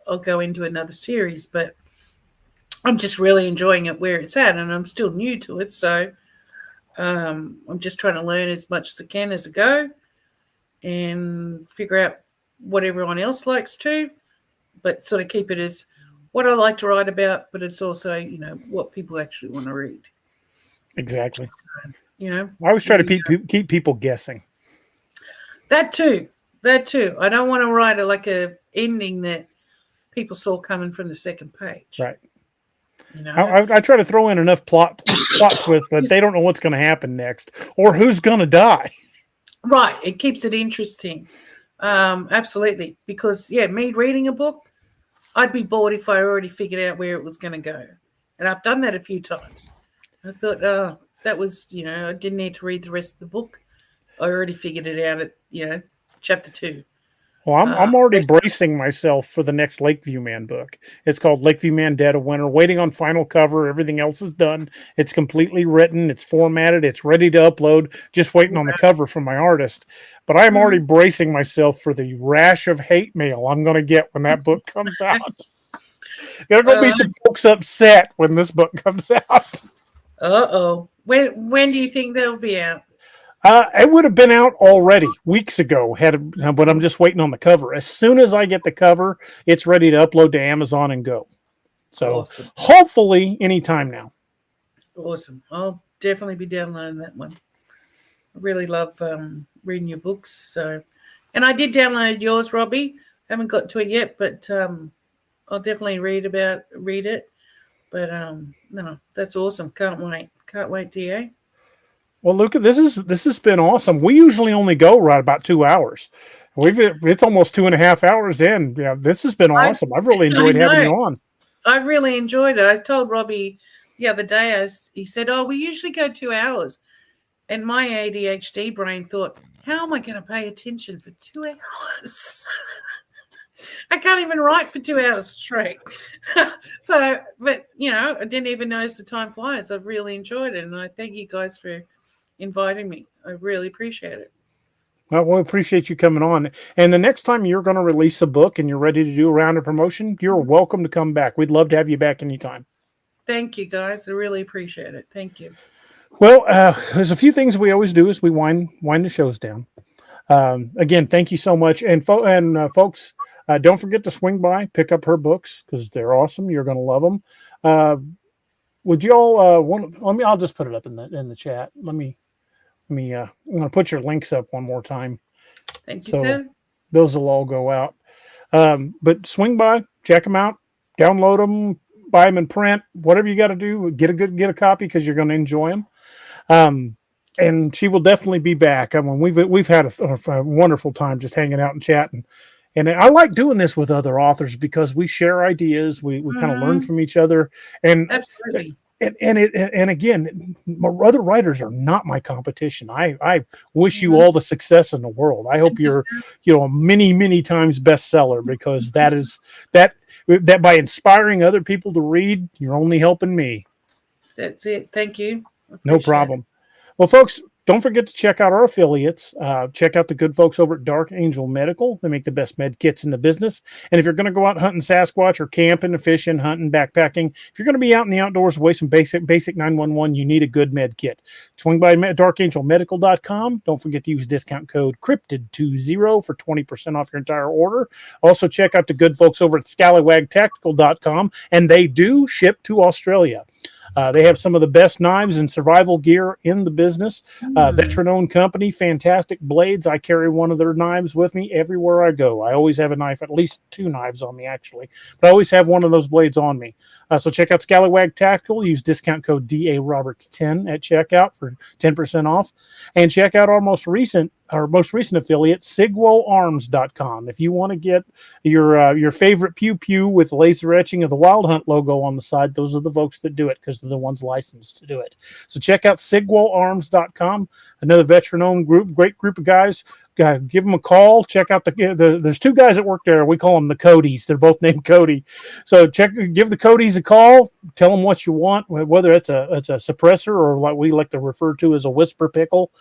I'll go into another series. But I'm just really enjoying it where it's at, and I'm still new to it. So I'm just trying to learn as much as I can as I go and figure out what everyone else likes too, but sort of keep it as what I like to write about, but it's also, what people actually want to read. Exactly. So, I always try to keep people guessing. That too. I don't want to write a ending that people saw coming from the second page. Right. I try to throw in enough plot twists that they don't know what's going to happen next or who's going to die. Right. It keeps it interesting. Absolutely. Because, me reading a book, I'd be bored if I already figured out where it was going to go. And I've done that a few times. I thought, that was, I didn't need to read the rest of the book. I already figured it out at, chapter 2. Well, I'm already bracing myself for the next Lakeview Man book. It's called Lakeview Man Dead of Winter, waiting on final cover. Everything else is done. It's completely written. It's formatted. It's ready to upload. Just waiting on the cover from my artist. But I'm already bracing myself for the rash of hate mail I'm going to get when that book comes out. There's going to be some folks upset when this book comes out. Uh-oh. When do you think they'll be out? It would have been out already weeks ago, but I'm just waiting on the cover. As soon as I get the cover, it's ready to upload to Amazon and go. So awesome. Hopefully anytime now. Awesome. I'll definitely be downloading that one. I really love reading your books. So, and I did download yours, Robbie. Haven't got to it yet, but I'll definitely read it. But no, that's awesome. Can't wait, DA. Well, Luka, this has been awesome. We usually only go right about 2 hours. It's almost 2.5 hours in. Yeah, this has been awesome. I've really enjoyed having you on. I really enjoyed it. I told Robbie the other day, he said, "Oh, we usually go 2 hours," and my ADHD brain thought, "How am I going to pay attention for 2 hours?" I can't even write for 2 hours straight. So, but I didn't even notice the time flies. I've really enjoyed it, and I thank you guys for inviting me. I really appreciate it. Well, we appreciate you coming on. And the next time you're going to release a book and you're ready to do a round of promotion, you're welcome to come back. We'd love to have you back anytime. Thank you, guys. I really appreciate it. Thank you. Well, there's a few things we always do is we wind the shows down. Again, thank you so much. And folks, don't forget to swing by, pick up her books because they're awesome. You're going to love them. Would you all want? I'll just put it up in the chat. I'm going to put your links up one more time. Thank you, sir. Those will all go out. But swing by, check them out, download them, buy them in print, whatever you got to do. Get a copy because you're going to enjoy them. And she will definitely be back. I mean, we've had a wonderful time just hanging out and chatting. And I like doing this with other authors because we share ideas. We kind of learn from each other. And absolutely. And again, other writers are not my competition. I wish you all the success in the world. I hope you're, many times bestseller because that by inspiring other people to read, you're only helping me. That's it. Thank you. No problem. Well, folks, don't forget to check out our affiliates. Check out the good folks over at Dark Angel Medical. They make the best med kits in the business. And if you're going to go out hunting Sasquatch or camping, fishing, hunting, backpacking, if you're going to be out in the outdoors away from basic 911, you need a good med kit. Swing by darkangelmedical.com. Don't forget to use discount code Cryptid20 for 20% off your entire order. Also, check out the good folks over at scallywagtactical.com. And they do ship to Australia. They have some of the best knives and survival gear in the business. Veteran-owned company, fantastic blades. I carry one of their knives with me everywhere I go. I always have a knife, at least 2 knives on me, actually. But I always have one of those blades on me. So check out Scallywag Tactical. Use discount code DARoberts10 at checkout for 10% off. And check out our most recent our most recent affiliate, sigwoarms.com. If you want to get your favorite pew pew with laser etching of the Wild Hunt logo on the side, those are the folks that do it because they're the ones licensed to do it. So check out sigwoarms.com, another veteran-owned group, great group of guys. Give them a call. Check out there's two guys that work there. We call them the Codys. They're both named Cody. So give the Codys a call. Tell them what you want, whether it's a suppressor or what we like to refer to as a whisper pickle,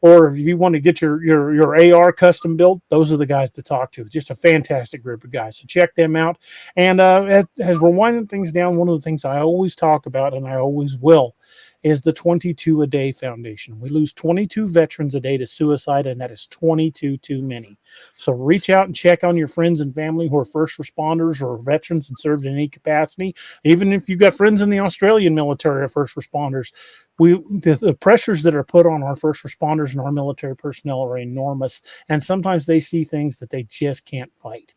or if you want to get your AR custom built. Those are the guys to talk to. Just a fantastic group of guys. So check them out. And as we're winding things down, one of the things I always talk about, and I always will, is the 22 a day foundation. We lose 22 veterans a day to suicide, and that is 22 too many. So reach out and check on your friends and family who are first responders or veterans and served in any capacity. Even if you've got friends in the Australian military or first responders, the pressures that are put on our first responders and our military personnel are enormous, and sometimes they see things that they just can't fight.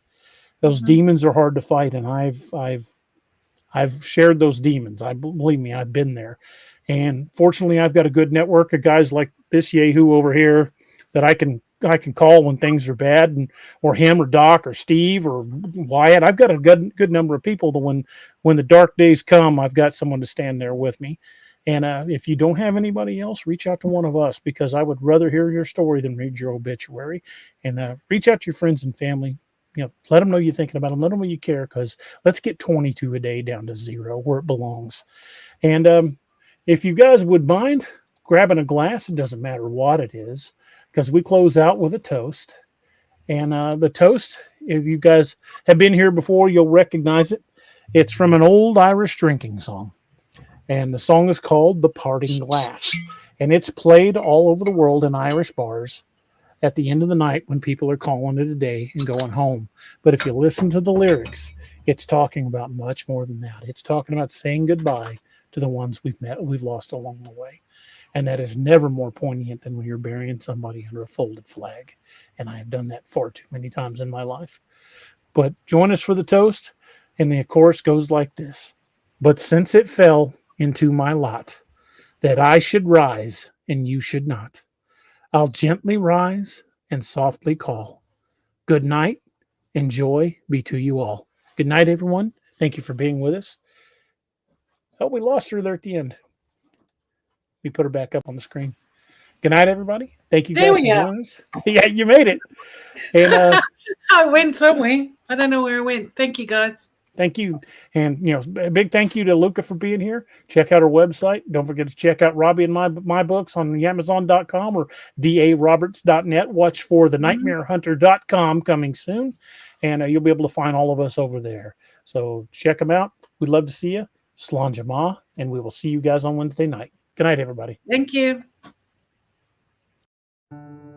Those demons are hard to fight, and I've shared those demons. Believe me, I've been there. And fortunately, I've got a good network of guys like this Yahoo over here that I can call when things are bad, or him or Doc or Steve or Wyatt. I've got a good number of people that when the dark days come, I've got someone to stand there with me. And if you don't have anybody else, reach out to one of us, because I would rather hear your story than read your obituary. And reach out to your friends and family. Let them know you're thinking about them. Let them know you care, because let's get 22 a day down to 0 where it belongs. And if you guys would mind grabbing a glass, it doesn't matter what it is, because we close out with a toast. And the toast, if you guys have been here before, you'll recognize it. It's from an old Irish drinking song. And the song is called The Parting Glass. And it's played all over the world in Irish bars at the end of the night when people are calling it a day and going home. But if you listen to the lyrics, it's talking about much more than that. It's talking about saying goodbye to the ones we've lost along the way. And that is never more poignant than when you're burying somebody under a folded flag. And I have done that far too many times in my life. But join us for the toast. And the chorus goes like this. But since it fell into my lot that I should rise and you should not, I'll gently rise and softly call. Good night and joy be to you all. Good night, everyone. Thank you for being with us. Oh, we lost her there at the end. We put her back up on the screen. Good night, everybody. Thank you guys for joining us. Yeah, you made it. And I went somewhere. I don't know where I went. Thank you, guys. Thank you. And, a big thank you to Luka for being here. Check out our website. Don't forget to check out Robbie and my books on Amazon.com or DARoberts.net. Watch for the NightmareHunter.com coming soon. And you'll be able to find all of us over there. So check them out. We'd love to see you. Slán Jama, and we will see you guys on Wednesday night. Good night, everybody. Thank you.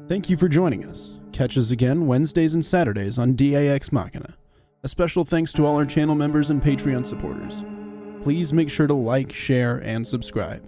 Thank you for joining us. Catch us again Wednesdays and Saturdays on DAExMachiNation. A special thanks to all our channel members and Patreon supporters. Please make sure to like, share, and subscribe.